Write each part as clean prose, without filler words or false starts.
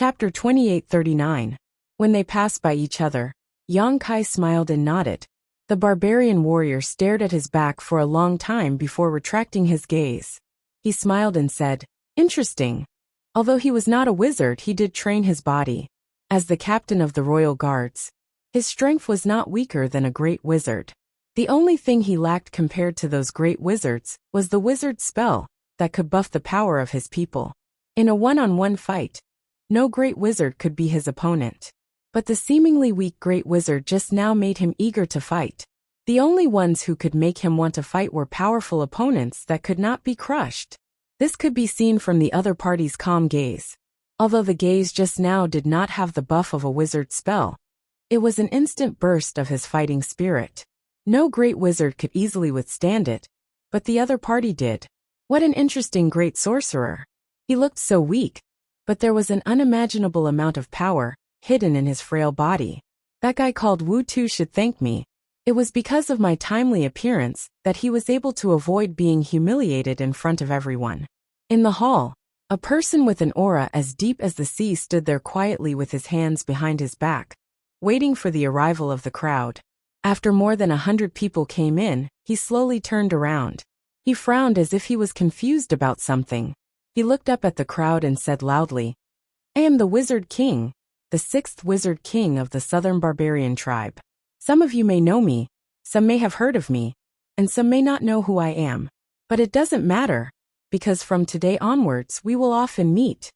Chapter 2839. When they passed by each other, Yang Kai smiled and nodded. The barbarian warrior stared at his back for a long time before retracting his gaze. He smiled and said, "Interesting." Although he was not a wizard, he did train his body. As the captain of the royal guards, his strength was not weaker than a great wizard. The only thing he lacked compared to those great wizards was the wizard spell that could buff the power of his people. In a one-on-one fight, no great wizard could be his opponent. But the seemingly weak great wizard just now made him eager to fight. The only ones who could make him want to fight were powerful opponents that could not be crushed. This could be seen from the other party's calm gaze. Although the gaze just now did not have the buff of a wizard spell, it was an instant burst of his fighting spirit. No great wizard could easily withstand it, but the other party did. What an interesting great sorcerer. He looked so weak, but there was an unimaginable amount of power hidden in his frail body. That guy called Wu Tu should thank me. It was because of my timely appearance that he was able to avoid being humiliated in front of everyone. In the hall, a person with an aura as deep as the sea stood there quietly with his hands behind his back, waiting for the arrival of the crowd. After more than 100 people came in, he slowly turned around. He frowned as if he was confused about something. He looked up at the crowd and said loudly, "I am the Wizard King, the 6th Wizard King of the Southern Barbarian Tribe. Some of you may know me, some may have heard of me, and some may not know who I am. But it doesn't matter, because from today onwards we will often meet.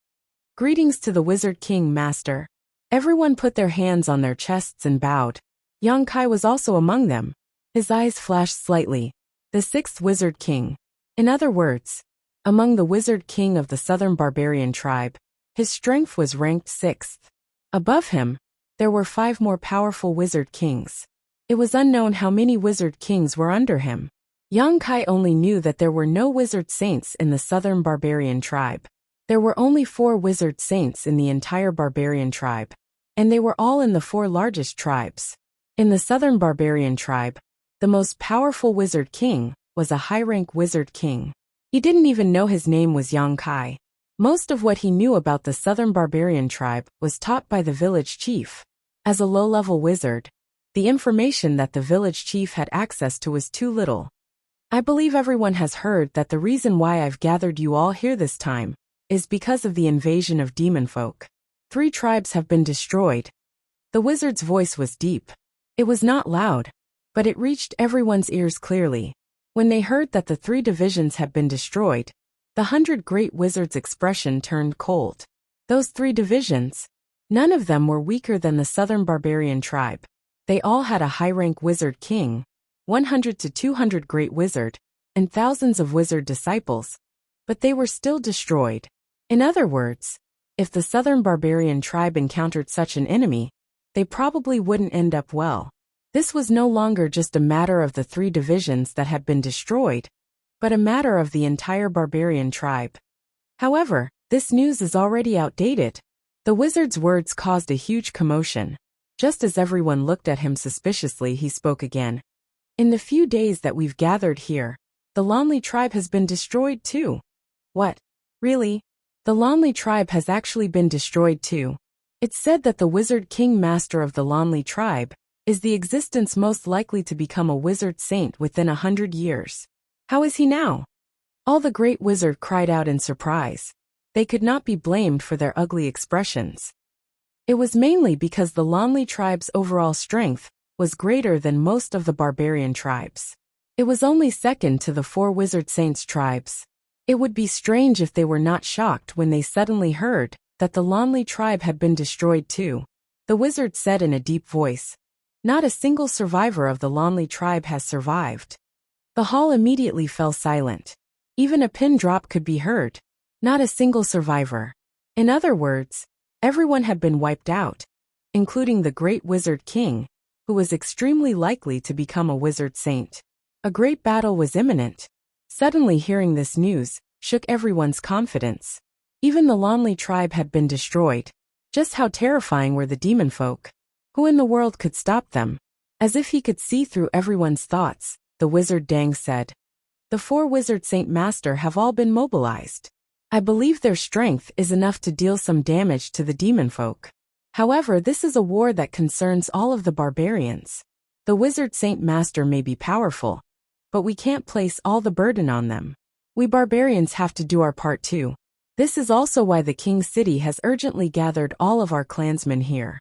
Greetings to the Wizard King, Master." Everyone put their hands on their chests and bowed. Yang Kai was also among them. His eyes flashed slightly. The 6th Wizard King. In other words, among the Wizard King of the Southern Barbarian Tribe, his strength was ranked 6th. Above him, there were 5 more powerful Wizard Kings. It was unknown how many Wizard Kings were under him. Yang Kai only knew that there were no Wizard Saints in the Southern Barbarian Tribe. There were only 4 Wizard Saints in the entire Barbarian Tribe, and they were all in the 4 largest tribes. In the Southern Barbarian Tribe, the most powerful Wizard King was a high-rank Wizard King. He didn't even know his name was Yang Kai. Most of what he knew about the Southern Barbarian Tribe was taught by the village chief. As a low-level wizard, the information that the village chief had access to was too little. I believe everyone has heard that the reason why I've gathered you all here this time is because of the invasion of demon folk. 3 tribes have been destroyed. The wizard's voice was deep. It was not loud, but it reached everyone's ears clearly. When they heard that the 3 divisions had been destroyed, the 100 great wizards' expression turned cold. Those 3 divisions, none of them were weaker than the Southern Barbarian Tribe. They all had a high-rank Wizard King, 100 to 200 great wizard, and thousands of wizard disciples, but they were still destroyed. In other words, if the Southern Barbarian Tribe encountered such an enemy, they probably wouldn't end up well. This was no longer just a matter of the 3 divisions that had been destroyed, but a matter of the entire barbarian tribe. However, this news is already outdated. The wizard's words caused a huge commotion. Just as everyone looked at him suspiciously, he spoke again. "In the few days that we've gathered here, the Lonely tribe has been destroyed too." "What? Really? The Lonely tribe has actually been destroyed too?" It's said that the Wizard King Master of the Lonely tribe is the existence most likely to become a wizard saint within 100 years. How is he now? All the great wizard cried out in surprise. They could not be blamed for their ugly expressions. It was mainly because the Lonely tribe's overall strength was greater than most of the barbarian tribes. It was only second to the 4 wizard saints tribes. It would be strange if they were not shocked when they suddenly heard that the Lonely tribe had been destroyed too. The wizard said in a deep voice, "Not a single survivor of the Lonely tribe has survived." The hall immediately fell silent. Even a pin drop could be heard. Not a single survivor. In other words, everyone had been wiped out, including the great Wizard King, who was extremely likely to become a wizard saint. A great battle was imminent. Suddenly hearing this news shook everyone's confidence. Even the Lonely tribe had been destroyed. Just how terrifying were the demon folk? Who in the world could stop them? As if he could see through everyone's thoughts, the wizard Dang said, "The 4 wizard saint master have all been mobilized. I believe their strength is enough to deal some damage to the demon folk. However, this is a war that concerns all of the barbarians. The wizard Saint Master may be powerful, but we can't place all the burden on them. We barbarians have to do our part too. This is also why the king's city has urgently gathered all of our clansmen here.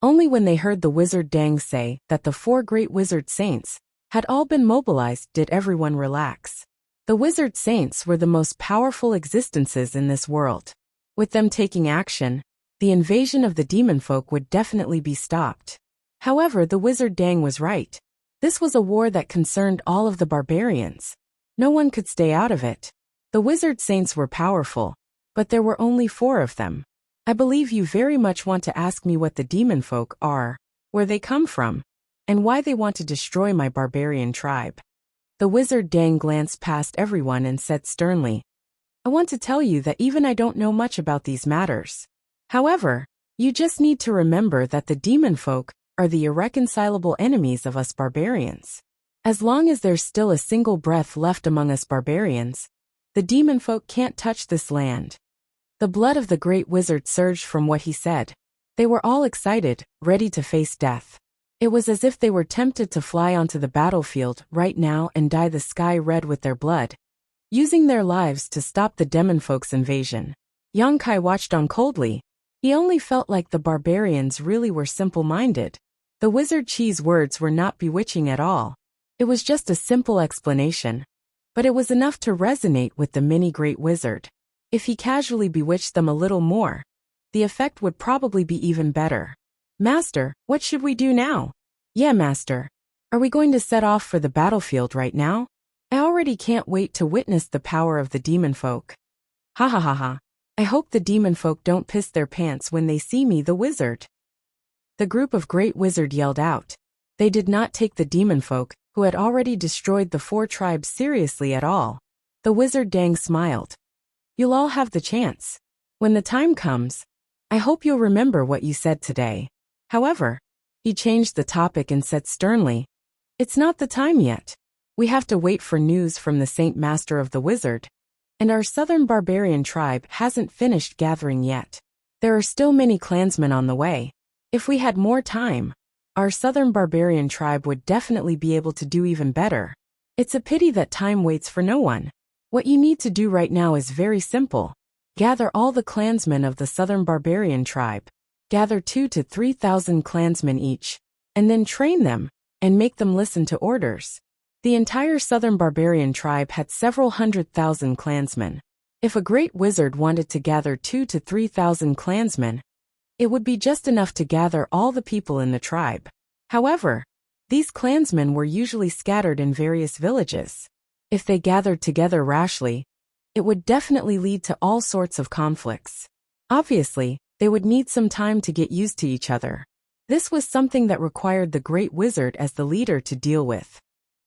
Only when they heard the wizard Dang say that the 4 great wizard saints had all been mobilized did everyone relax. The wizard saints were the most powerful existences in this world. With them taking action, the invasion of the demon folk would definitely be stopped. However, the wizard Dang was right. This was a war that concerned all of the barbarians. No one could stay out of it. The wizard saints were powerful, but there were only 4 of them. I believe you very much want to ask me what the demon folk are, where they come from, and why they want to destroy my barbarian tribe. The wizard Dang glanced past everyone and said sternly, I want to tell you that even I don't know much about these matters. However, you just need to remember that the demon folk are the irreconcilable enemies of us barbarians. As long as there's still a single breath left among us barbarians, the demon folk can't touch this land. The blood of the great wizard surged from what he said. They were all excited, ready to face death. It was as if they were tempted to fly onto the battlefield right now and dye the sky red with their blood, using their lives to stop the demon folk's invasion. Yang Kai watched on coldly. He only felt like the barbarians really were simple-minded. The wizard Chi's words were not bewitching at all. It was just a simple explanation, but it was enough to resonate with the mini-great wizard. If he casually bewitched them a little more, the effect would probably be even better. Master, what should we do now? Yeah, Master. Are we going to set off for the battlefield right now? I already can't wait to witness the power of the demon folk. Ha ha ha ha. I hope the demon folk don't piss their pants when they see me, the wizard. The group of great wizard yelled out. They did not take the demon folk, who had already destroyed the 4 tribes, seriously at all. The wizard Dang smiled. You'll all have the chance. When the time comes, I hope you'll remember what you said today. However, he changed the topic and said sternly, it's not the time yet. We have to wait for news from the Saint Master of the Wizard, and our southern barbarian tribe hasn't finished gathering yet. There are still many clansmen on the way. If we had more time, our southern barbarian tribe would definitely be able to do even better. It's a pity that time waits for no one. What you need to do right now is very simple. Gather all the clansmen of the southern barbarian tribe. Gather 2,000 to 3,000 clansmen each, and then train them, and make them listen to orders. The entire southern barbarian tribe had several 100,000 clansmen. If a great wizard wanted to gather 2,000 to 3,000 clansmen, it would be just enough to gather all the people in the tribe. However, these clansmen were usually scattered in various villages. If they gathered together rashly, it would definitely lead to all sorts of conflicts. Obviously, they would need some time to get used to each other. This was something that required the great wizard as the leader to deal with.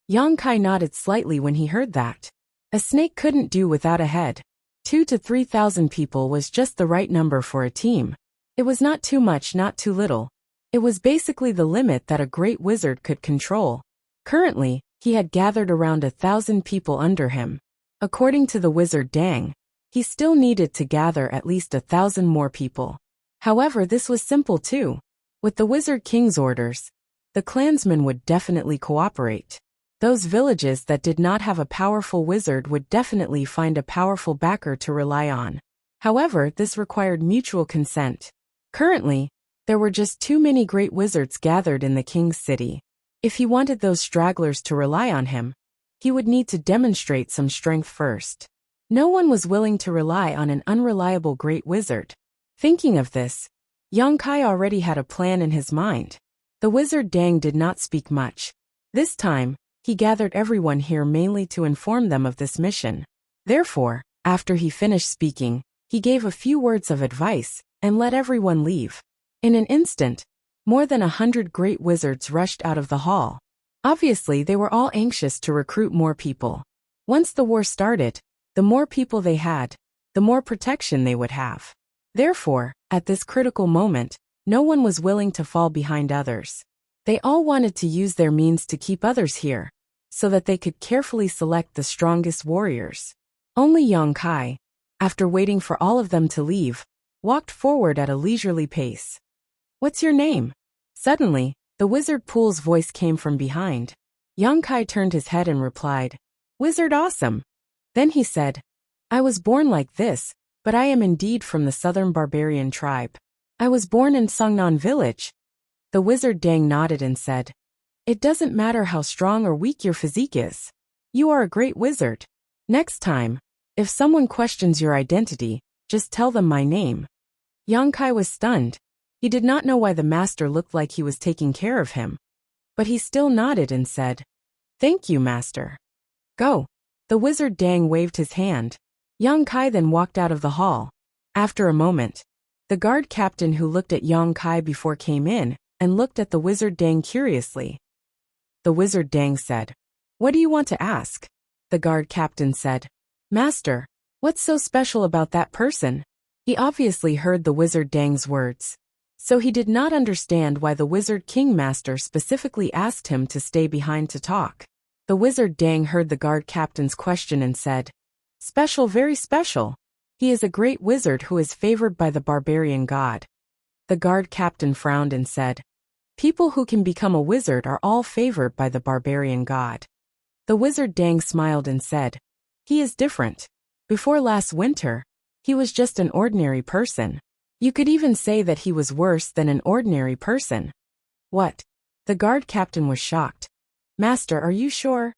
Yang Kai nodded slightly when he heard that. A snake couldn't do without a head. 2,000 to 3,000 people was just the right number for a team. It was not too much, not too little. It was basically the limit that a great wizard could control. Currently, he had gathered around 1,000 people under him. According to the wizard Dang, he still needed to gather at least 1,000 more people. However, this was simple too. With the wizard king's orders, the clansmen would definitely cooperate. Those villages that did not have a powerful wizard would definitely find a powerful backer to rely on. However, this required mutual consent. Currently, there were just too many great wizards gathered in the king's city. If he wanted those stragglers to rely on him, he would need to demonstrate some strength first. No one was willing to rely on an unreliable great wizard. Thinking of this, Yang Kai already had a plan in his mind. The wizard Dang did not speak much. This time, he gathered everyone here mainly to inform them of this mission. Therefore, after he finished speaking, he gave a few words of advice and let everyone leave. In an instant, more than 100 great wizards rushed out of the hall. Obviously, they were all anxious to recruit more people. Once the war started, the more people they had, the more protection they would have. Therefore, at this critical moment, no one was willing to fall behind others. They all wanted to use their means to keep others here, so that they could carefully select the strongest warriors. Only Yang Kai, after waiting for all of them to leave, walked forward at a leisurely pace. "What's your name?" Suddenly, the Wizard Pool's voice came from behind. Yang Kai turned his head and replied, "Wizard Awesome." Then he said, "I was born like this, but I am indeed from the southern barbarian tribe. I was born in Sungnan village." The Wizard Dang nodded and said, "It doesn't matter how strong or weak your physique is. You are a great wizard. Next time, if someone questions your identity, just tell them my name." Yang Kai was stunned. He did not know why the master looked like he was taking care of him. But he still nodded and said, "Thank you, master. Go." The Wizard Dang waved his hand. Yang Kai then walked out of the hall. After a moment, the guard captain who looked at Yang Kai before came in and looked at the Wizard Dang curiously. The Wizard Dang said, "What do you want to ask?" The guard captain said, "Master, what's so special about that person?" He obviously heard the Wizard Dang's words, so he did not understand why the Wizard King Master specifically asked him to stay behind to talk. The Wizard Dang heard the guard captain's question and said, "Special, very special. He is a great wizard who is favored by the barbarian god." The guard captain frowned and said, "People who can become a wizard are all favored by the barbarian god." The Wizard Dang smiled and said, "He is different. Before last winter, he was just an ordinary person. You could even say that he was worse than an ordinary person." "What?" The guard captain was shocked. "Master, are you sure?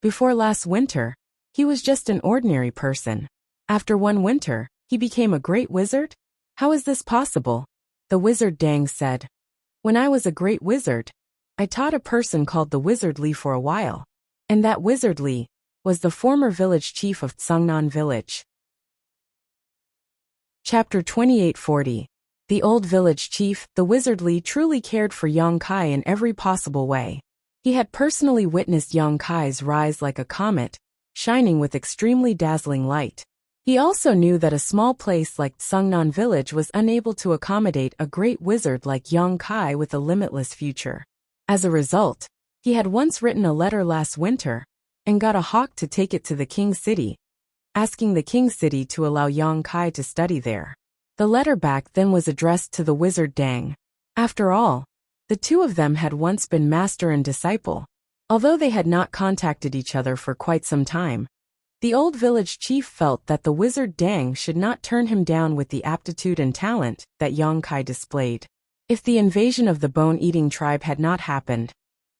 Before last winter, he was just an ordinary person. After one winter, he became a great wizard? How is this possible?" The Wizard Dang said, "When I was a great wizard, I taught a person called the Wizard Li for a while. And that Wizard Li was the former village chief of Sungnan village." Chapter 2840. The old village chief, the Wizard Li, truly cared for Yang Kai in every possible way. He had personally witnessed Yang Kai's rise like a comet, shining with extremely dazzling light. He also knew that a small place like Sungnan village was unable to accommodate a great wizard like Yang Kai with a limitless future. As a result, he had once written a letter last winter and got a hawk to take it to the King City, asking the King City to allow Yang Kai to study there. The letter back then was addressed to the Wizard Dang. After all, the two of them had once been master and disciple. Although they had not contacted each other for quite some time, the old village chief felt that the Wizard Dang should not turn him down with the aptitude and talent that Yang Kai displayed. If the invasion of the bone-eating tribe had not happened,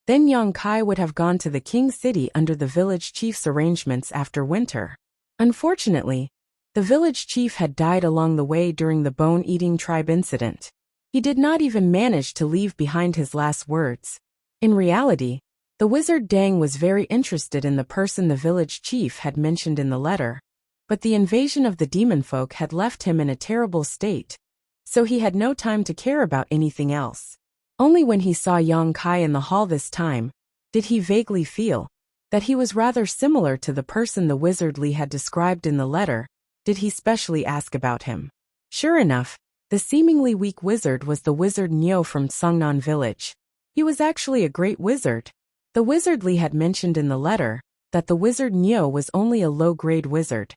then Yang Kai would have gone to the King City under the village chief's arrangements after winter. Unfortunately, the village chief had died along the way during the bone-eating tribe incident. He did not even manage to leave behind his last words. In reality, the Wizard Dang was very interested in the person the village chief had mentioned in the letter, but the invasion of the demon folk had left him in a terrible state, so he had no time to care about anything else. Only when he saw Yang Kai in the hall this time, did he vaguely feel that he was rather similar to the person the Wizard Li had described in the letter. Did he specially ask about him? Sure enough, the seemingly weak wizard was the Wizard Nyo from Sungnan village. He was actually a great wizard. The Wizard Li had mentioned in the letter that the Wizard Nyo was only a low-grade wizard.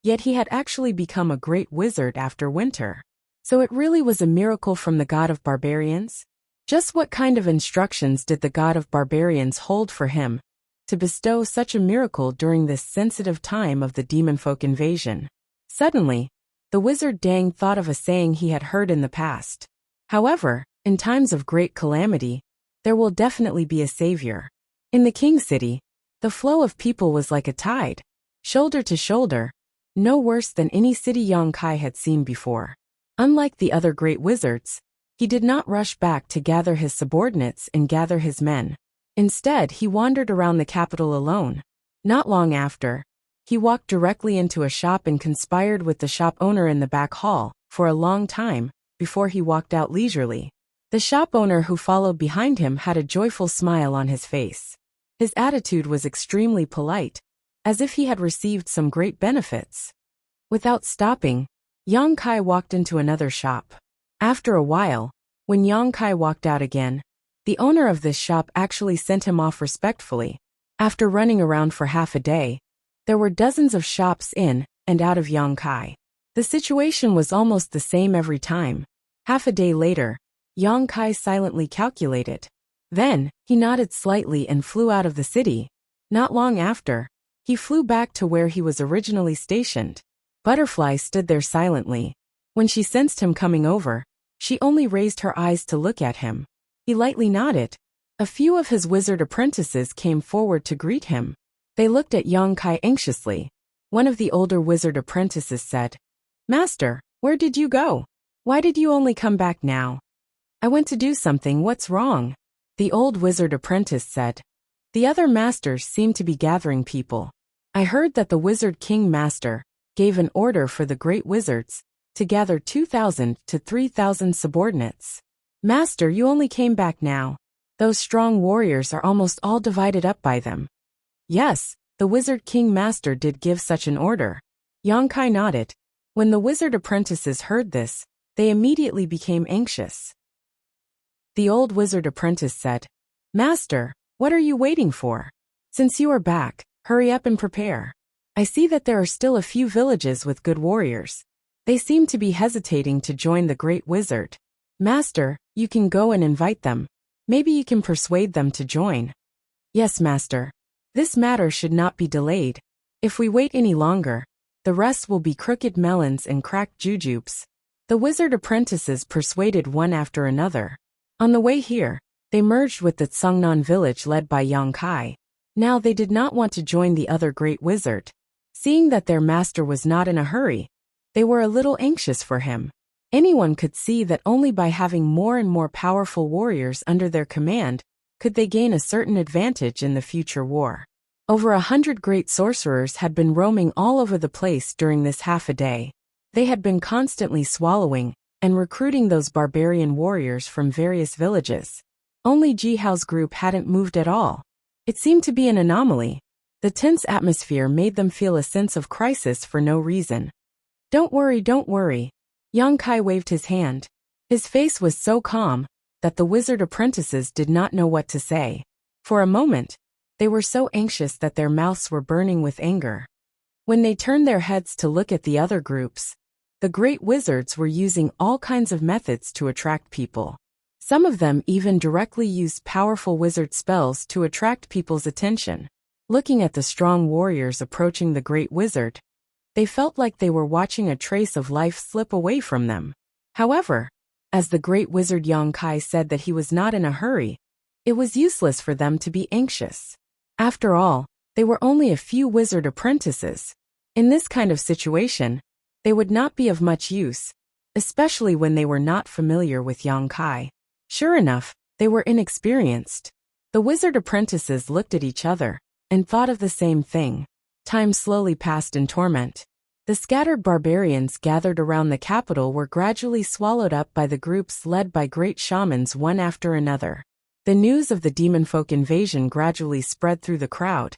Yet he had actually become a great wizard after winter. So it really was a miracle from the god of barbarians? Just what kind of instructions did the god of barbarians hold for him to bestow such a miracle during this sensitive time of the demonfolk invasion? Suddenly, the Wizard Dang thought of a saying he had heard in the past. However, in times of great calamity, there will definitely be a savior. In the King City, the flow of people was like a tide, shoulder to shoulder, no worse than any city Yang Kai had seen before. Unlike the other great wizards, he did not rush back to gather his subordinates and gather his men. Instead, he wandered around the capital alone. Not long after, he walked directly into a shop and conspired with the shop owner in the back hall for a long time before he walked out leisurely. The shop owner who followed behind him had a joyful smile on his face. His attitude was extremely polite, as if he had received some great benefits. Without stopping, Yang Kai walked into another shop. After a while, when Yang Kai walked out again, the owner of this shop actually sent him off respectfully. After running around for half a day, there were dozens of shops in and out of Yang Kai. The situation was almost the same every time. Half a day later, Yang Kai silently calculated. Then, he nodded slightly and flew out of the city. Not long after, he flew back to where he was originally stationed. Butterfly stood there silently. When she sensed him coming over, she only raised her eyes to look at him. He lightly nodded. A few of his wizard apprentices came forward to greet him. They looked at Yang Kai anxiously. One of the older wizard apprentices said, "Master, where did you go? Why did you only come back now?" "I went to do something, what's wrong?" The old wizard apprentice said. The other masters seemed to be gathering people. "I heard that the Wizard King Master gave an order for the great wizards to gather 2,000 to 3,000 subordinates. Master, you only came back now. Those strong warriors are almost all divided up by them." "Yes, the Wizard King Master did give such an order." Yang Kai nodded. When the wizard apprentices heard this, they immediately became anxious. The old wizard apprentice said, "Master, what are you waiting for? Since you are back, hurry up and prepare. I see that there are still a few villages with good warriors. They seem to be hesitating to join the great wizard. Master, you can go and invite them. Maybe you can persuade them to join." "Yes, Master. This matter should not be delayed. If we wait any longer, the rest will be crooked melons and cracked jujubes." The wizard apprentices persuaded one after another. On the way here, they merged with the Tsungnan village led by Yang Kai. Now they did not want to join the other great wizard. Seeing that their master was not in a hurry, they were a little anxious for him. Anyone could see that only by having more and more powerful warriors under their command could they gain a certain advantage in the future war. Over 100 great sorcerers had been roaming all over the place during this half a day. They had been constantly swallowing and recruiting those barbarian warriors from various villages. Only Jihao's group hadn't moved at all. It seemed to be an anomaly. The tense atmosphere made them feel a sense of crisis for no reason. Don't worry. Yang Kai waved his hand. His face was so calm that the wizard apprentices did not know what to say. For a moment, they were so anxious that their mouths were burning with anger. When they turned their heads to look at the other groups, the great wizards were using all kinds of methods to attract people. Some of them even directly used powerful wizard spells to attract people's attention. Looking at the strong warriors approaching the great wizard, they felt like they were watching a trace of life slip away from them. However, as the great wizard Yang Kai said that he was not in a hurry, it was useless for them to be anxious. After all, they were only a few wizard apprentices. In this kind of situation, they would not be of much use, especially when they were not familiar with Yang Kai. Sure enough, they were inexperienced. The wizard apprentices looked at each other and thought of the same thing. Time slowly passed in torment. The scattered barbarians gathered around the capital were gradually swallowed up by the groups led by great shamans one after another. The news of the demonfolk invasion gradually spread through the crowd,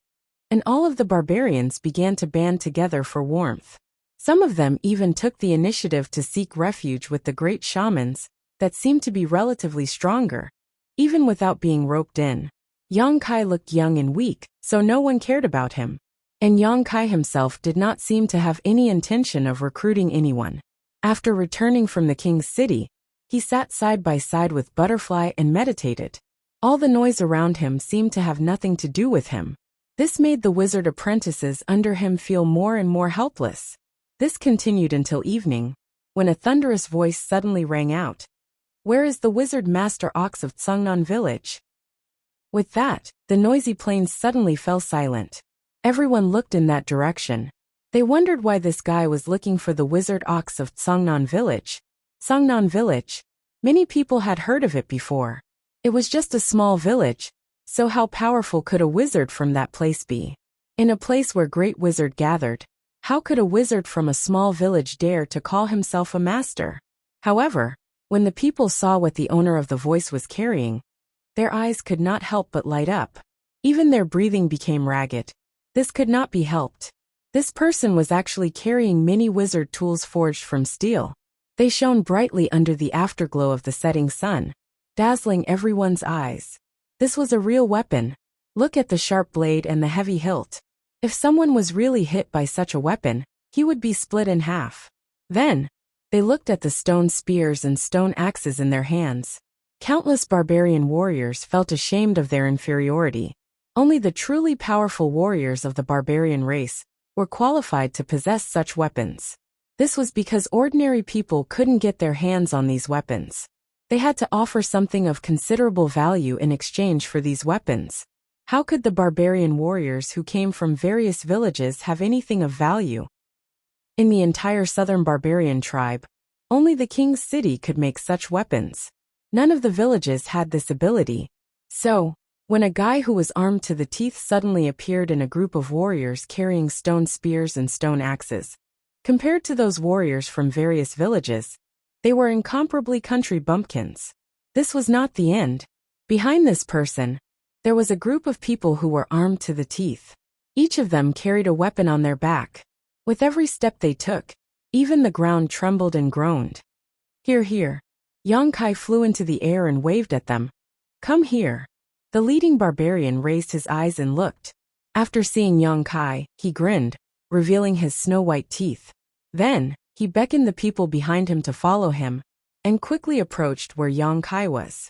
and all of the barbarians began to band together for warmth. Some of them even took the initiative to seek refuge with the great shamans that seemed to be relatively stronger, even without being roped in. Yang Kai looked young and weak, so no one cared about him. And Yang Kai himself did not seem to have any intention of recruiting anyone. After returning from the king's city, he sat side by side with Butterfly and meditated. All the noise around him seemed to have nothing to do with him. This made the wizard apprentices under him feel more and more helpless. This continued until evening, when a thunderous voice suddenly rang out. "Where is the wizard master ox of Tsungnan village?" With that, the noisy plains suddenly fell silent. Everyone looked in that direction. They wondered why this guy was looking for the wizard ox of Tsungnan village. Tsungnan village? Many people had heard of it before. It was just a small village, so how powerful could a wizard from that place be? In a place where great wizard gathered, how could a wizard from a small village dare to call himself a master? However, when the people saw what the owner of the voice was carrying, their eyes could not help but light up. Even their breathing became ragged. This could not be helped. This person was actually carrying many wizard tools forged from steel. They shone brightly under the afterglow of the setting sun, dazzling everyone's eyes. This was a real weapon. Look at the sharp blade and the heavy hilt. If someone was really hit by such a weapon, he would be split in half. Then, they looked at the stone spears and stone axes in their hands. Countless barbarian warriors felt ashamed of their inferiority. Only the truly powerful warriors of the barbarian race were qualified to possess such weapons. This was because ordinary people couldn't get their hands on these weapons. They had to offer something of considerable value in exchange for these weapons. How could the barbarian warriors who came from various villages have anything of value? In the entire southern barbarian tribe, only the king's city could make such weapons. None of the villages had this ability. So, when a guy who was armed to the teeth suddenly appeared in a group of warriors carrying stone spears and stone axes, compared to those warriors from various villages, they were incomparably country bumpkins. This was not the end. Behind this person, there was a group of people who were armed to the teeth. Each of them carried a weapon on their back. With every step they took, even the ground trembled and groaned. Here, here. Yang Kai flew into the air and waved at them. Come here. The leading barbarian raised his eyes and looked. After seeing Yang Kai, he grinned, revealing his snow-white teeth. Then, he beckoned the people behind him to follow him, and quickly approached where Yang Kai was.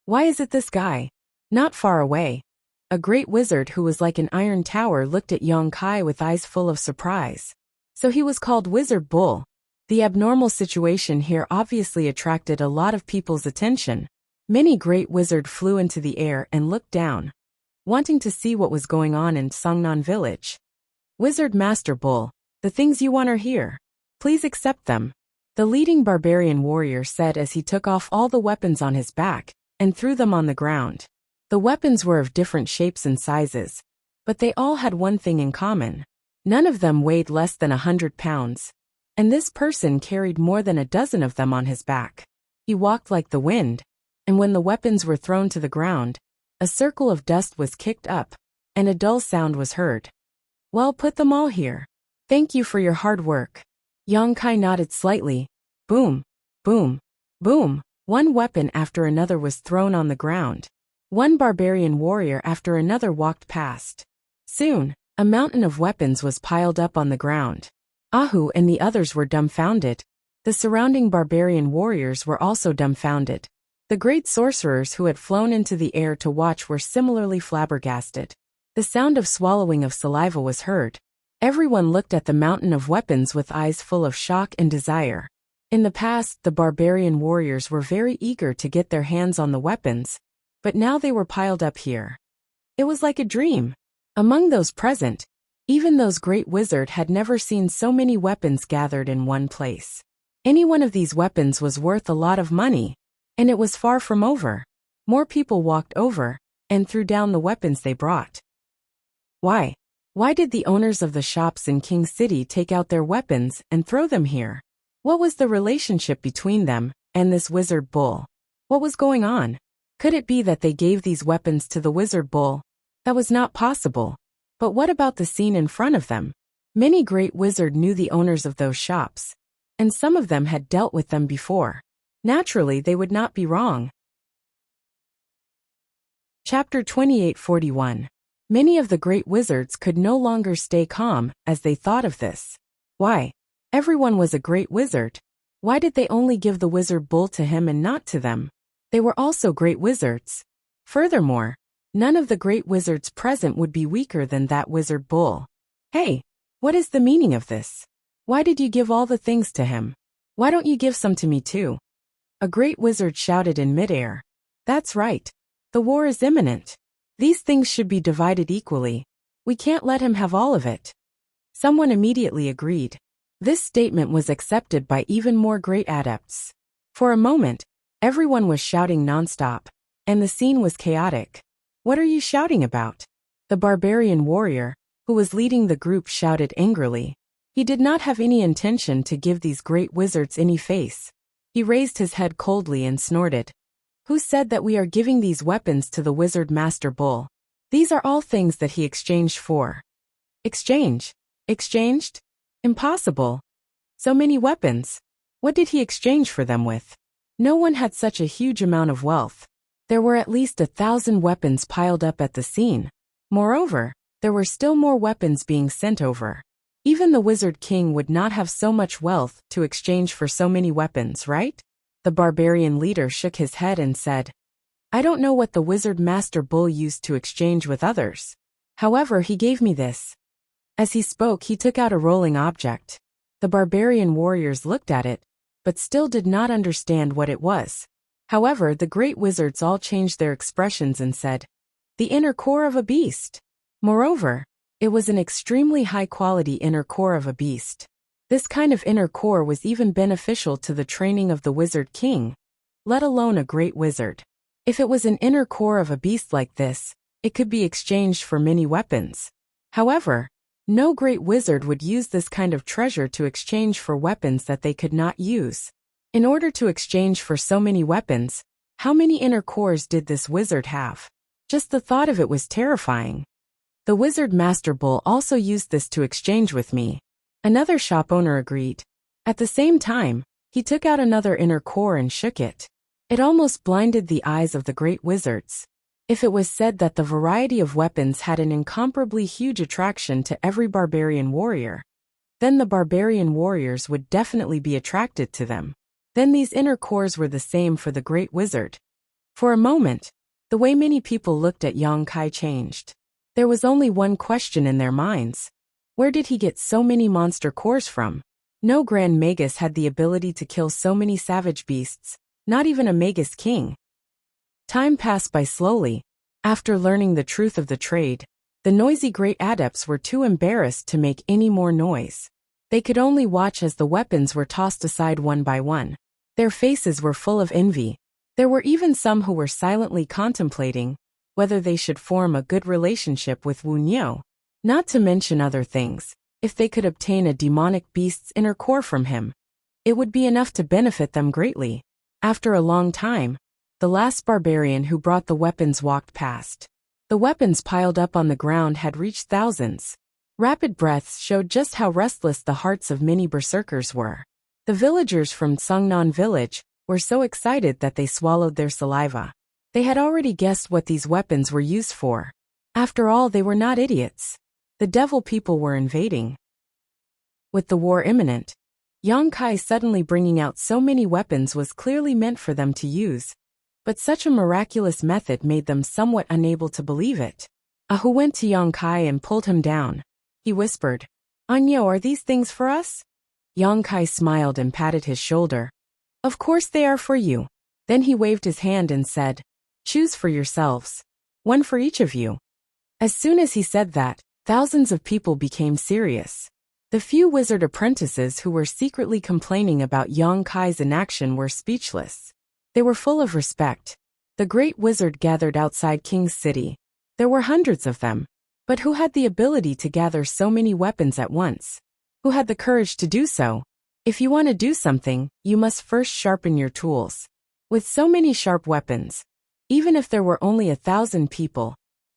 Why is it this guy? Not far away, a great wizard who was like an iron tower looked at Yang Kai with eyes full of surprise. So he was called Wizard Bull. The abnormal situation here obviously attracted a lot of people's attention. Many great wizards flew into the air and looked down, wanting to see what was going on in Songnan village. Wizard Master Bull, the things you want are here. Please accept them. The leading barbarian warrior said as he took off all the weapons on his back and threw them on the ground. The weapons were of different shapes and sizes, but they all had one thing in common. None of them weighed less than 100 pounds. And this person carried more than a dozen of them on his back. He walked like the wind, and when the weapons were thrown to the ground, a circle of dust was kicked up, and a dull sound was heard. Well, put them all here. Thank you for your hard work. Yang Kai nodded slightly. Boom, boom, boom. One weapon after another was thrown on the ground. One barbarian warrior after another walked past. Soon, a mountain of weapons was piled up on the ground. Ahu and the others were dumbfounded. The surrounding barbarian warriors were also dumbfounded. The great sorcerers who had flown into the air to watch were similarly flabbergasted. The sound of swallowing of saliva was heard. Everyone looked at the mountain of weapons with eyes full of shock and desire. In the past, the barbarian warriors were very eager to get their hands on the weapons, but now they were piled up here. It was like a dream. Among those present, even those great wizards had never seen so many weapons gathered in one place. Any one of these weapons was worth a lot of money, and it was far from over. More people walked over and threw down the weapons they brought. Why? Why did the owners of the shops in King City take out their weapons and throw them here? What was the relationship between them and this Wizard Bull? What was going on? Could it be that they gave these weapons to the Wizard Bull? That was not possible. But what about the scene in front of them? Many great wizards knew the owners of those shops, and some of them had dealt with them before. Naturally, they would not be wrong. Chapter 2841. Many of the great wizards could no longer stay calm as they thought of this. Why? Everyone was a great wizard. Why did they only give the Wizard Bull to him and not to them? They were also great wizards. Furthermore, none of the great wizards present would be weaker than that Wizard Bull. Hey, what is the meaning of this? Why did you give all the things to him? Why don't you give some to me too? A great wizard shouted in midair. That's right. The war is imminent. These things should be divided equally. We can't let him have all of it. Someone immediately agreed. This statement was accepted by even more great adepts. For a moment, everyone was shouting nonstop, and the scene was chaotic. What are you shouting about? The barbarian warrior, who was leading the group, shouted angrily. He did not have any intention to give these great wizards any face. He raised his head coldly and snorted. Who said that we are giving these weapons to the Wizard Master Bull? These are all things that he exchanged for. Exchange? Exchanged? Impossible. So many weapons. What did he exchange for them with? No one had such a huge amount of wealth. There were at least 1,000 weapons piled up at the scene. Moreover, there were still more weapons being sent over. Even the Wizard King would not have so much wealth to exchange for so many weapons, right? The barbarian leader shook his head and said, I don't know what the Wizard Master Bull used to exchange with others. However, he gave me this. As he spoke, he took out a rolling object. The barbarian warriors looked at it, but still did not understand what it was. However, the great wizards all changed their expressions and said, the inner core of a beast. Moreover, it was an extremely high-quality inner core of a beast. This kind of inner core was even beneficial to the training of the Wizard King, let alone a great wizard. If it was an inner core of a beast like this, it could be exchanged for many weapons. However, no great wizard would use this kind of treasure to exchange for weapons that they could not use. In order to exchange for so many weapons, how many inner cores did this wizard have? Just the thought of it was terrifying. The Wizard Master Bull also used this to exchange with me. Another shop owner agreed. At the same time, he took out another inner core and shook it. It almost blinded the eyes of the great wizards. If it was said that the variety of weapons had an incomparably huge attraction to every barbarian warrior, then the barbarian warriors would definitely be attracted to them. Then these inner cores were the same for the great wizard. For a moment, the way many people looked at Yang Kai changed. There was only one question in their minds. Where did he get so many monster cores from? No Grand Magus had the ability to kill so many savage beasts, not even a Magus King. Time passed by slowly. After learning the truth of the trade, the noisy great adepts were too embarrassed to make any more noise. They could only watch as the weapons were tossed aside one by one. Their faces were full of envy. There were even some who were silently contemplating whether they should form a good relationship with Wu Niu. Not to mention other things, if they could obtain a demonic beast's inner core from him, it would be enough to benefit them greatly. After a long time, the last barbarian who brought the weapons walked past. The weapons piled up on the ground had reached thousands. Rapid breaths showed just how restless the hearts of many berserkers were. The villagers from Sungnan village were so excited that they swallowed their saliva. They had already guessed what these weapons were used for. After all, they were not idiots. The devil people were invading. With the war imminent, Yang Kai suddenly bringing out so many weapons was clearly meant for them to use, but such a miraculous method made them somewhat unable to believe it. Ahu went to Yang Kai and pulled him down. He whispered, Anyo, are these things for us? Yang Kai smiled and patted his shoulder. Of course they are for you. Then he waved his hand and said, choose for yourselves. One for each of you. As soon as he said that, thousands of people became serious. The few wizard apprentices who were secretly complaining about Yang Kai's inaction were speechless. They were full of respect. The great wizard gathered outside King's City. There were hundreds of them. But who had the ability to gather so many weapons at once? Who had the courage to do so? If you want to do something, you must first sharpen your tools. With so many sharp weapons, even if there were only 1,000 people,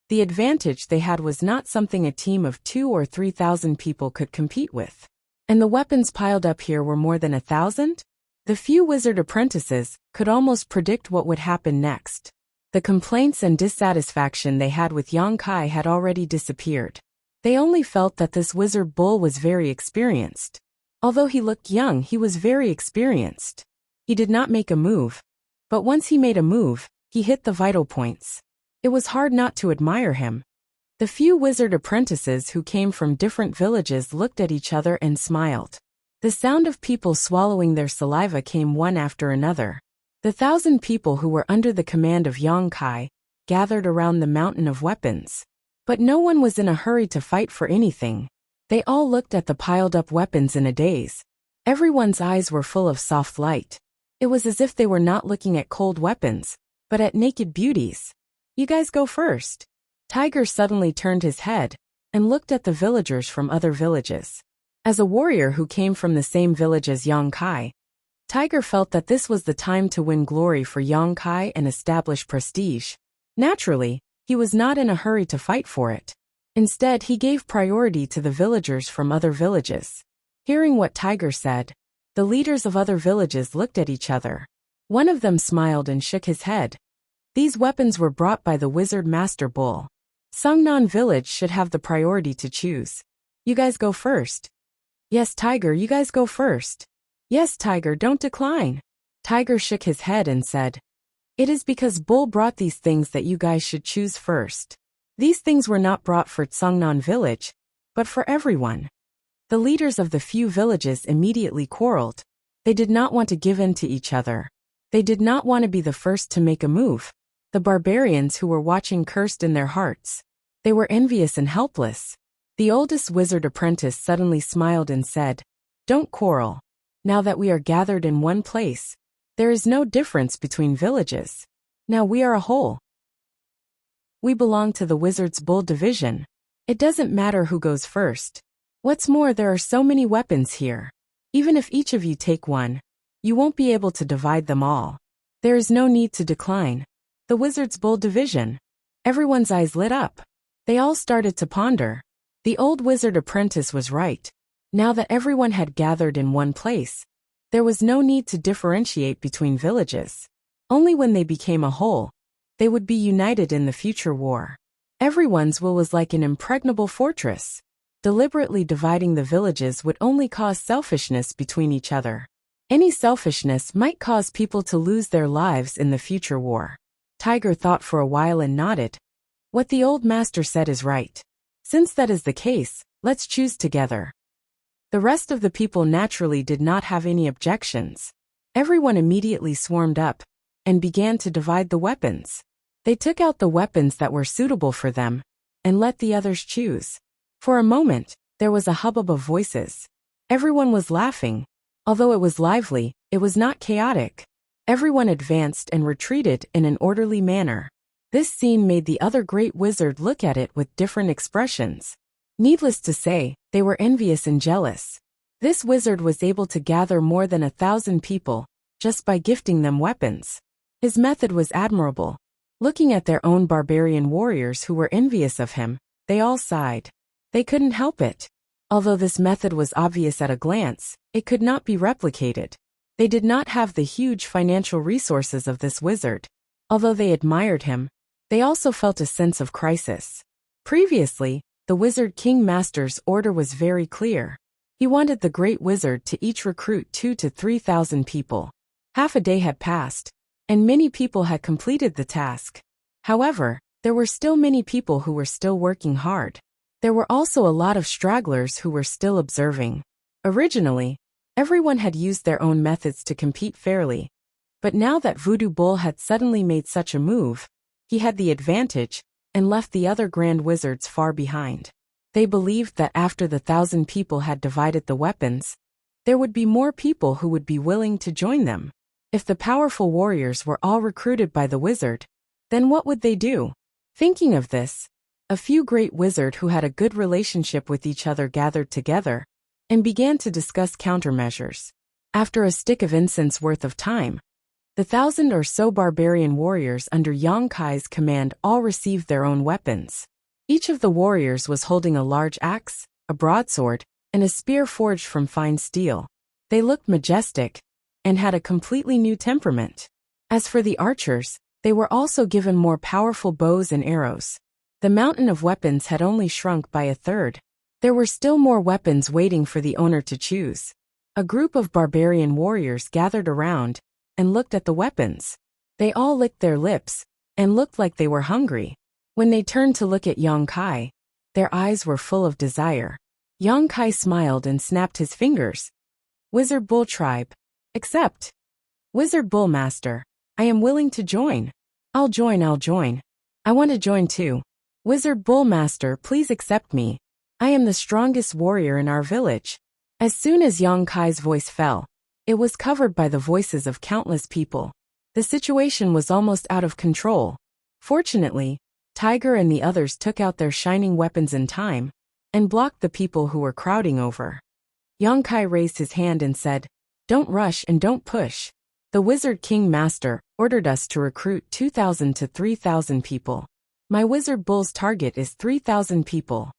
the advantage they had was not something a team of 2,000 or 3,000 people could compete with. And the weapons piled up here were more than 1,000? The few wizard apprentices could almost predict what would happen next. The complaints and dissatisfaction they had with Yang Kai had already disappeared. They only felt that this wizard bull was very experienced. Although he looked young, he was very experienced. He did not make a move, but once he made a move, he hit the vital points. It was hard not to admire him. The few wizard apprentices who came from different villages looked at each other and smiled. The sound of people swallowing their saliva came one after another. The 1,000 people who were under the command of Yang Kai gathered around the mountain of weapons. But no one was in a hurry to fight for anything. They all looked at the piled-up weapons in a daze. Everyone's eyes were full of soft light. It was as if they were not looking at cold weapons, but at naked beauties. You guys go first. Tiger suddenly turned his head and looked at the villagers from other villages. As a warrior who came from the same village as Yang Kai, Tiger felt that this was the time to win glory for Yang Kai and establish prestige. Naturally, he was not in a hurry to fight for it. Instead, he gave priority to the villagers from other villages. Hearing what Tiger said, the leaders of other villages looked at each other. One of them smiled and shook his head. These weapons were brought by the Wizard Master Bull. Sungnan village should have the priority to choose. You guys go first. Yes, Tiger, you guys go first. Yes, Tiger, don't decline. Tiger shook his head and said, "It is because Bull brought these things that you guys should choose first. These things were not brought for Tsungnan village, but for everyone." The leaders of the few villages immediately quarreled. They did not want to give in to each other. They did not want to be the first to make a move. The barbarians who were watching cursed in their hearts. They were envious and helpless. The oldest wizard apprentice suddenly smiled and said, "Don't quarrel. Now that we are gathered in one place, there is no difference between villages. Now we are a whole. We belong to the Wizard's Bull division. It doesn't matter who goes first. What's more, there are so many weapons here. Even if each of you take one, you won't be able to divide them all. There is no need to decline. The Wizard's Bull division." Everyone's eyes lit up. They all started to ponder. The old wizard apprentice was right. Now that everyone had gathered in one place, there was no need to differentiate between villages. Only when they became a whole, they would be united in the future war. Everyone's will was like an impregnable fortress. Deliberately dividing the villages would only cause selfishness between each other. Any selfishness might cause people to lose their lives in the future war. Tiger thought for a while and nodded. What the old master said is right. Since that is the case, let's choose together. The rest of the people naturally did not have any objections. Everyone immediately swarmed up and began to divide the weapons. They took out the weapons that were suitable for them and let the others choose. For a moment, there was a hubbub of voices. Everyone was laughing. Although it was lively, it was not chaotic. Everyone advanced and retreated in an orderly manner. This scene made the other great wizard look at it with different expressions. Needless to say, they were envious and jealous. This wizard was able to gather more than 1,000 people just by gifting them weapons. His method was admirable. Looking at their own barbarian warriors who were envious of him, they all sighed. They couldn't help it. Although this method was obvious at a glance, it could not be replicated. They did not have the huge financial resources of this wizard. Although they admired him, they also felt a sense of crisis. Previously, the Wizard King Master's order was very clear. He wanted the Great Wizard to each recruit 2,000 to 3,000 people. Half a day had passed, and many people had completed the task. However, there were still many people who were still working hard. There were also a lot of stragglers who were still observing. Originally, everyone had used their own methods to compete fairly. But now that Voodoo Bull had suddenly made such a move, he had the advantage and left the other grand wizards far behind. They believed that after the 1,000 people had divided the weapons, there would be more people who would be willing to join them. If the powerful warriors were all recruited by the wizard, then what would they do? Thinking of this, a few great wizards who had a good relationship with each other gathered together and began to discuss countermeasures. After a stick of incense worth of time, the 1,000 or so barbarian warriors under Yang Kai's command all received their own weapons. Each of the warriors was holding a large axe, a broadsword, and a spear forged from fine steel. They looked majestic and had a completely new temperament. As for the archers, they were also given more powerful bows and arrows. The mountain of weapons had only shrunk by a third. There were still more weapons waiting for the owner to choose. A group of barbarian warriors gathered around and looked at the weapons. They all licked their lips and looked like they were hungry. When they turned to look at Yang Kai, their eyes were full of desire. Yang Kai smiled and snapped his fingers. Wizard Bull Tribe. Accept. Wizard Bull Master. I am willing to join. I'll join. I want to join too. Wizard Bull Master, please accept me. I am the strongest warrior in our village. As soon as Yang Kai's voice fell, it was covered by the voices of countless people. The situation was almost out of control. Fortunately, Tiger and the others took out their shining weapons in time and blocked the people who were crowding over. Yang Kai raised his hand and said, "Don't rush and don't push. The Wizard King Master ordered us to recruit 2,000 to 3,000 people. My Wizard Bull's target is 3,000 people.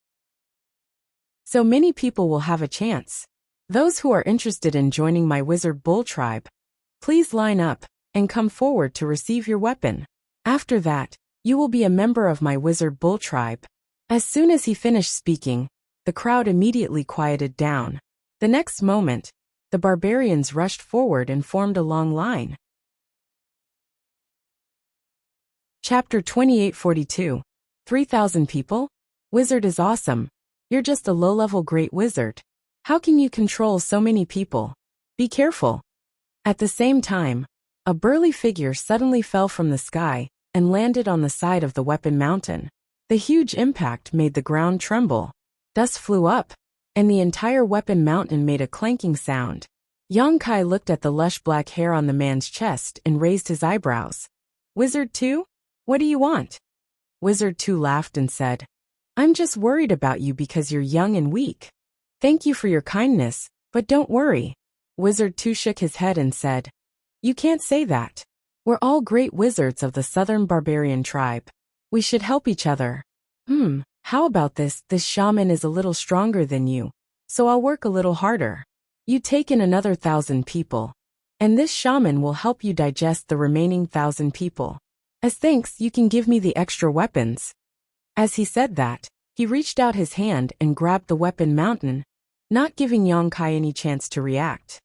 So many people will have a chance. Those who are interested in joining my Wizard Bull tribe, please line up and come forward to receive your weapon. After that, you will be a member of my Wizard Bull tribe." As soon as he finished speaking, the crowd immediately quieted down. The next moment, the barbarians rushed forward and formed a long line. Chapter 2842. 3,000 people? Wizard is awesome. You're just a low-level great wizard. How can you control so many people? Be careful. At the same time, a burly figure suddenly fell from the sky and landed on the side of the weapon mountain. The huge impact made the ground tremble. Dust flew up, and the entire weapon mountain made a clanking sound. Yang Kai looked at the lush black hair on the man's chest and raised his eyebrows. Wizard 2? What do you want? Wizard 2 laughed and said, I'm just worried about you because you're young and weak. Thank you for your kindness, but don't worry. Wizard 2 shook his head and said, You can't say that. We're all great wizards of the southern barbarian tribe. We should help each other. How about this? This shaman is a little stronger than you, so I'll work a little harder. You take in another 1,000 people, and this shaman will help you digest the remaining 1,000 people. As thanks, you can give me the extra weapons. As he said that, he reached out his hand and grabbed the weapon mountain, not giving Yang Kai any chance to react.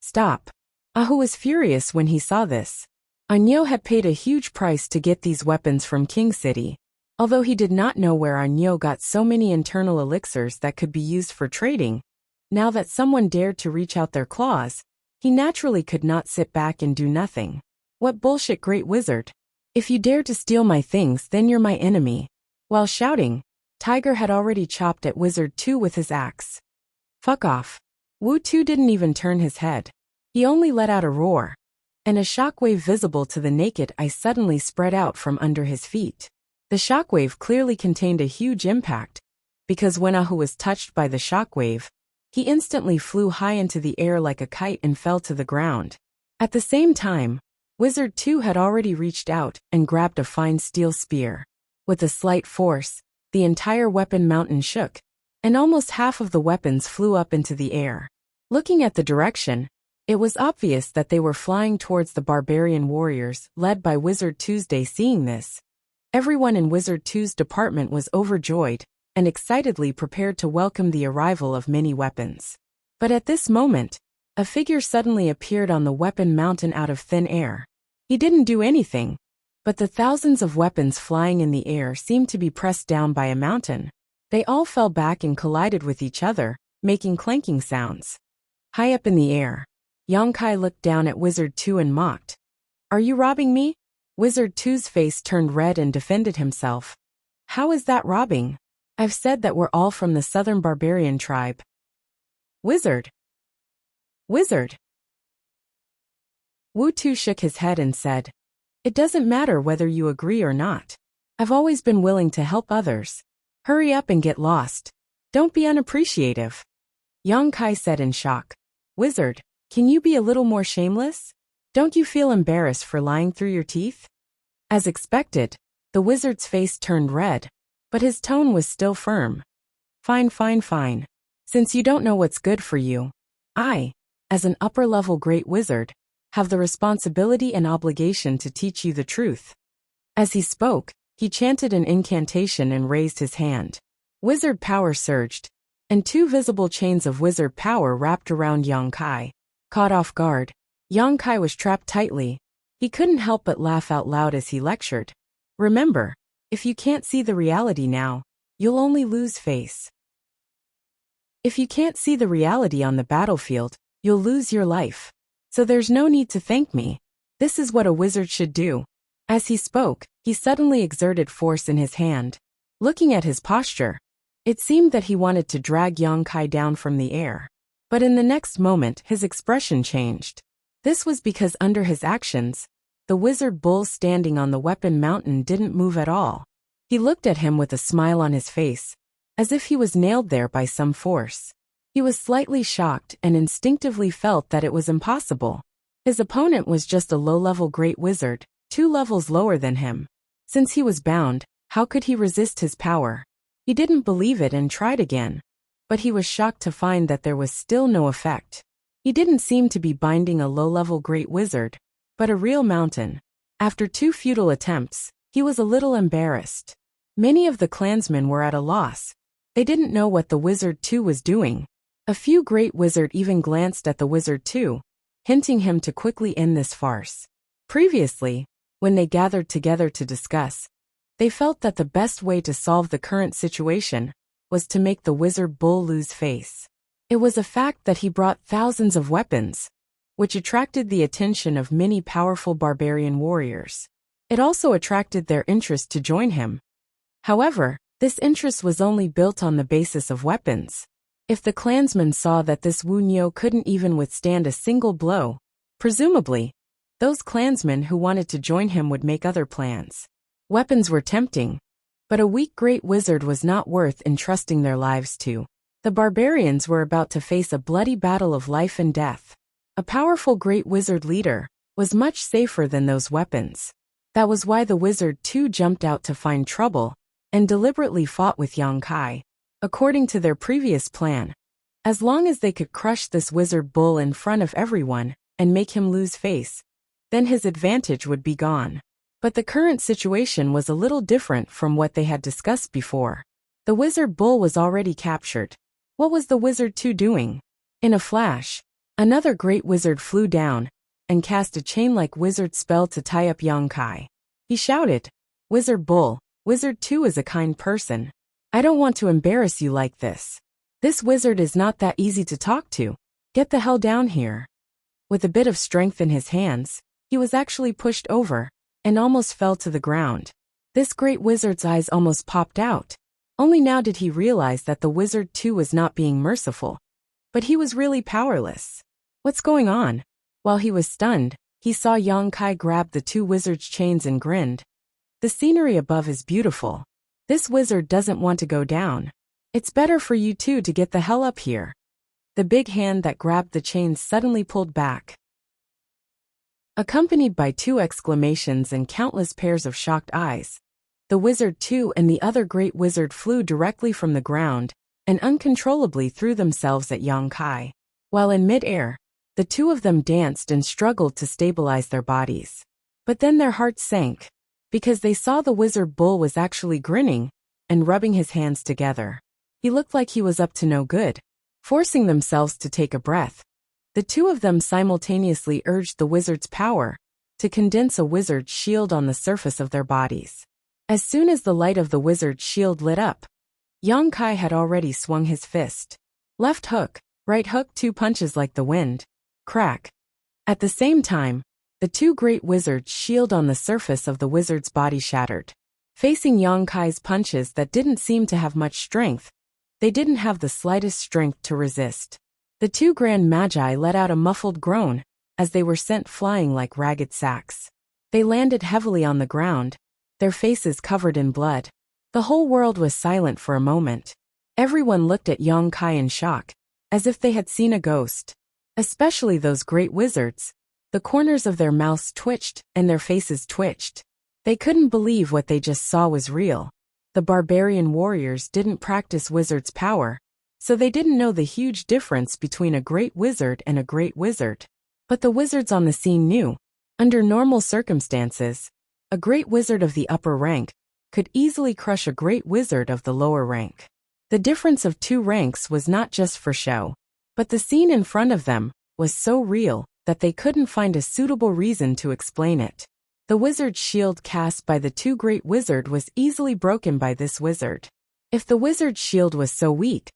Stop. Ahu was furious when he saw this. Anyo had paid a huge price to get these weapons from King City. Although he did not know where Anyo got so many internal elixirs that could be used for trading, now that someone dared to reach out their claws, he naturally could not sit back and do nothing. What bullshit, great wizard. If you dare to steal my things, then you're my enemy. While shouting, Tiger had already chopped at Wizard 2 with his axe. Fuck off. Wu 2 didn't even turn his head. He only let out a roar, and a shockwave visible to the naked eye suddenly spread out from under his feet. The shockwave clearly contained a huge impact, because when Ahu was touched by the shockwave, he instantly flew high into the air like a kite and fell to the ground. At the same time, Wizard 2 had already reached out and grabbed a fine steel spear. With a slight force, the entire weapon mountain shook, and almost half of the weapons flew up into the air. Looking at the direction, it was obvious that they were flying towards the barbarian warriors, led by Wizard Tuesday. Seeing this, everyone in Wizard 2's department was overjoyed and excitedly prepared to welcome the arrival of many weapons. But at this moment, a figure suddenly appeared on the weapon mountain out of thin air. He didn't do anything, but the thousands of weapons flying in the air seemed to be pressed down by a mountain. They all fell back and collided with each other, making clanking sounds. High up in the air, Yang Kai looked down at Wizard 2 and mocked. Are you robbing me? Wizard 2's face turned red and defended himself. How is that robbing? I've said that we're all from the southern barbarian tribe. Wizard! Wizard! Wu 2 shook his head and said, It doesn't matter whether you agree or not. I've always been willing to help others. Hurry up and get lost. Don't be unappreciative. Yang Kai said in shock. Wizard, can you be a little more shameless? Don't you feel embarrassed for lying through your teeth? As expected, the wizard's face turned red, but his tone was still firm. Fine. Since you don't know what's good for you, I, as an upper-level great wizard, have the responsibility and obligation to teach you the truth. As he spoke, he chanted an incantation and raised his hand. Wizard power surged, and 2 visible chains of wizard power wrapped around Yang Kai. Caught off guard, Yang Kai was trapped tightly. He couldn't help but laugh out loud as he lectured. Remember, if you can't see the reality now, you'll only lose face. If you can't see the reality on the battlefield, you'll lose your life. So there's no need to thank me. This is what a wizard should do. As he spoke, he suddenly exerted force in his hand. Looking at his posture, it seemed that he wanted to drag Yang Kai down from the air. But in the next moment, his expression changed. This was because under his actions, the wizard bull standing on the weapon mountain didn't move at all. He looked at him with a smile on his face, as if he was nailed there by some force. He was slightly shocked and instinctively felt that it was impossible. His opponent was just a low-level great wizard, 2 levels lower than him. Since he was bound, how could he resist his power? He didn't believe it and tried again, but he was shocked to find that there was still no effect. He didn't seem to be binding a low-level great wizard, but a real mountain. After 2 futile attempts, he was a little embarrassed. Many of the clansmen were at a loss. They didn't know what the Wizard 2 was doing. A few great wizard even glanced at the wizard too, hinting him to quickly end this farce. Previously, when they gathered together to discuss, they felt that the best way to solve the current situation was to make the wizard bull lose face. It was a fact that he brought thousands of weapons, which attracted the attention of many powerful barbarian warriors. It also attracted their interest to join him. However, this interest was only built on the basis of weapons. If the clansmen saw that this Wu Niu couldn't even withstand a single blow, presumably, those clansmen who wanted to join him would make other plans. Weapons were tempting, but a weak great wizard was not worth entrusting their lives to. The barbarians were about to face a bloody battle of life and death. A powerful great wizard leader was much safer than those weapons. That was why the wizard too jumped out to find trouble and deliberately fought with Yang Kai. According to their previous plan, as long as they could crush this wizard bull in front of everyone and make him lose face, then his advantage would be gone. But the current situation was a little different from what they had discussed before. The wizard bull was already captured. What was the wizard too doing? In a flash, another great wizard flew down and cast a chain-like wizard spell to tie up Yang Kai. He shouted, "Wizard bull, wizard 2 is a kind person. I don't want to embarrass you like this. This wizard is not that easy to talk to. Get the hell down here." With a bit of strength in his hands, he was actually pushed over and almost fell to the ground. This great wizard's eyes almost popped out. Only now did he realize that the wizard too was not being merciful. But he was really powerless. What's going on? While he was stunned, he saw Yang Kai grab the two wizards' chains and grinned. The scenery above is beautiful. This wizard doesn't want to go down. It's better for you two to get the hell up here. The big hand that grabbed the chains suddenly pulled back. Accompanied by 2 exclamations and countless pairs of shocked eyes, the wizard too and the other great wizard flew directly from the ground and uncontrollably threw themselves at Yang Kai. While in mid-air, the two of them danced and struggled to stabilize their bodies. But then their hearts sank, because they saw the wizard bull was actually grinning and rubbing his hands together. He looked like he was up to no good. Forcing themselves to take a breath, the two of them simultaneously urged the wizard's power to condense a wizard's shield on the surface of their bodies. As soon as the light of the wizard's shield lit up, Yang Kai had already swung his fist. Left hook, right hook, 2 punches like the wind. Crack. At the same time, the 2 great wizards' shield on the surface of the wizard's body shattered. Facing Yang Kai's punches that didn't seem to have much strength, they didn't have the slightest strength to resist. The 2 grand magi let out a muffled groan as they were sent flying like ragged sacks. They landed heavily on the ground, their faces covered in blood. The whole world was silent for a moment. Everyone looked at Yang Kai in shock, as if they had seen a ghost. Especially those great wizards. The corners of their mouths twitched and their faces twitched. They couldn't believe what they just saw was real. The barbarian warriors didn't practice wizard's power, so they didn't know the huge difference between a great wizard and a great wizard. But the wizards on the scene knew. Under normal circumstances, a great wizard of the upper rank could easily crush a great wizard of the lower rank. The difference of 2 ranks was not just for show, but the scene in front of them was so real that they couldn't find a suitable reason to explain it. The wizard's shield cast by the 2 great wizard was easily broken by this wizard. If the wizard's shield was so weak,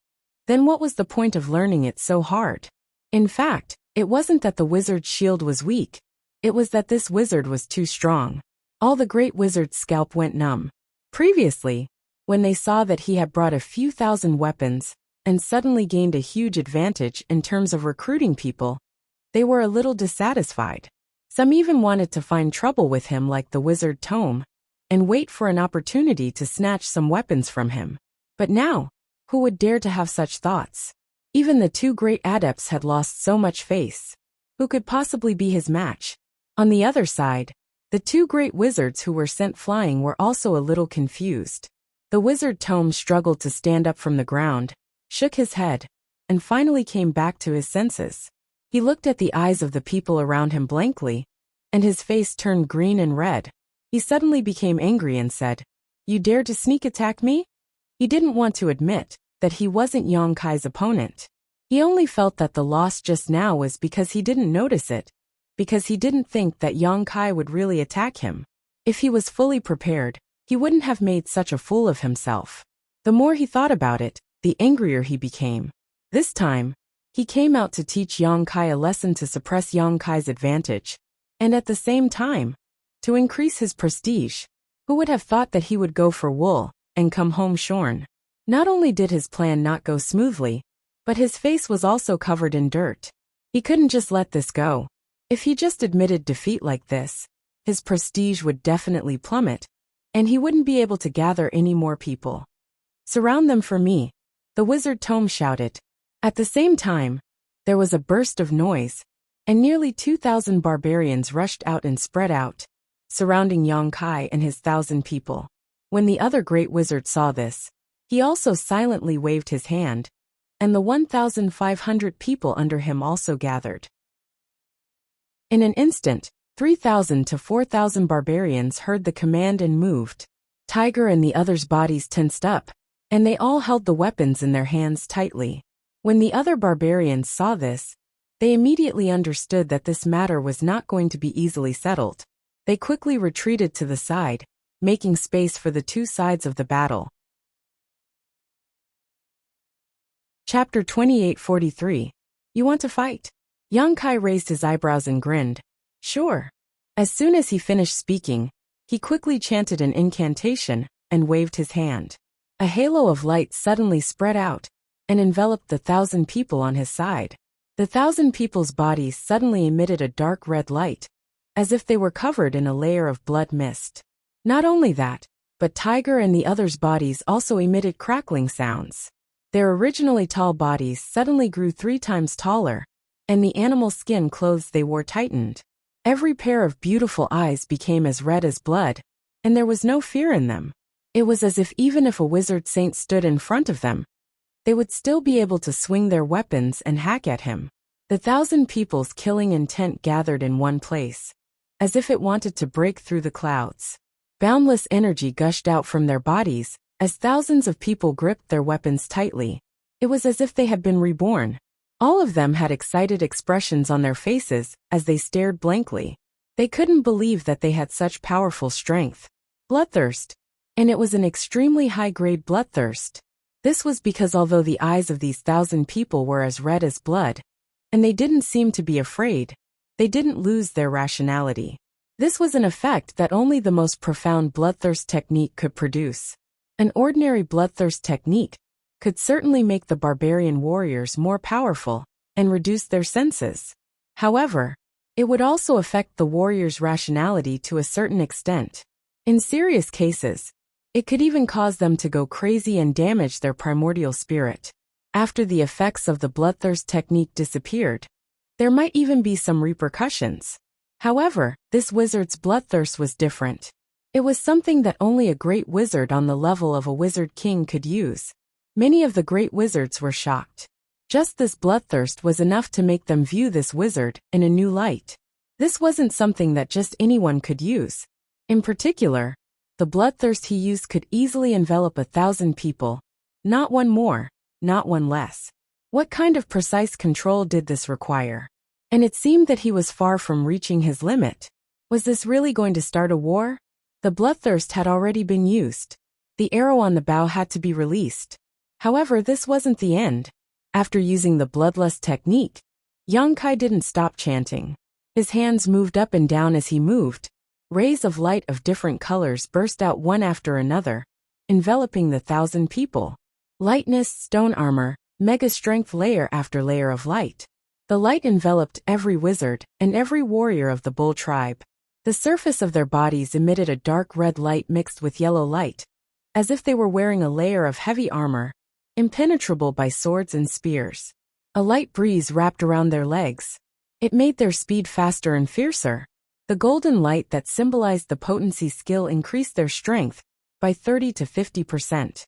then what was the point of learning it so hard? In fact, it wasn't that the wizard's shield was weak, it was that this wizard was too strong. All the great wizard's scalp went numb. Previously, when they saw that he had brought a few thousand weapons and suddenly gained a huge advantage in terms of recruiting people, they were a little dissatisfied. Some even wanted to find trouble with him like the wizard Tome, and wait for an opportunity to snatch some weapons from him. But now, who would dare to have such thoughts? Even the 2 great adepts had lost so much face. Who could possibly be his match? On the other side, the 2 great wizards who were sent flying were also a little confused. The wizard Tome struggled to stand up from the ground, shook his head, and finally came back to his senses. He looked at the eyes of the people around him blankly, and his face turned green and red. He suddenly became angry and said, "You dare to sneak attack me?" He didn't want to admit that he wasn't Yang Kai's opponent. He only felt that the loss just now was because he didn't notice it, because he didn't think that Yang Kai would really attack him. If he was fully prepared, he wouldn't have made such a fool of himself. The more he thought about it, the angrier he became. This time, he came out to teach Yang Kai a lesson to suppress Yang Kai's advantage, and at the same time, to increase his prestige. Who would have thought that he would go for wool and come home shorn? Not only did his plan not go smoothly, but his face was also covered in dirt. He couldn't just let this go. If he just admitted defeat like this, his prestige would definitely plummet, and he wouldn't be able to gather any more people. Surround them for me, the wizard Tome shouted. At the same time, there was a burst of noise, and nearly 2,000 barbarians rushed out and spread out, surrounding Yang Kai and his 1,000 people. When the other great wizard saw this, he also silently waved his hand, and the 1,500 people under him also gathered. In an instant, 3,000 to 4,000 barbarians heard the command and moved. Tiger and the others' bodies tensed up, and they all held the weapons in their hands tightly. When the other barbarians saw this, they immediately understood that this matter was not going to be easily settled. They quickly retreated to the side, making space for the two sides of the battle. Chapter 2843. You want to fight? Yang Kai raised his eyebrows and grinned. Sure. As soon as he finished speaking, he quickly chanted an incantation and waved his hand. A halo of light suddenly spread out and enveloped the 1,000 people on his side. The 1,000 people's bodies suddenly emitted a dark red light, as if they were covered in a layer of blood mist. Not only that, but Tiger and the others' bodies also emitted crackling sounds. Their originally tall bodies suddenly grew 3 times taller, and the animal skin clothes they wore tightened. Every pair of beautiful eyes became as red as blood, and there was no fear in them. It was as if even if a wizard saint stood in front of them, they would still be able to swing their weapons and hack at him. The 1,000 people's killing intent gathered in one place, as if it wanted to break through the clouds. Boundless energy gushed out from their bodies, as thousands of people gripped their weapons tightly. It was as if they had been reborn. All of them had excited expressions on their faces as they stared blankly. They couldn't believe that they had such powerful strength. Bloodthirst. And it was an extremely high-grade bloodthirst. This was because although the eyes of these 1,000 people were as red as blood, and they didn't seem to be afraid, they didn't lose their rationality. This was an effect that only the most profound bloodthirst technique could produce. An ordinary bloodthirst technique could certainly make the barbarian warriors more powerful and reduce their senses. However, it would also affect the warriors' rationality to a certain extent. In serious cases, it could even cause them to go crazy and damage their primordial spirit. After the effects of the bloodthirst technique disappeared, there might even be some repercussions. However, this wizard's bloodthirst was different. It was something that only a great wizard on the level of a wizard king could use. Many of the great wizards were shocked. Just this bloodthirst was enough to make them view this wizard in a new light. This wasn't something that just anyone could use. In particular, the bloodthirst he used could easily envelop 1,000 people. Not one more, not one less. What kind of precise control did this require? And it seemed that he was far from reaching his limit. Was this really going to start a war? The bloodthirst had already been used. The arrow on the bow had to be released. However, this wasn't the end. After using the bloodlust technique, Yang Kai didn't stop chanting. His hands moved up and down as he moved. Rays of light of different colors burst out one after another, enveloping the 1,000 people. Lightness, stone armor, mega strength layer after layer of light. The light enveloped every wizard and every warrior of the bull tribe. The surface of their bodies emitted a dark red light mixed with yellow light, as if they were wearing a layer of heavy armor, impenetrable by swords and spears. A light breeze wrapped around their legs. It made their speed faster and fiercer. The golden light that symbolized the potency skill increased their strength by 30 to 50%.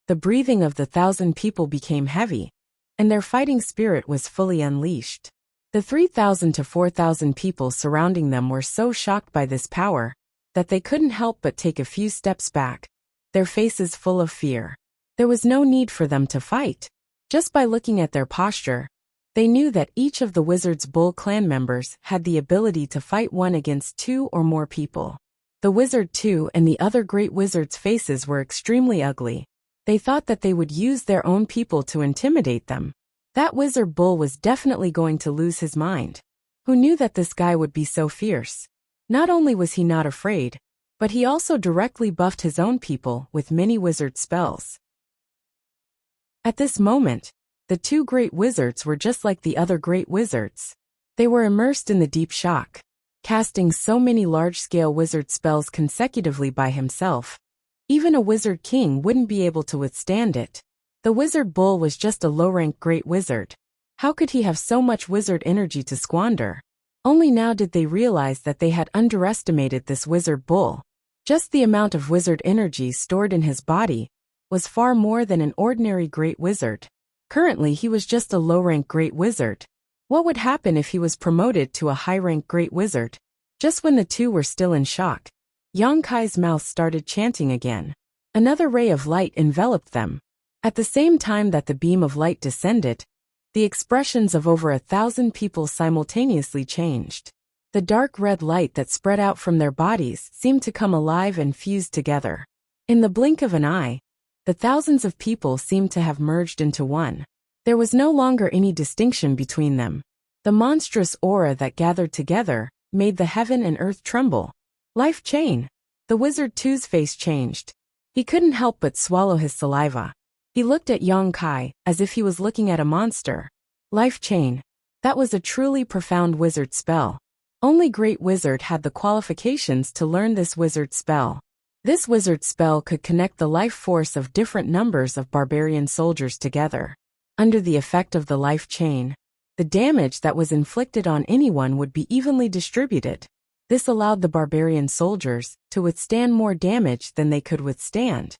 The breathing of the 1,000 people became heavy, and their fighting spirit was fully unleashed. The 3,000 to 4,000 people surrounding them were so shocked by this power that they couldn't help but take a few steps back, their faces full of fear. There was no need for them to fight. Just by looking at their posture, they knew that each of the Wizard's Bull clan members had the ability to fight one against two or more people. The Wizard 2 and the other great wizards' faces were extremely ugly. They thought that they would use their own people to intimidate them. That Wizard Bull was definitely going to lose his mind. Who knew that this guy would be so fierce? Not only was he not afraid, but he also directly buffed his own people with many wizard spells. At this moment, the two great wizards were just like the other great wizards. They were immersed in the deep shock, casting so many large-scale wizard spells consecutively by himself. Even a wizard king wouldn't be able to withstand it. The Wizard Bull was just a low-rank great wizard. How could he have so much wizard energy to squander? Only now did they realize that they had underestimated this Wizard Bull. Just the amount of wizard energy stored in his body was far more than an ordinary great wizard. Currently he was just a low-rank great wizard. What would happen if he was promoted to a high-rank great wizard? Just when the two were still in shock, Yang Kai's mouth started chanting again. Another ray of light enveloped them. At the same time that the beam of light descended, the expressions of over 1,000 people simultaneously changed. The dark red light that spread out from their bodies seemed to come alive and fuse together. In the blink of an eye, the thousands of people seemed to have merged into one. There was no longer any distinction between them. The monstrous aura that gathered together made the heaven and earth tremble. Life chain. The Wizard 2's face changed. He couldn't help but swallow his saliva. He looked at Yang Kai as if he was looking at a monster. Life chain. That was a truly profound wizard spell. Only great wizard had the qualifications to learn this wizard spell. This wizard spell could connect the life force of different numbers of barbarian soldiers together. Under the effect of the life chain, the damage that was inflicted on anyone would be evenly distributed. This allowed the barbarian soldiers to withstand more damage than they could withstand.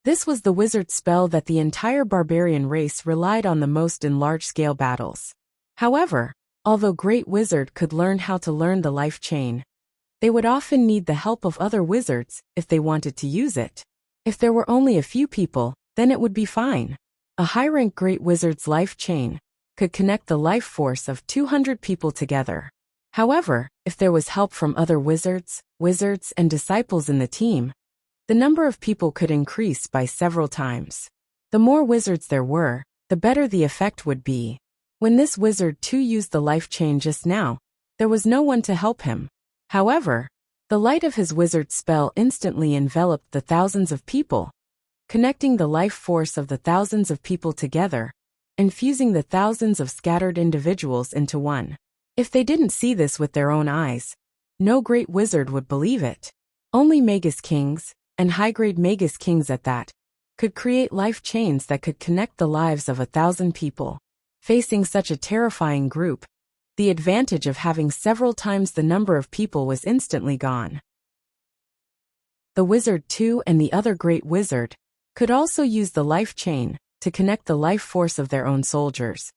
This was the wizard spell that the entire barbarian race relied on the most in large-scale battles. However, although Great Wizard could learn how to learn the life chain, they would often need the help of other wizards if they wanted to use it. If there were only a few people, then it would be fine. A high-rank Great Wizard's life chain could connect the life force of 200 people together. However, if there was help from other wizards, and disciples in the team, the number of people could increase by several times. The more wizards there were, the better the effect would be. When this Wizard 2 used the life chain just now, there was no one to help him. However, the light of his wizard spell instantly enveloped the thousands of people, connecting the life force of the thousands of people together, and fusing the thousands of scattered individuals into one. If they didn't see this with their own eyes, no great wizard would believe it. Only Magus Kings, and high-grade Magus Kings at that, could create life chains that could connect the lives of 1,000 people. Facing such a terrifying group, the advantage of having several times the number of people was instantly gone. The Wizard 2 and the other great wizard could also use the life chain to connect the life force of their own soldiers.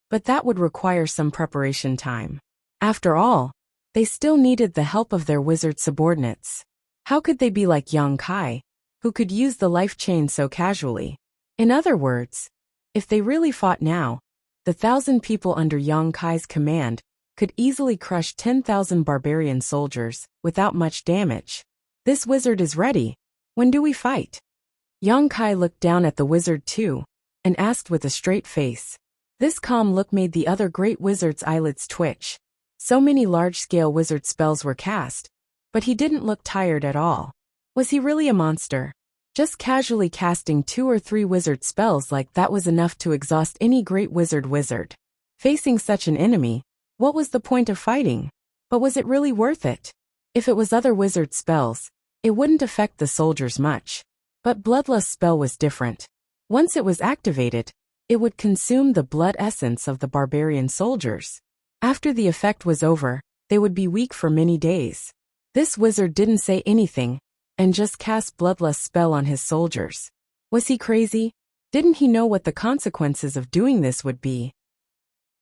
But that would require some preparation time. After all, they still needed the help of their wizard subordinates. How could they be like Yang Kai, who could use the life chain so casually? In other words, if they really fought now, the 1,000 people under Yang Kai's command could easily crush 10,000 barbarian soldiers without much damage. This wizard is ready. When do we fight? Yang Kai looked down at the Wizard 2 and asked with a straight face. This calm look made the other great wizard's eyelids twitch. So many large-scale wizard spells were cast, but he didn't look tired at all. Was he really a monster? Just casually casting 2 or 3 wizard spells like that was enough to exhaust any great wizard. Facing such an enemy, what was the point of fighting? But was it really worth it? If it was other wizard spells, it wouldn't affect the soldiers much. But Bloodlust spell was different. Once it was activated, it would consume the blood essence of the barbarian soldiers. After the effect was over, they would be weak for many days. This wizard didn't say anything, and just cast Bloodlust spell on his soldiers. Was he crazy? Didn't he know what the consequences of doing this would be?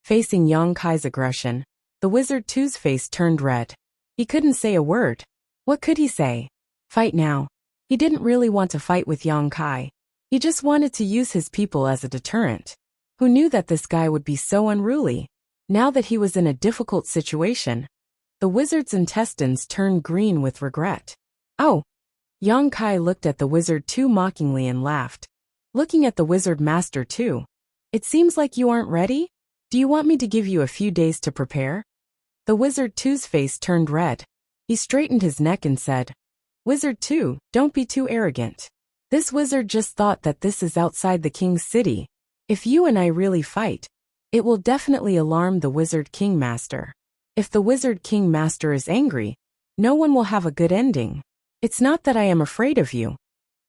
Facing Yang Kai's aggression, the Wizard 2's face turned red. He couldn't say a word. What could he say? Fight now. He didn't really want to fight with Yang Kai. He just wanted to use his people as a deterrent. Who knew that this guy would be so unruly? Now that he was in a difficult situation, the wizard's intestines turned green with regret. Oh! Yang Kai looked at the wizard too mockingly and laughed. Looking at the wizard master too. It seems like you aren't ready? Do you want me to give you a few days to prepare? The wizard two's face turned red. He straightened his neck and said, Wizard two, don't be too arrogant. This wizard just thought that this is outside the king's city. If you and I really fight, it will definitely alarm the wizard king master. If the wizard king master is angry, no one will have a good ending. It's not that I am afraid of you.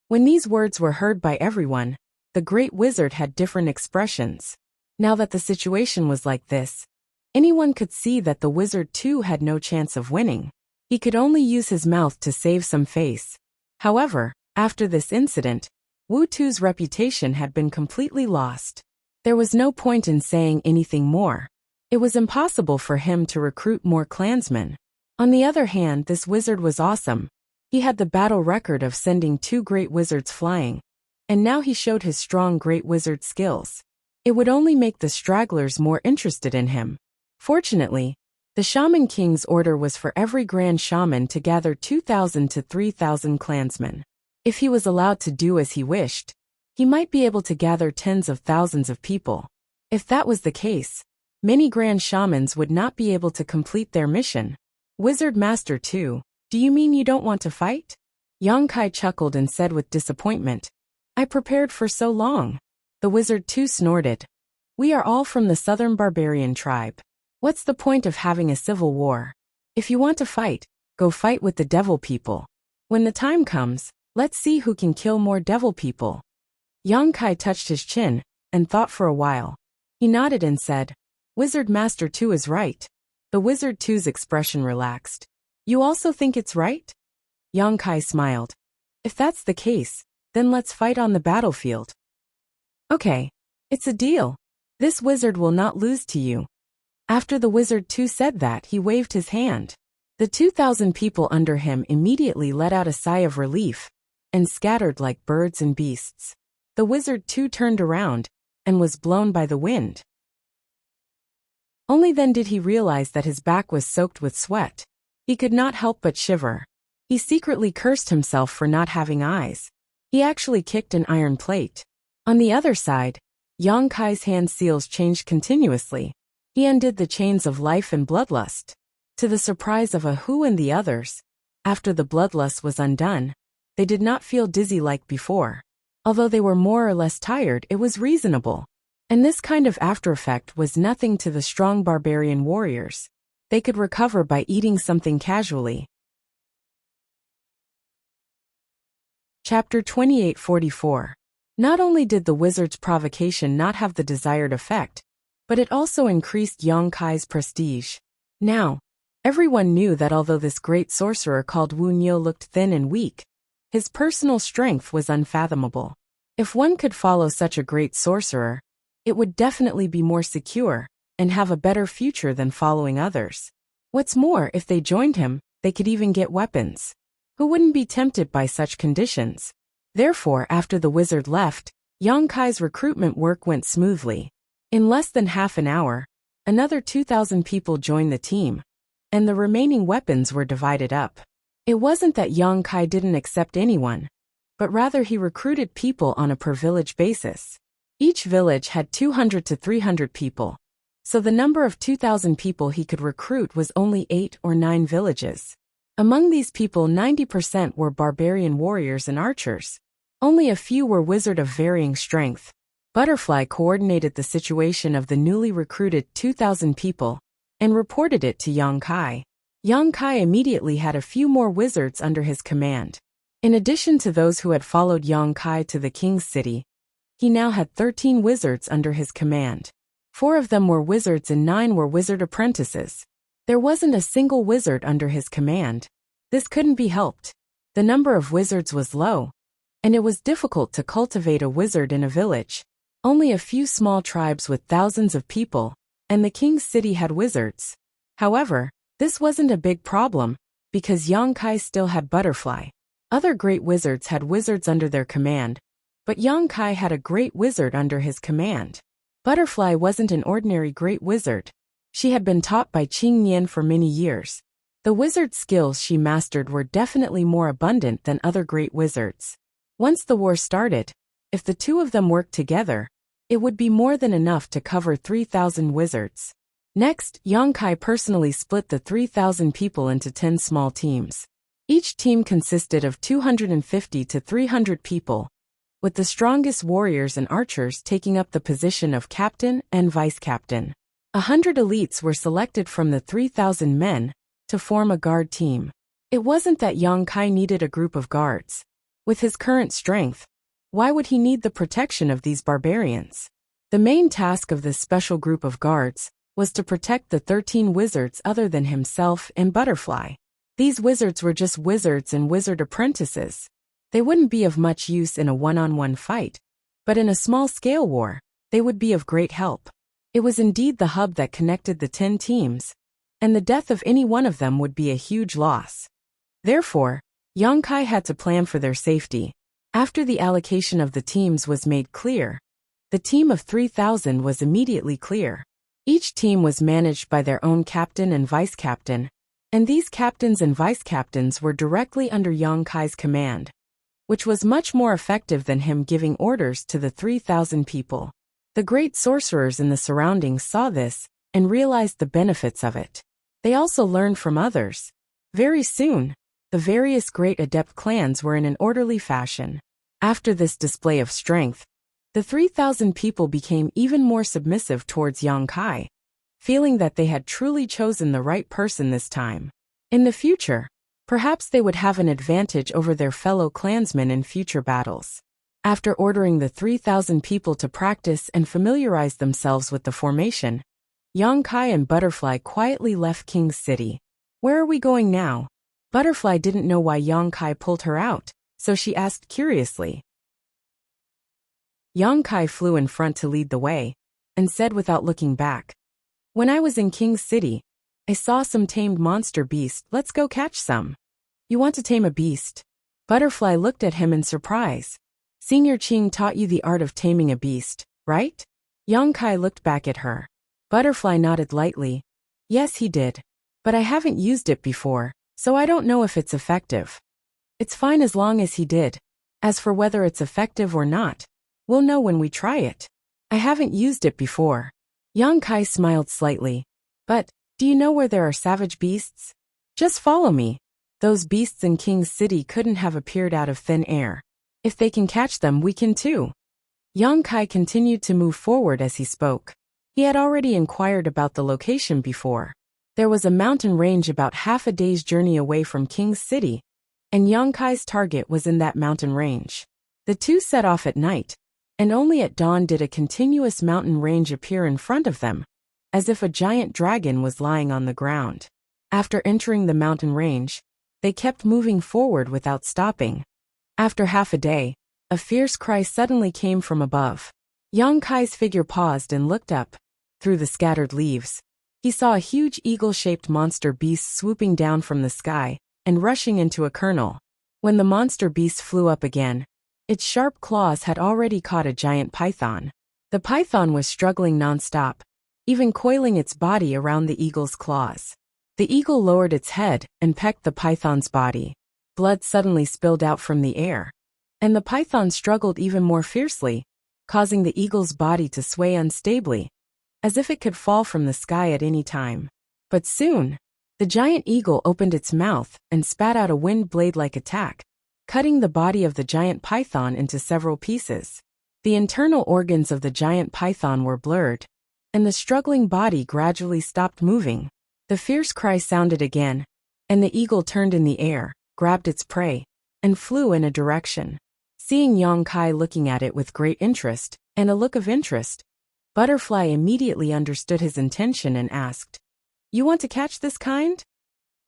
When these words were heard by everyone, the great wizard had different expressions. Now that the situation was like this, anyone could see that the wizard too had no chance of winning. He could only use his mouth to save some face. However, after this incident, Wu Tu's reputation had been completely lost. There was no point in saying anything more. It was impossible for him to recruit more clansmen. On the other hand, this wizard was awesome. He had the battle record of sending 2 great wizards flying, and now he showed his strong great wizard skills. It would only make the stragglers more interested in him. Fortunately, the Shaman King's order was for every Grand Shaman to gather 2,000 to 3,000 clansmen. If he was allowed to do as he wished, he might be able to gather tens of thousands of people. If that was the case, many Grand Shamans would not be able to complete their mission. Wizard Master 2, do you mean you don't want to fight? Yang Kai chuckled and said with disappointment, I prepared for so long. The wizard 2 snorted. We are all from the southern barbarian tribe. What's the point of having a civil war? If you want to fight, go fight with the devil people. When the time comes, let's see who can kill more devil people. Yang Kai touched his chin and thought for a while. He nodded and said, Wizard Master 2 is right. The wizard 2's expression relaxed. You also think it's right? Yang Kai smiled. If that's the case, then let's fight on the battlefield. Okay. It's a deal. This wizard will not lose to you. After the wizard 2 said that, he waved his hand. The 2,000 people under him immediately let out a sigh of relief and scattered like birds and beasts. The wizard 2 turned around and was blown by the wind. Only then did he realize that his back was soaked with sweat. He could not help but shiver. He secretly cursed himself for not having eyes. He actually kicked an iron plate. On the other side, Yang Kai's hand seals changed continuously. He undid the chains of life and bloodlust. To the surprise of Ahu and the others, after the bloodlust was undone, they did not feel dizzy like before. Although they were more or less tired, it was reasonable. And this kind of aftereffect was nothing to the strong barbarian warriors. They could recover by eating something casually. Chapter 2844. Not only did the wizard's provocation not have the desired effect, but it also increased Yang Kai's prestige. Now, everyone knew that although this great sorcerer called Wu Niu looked thin and weak, his personal strength was unfathomable. If one could follow such a great sorcerer, it would definitely be more secure and have a better future than following others. What's more, if they joined him, they could even get weapons. Who wouldn't be tempted by such conditions? Therefore, after the wizard left, Yang Kai's recruitment work went smoothly. In less than half an hour, another 2,000 people joined the team, and the remaining weapons were divided up. It wasn't that Yang Kai didn't accept anyone, but rather he recruited people on a per-village basis. Each village had 200 to 300 people, so the number of 2,000 people he could recruit was only 8 or 9 villages. Among these people, 90% were barbarian warriors and archers. Only a few were wizards of varying strength. Butterfly coordinated the situation of the newly recruited 2,000 people and reported it to Yang Kai. Yang Kai immediately had a few more wizards under his command. In addition to those who had followed Yang Kai to the king's city, he now had 13 wizards under his command. 4 of them were wizards and 9 were wizard apprentices. There wasn't a single wizard under his command. This couldn't be helped. The number of wizards was low, and it was difficult to cultivate a wizard in a village. Only a few small tribes with thousands of people, and the king's city had wizards. However, this wasn't a big problem, because Yang Kai still had Butterfly. Other great wizards had wizards under their command, but Yang Kai had a great wizard under his command. Butterfly wasn't an ordinary great wizard. She had been taught by Qing Nian for many years. The wizard skills she mastered were definitely more abundant than other great wizards. Once the war started, if the two of them worked together, it would be more than enough to cover 3,000 wizards. Next, Yang Kai personally split the 3,000 people into 10 small teams. Each team consisted of 250 to 300 people, with the strongest warriors and archers taking up the position of captain and vice-captain. 100 elites were selected from the 3,000 men to form a guard team. It wasn't that Yang Kai needed a group of guards. With his current strength, why would he need the protection of these barbarians? The main task of this special group of guards was to protect the 13 wizards other than himself and Butterfly. These wizards were just wizards and wizard apprentices. They wouldn't be of much use in a one-on-one fight, but in a small-scale war, they would be of great help. It was indeed the hub that connected the 10 teams, and the death of any one of them would be a huge loss. Therefore, Yang Kai had to plan for their safety. After the allocation of the teams was made clear, the team of 3,000 was immediately clear. Each team was managed by their own captain and vice-captain, and these captains and vice-captains were directly under Yang Kai's command, which was much more effective than him giving orders to the 3,000 people. The great sorcerers in the surroundings saw this and realized the benefits of it. They also learned from others. Very soon, the various great adept clans were in an orderly fashion. After this display of strength, the 3,000 people became even more submissive towards Yang Kai, feeling that they had truly chosen the right person this time. In the future, perhaps they would have an advantage over their fellow clansmen in future battles. After ordering the 3,000 people to practice and familiarize themselves with the formation, Yang Kai and Butterfly quietly left King's City. Where are we going now? Butterfly didn't know why Yang Kai pulled her out, so she asked curiously. Yang Kai flew in front to lead the way, and said without looking back, "When I was in King's City, I saw some tamed monster beast. Let's go catch some." "You want to tame a beast?" Butterfly looked at him in surprise. "Senior Qing taught you the art of taming a beast, right?" Yang Kai looked back at her. Butterfly nodded lightly. "Yes, he did. But I haven't used it before, so I don't know if it's effective." "It's fine as long as he did. As for whether it's effective or not, we'll know when we try it. I haven't used it before." Yang Kai smiled slightly. "But, do you know where there are savage beasts? Just follow me. Those beasts in King's City couldn't have appeared out of thin air. If they can catch them, we can too." Yang Kai continued to move forward as he spoke. He had already inquired about the location before. There was a mountain range about half a day's journey away from King's City, and Yang Kai's target was in that mountain range. The two set off at night, and only at dawn did a continuous mountain range appear in front of them, as if a giant dragon was lying on the ground. After entering the mountain range, they kept moving forward without stopping. After half a day, a fierce cry suddenly came from above. Yang Kai's figure paused and looked up. Through the scattered leaves, he saw a huge eagle-shaped monster beast swooping down from the sky and rushing into a kernel. When the monster beast flew up again, its sharp claws had already caught a giant python. The python was struggling non-stop, even coiling its body around the eagle's claws. The eagle lowered its head and pecked the python's body. Blood suddenly spilled out from the air, and the python struggled even more fiercely, causing the eagle's body to sway unstably, as if it could fall from the sky at any time. But soon, the giant eagle opened its mouth and spat out a wind blade-like attack, cutting the body of the giant python into several pieces. The internal organs of the giant python were blurred, and the struggling body gradually stopped moving. The fierce cry sounded again, and the eagle turned in the air, grabbed its prey, and flew in a direction. Seeing Yang Kai looking at it with great interest, and a look of interest, Butterfly immediately understood his intention and asked, "You want to catch this kind?"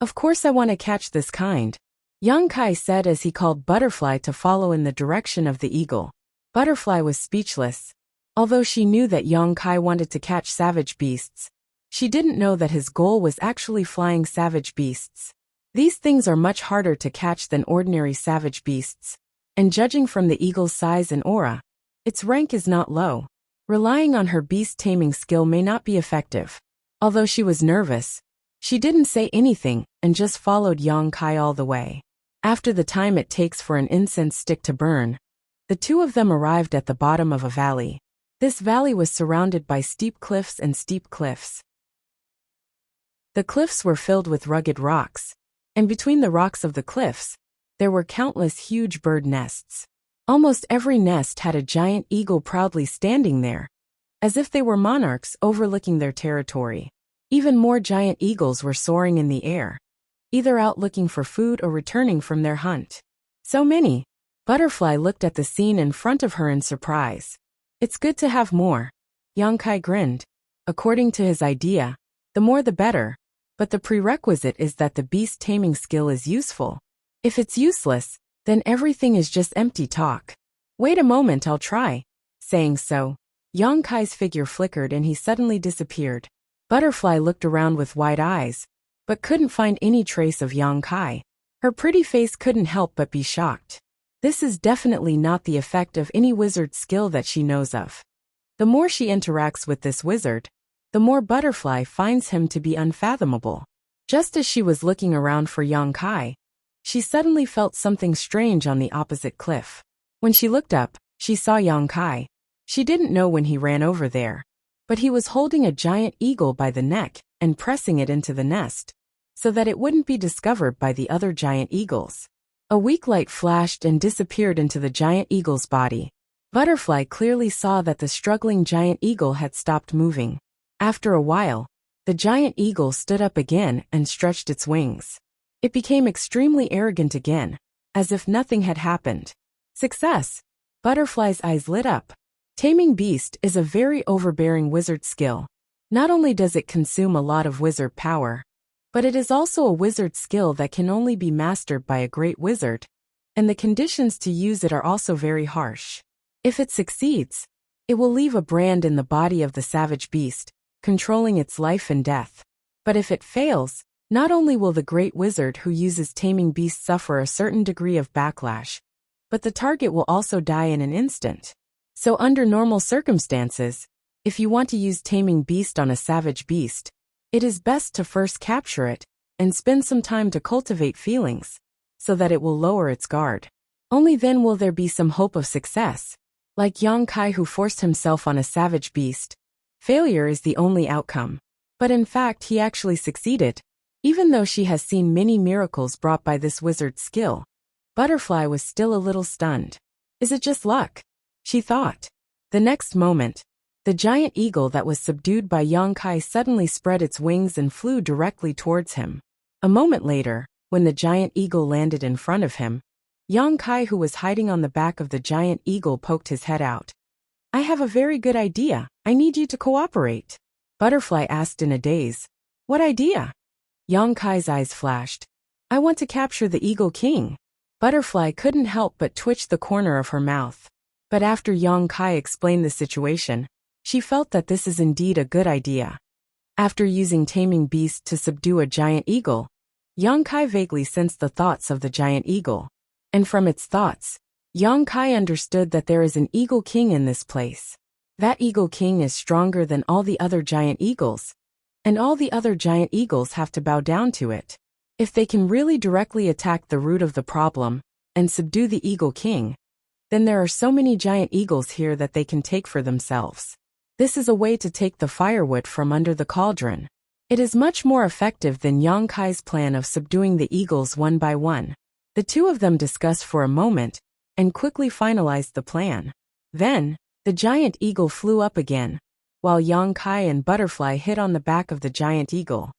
"Of course I want to catch this kind," Yang Kai said as he called Butterfly to follow in the direction of the eagle. Butterfly was speechless. Although she knew that Yang Kai wanted to catch savage beasts, she didn't know that his goal was actually flying savage beasts. These things are much harder to catch than ordinary savage beasts, and judging from the eagle's size and aura, its rank is not low. Relying on her beast-taming skill may not be effective. Although she was nervous, she didn't say anything and just followed Yang Kai all the way. After the time it takes for an incense stick to burn, the two of them arrived at the bottom of a valley. This valley was surrounded by steep cliffs and steep cliffs. The cliffs were filled with rugged rocks, and between the rocks of the cliffs, there were countless huge bird nests. Almost every nest had a giant eagle proudly standing there, as if they were monarchs overlooking their territory. Even more giant eagles were soaring in the air, either out looking for food or returning from their hunt. So many. Butterfly looked at the scene in front of her in surprise. It's good to have more. Yang Kai grinned. According to his idea, the more the better, but the prerequisite is that the beast taming skill is useful. If it's useless, then everything is just empty talk. Wait a moment, I'll try. Saying so, Yang Kai's figure flickered and he suddenly disappeared. Butterfly looked around with wide eyes, but couldn't find any trace of Yang Kai. Her pretty face couldn't help but be shocked. This is definitely not the effect of any wizard skill that she knows of. The more she interacts with this wizard, the more Butterfly finds him to be unfathomable. Just as she was looking around for Yang Kai, she suddenly felt something strange on the opposite cliff. When she looked up, she saw Yang Kai. She didn't know when he ran over there, but he was holding a giant eagle by the neck and pressing it into the nest, so that it wouldn't be discovered by the other giant eagles. A weak light flashed and disappeared into the giant eagle's body. Butterfly clearly saw that the struggling giant eagle had stopped moving. After a while, the giant eagle stood up again and stretched its wings. It became extremely arrogant again, as if nothing had happened. Success! Butterfly's eyes lit up. Taming Beast is a very overbearing wizard skill. Not only does it consume a lot of wizard power, but it is also a wizard skill that can only be mastered by a great wizard, and the conditions to use it are also very harsh. If it succeeds, it will leave a brand in the body of the savage beast, controlling its life and death. But if it fails, not only will the great wizard who uses Taming Beast suffer a certain degree of backlash, but the target will also die in an instant. So under normal circumstances, if you want to use Taming Beast on a savage beast, it is best to first capture it and spend some time to cultivate feelings, so that it will lower its guard. Only then will there be some hope of success. Like Yang Kai who forced himself on a savage beast, failure is the only outcome. But in fact he actually succeeded. Even though she has seen many miracles brought by this wizard's skill, Butterfly was still a little stunned. Is it just luck? She thought. The next moment, the giant eagle that was subdued by Yang Kai suddenly spread its wings and flew directly towards him. A moment later, when the giant eagle landed in front of him, Yang Kai, who was hiding on the back of the giant eagle, poked his head out. I have a very good idea. I need you to cooperate. Butterfly asked in a daze. What idea? Yang Kai's eyes flashed. I want to capture the Eagle King. Butterfly couldn't help but twitch the corner of her mouth. But after Yang Kai explained the situation, she felt that this is indeed a good idea. After using Taming Beast to subdue a giant eagle, Yang Kai vaguely sensed the thoughts of the giant eagle. And from its thoughts, Yang Kai understood that there is an Eagle King in this place. That Eagle King is stronger than all the other giant eagles, and all the other giant eagles have to bow down to it. If they can really directly attack the root of the problem and subdue the Eagle King, then there are so many giant eagles here that they can take for themselves. This is a way to take the firewood from under the cauldron. It is much more effective than Yang Kai's plan of subduing the eagles one by one. The two of them discussed for a moment and quickly finalized the plan. Then, the giant eagle flew up again, while Yang Kai and Butterfly hit on the back of the giant eagle.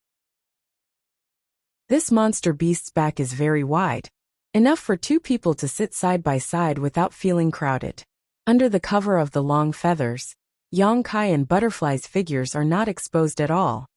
This monster beast's back is very wide, enough for two people to sit side by side without feeling crowded. Under the cover of the long feathers, Yang Kai and Butterfly's figures are not exposed at all.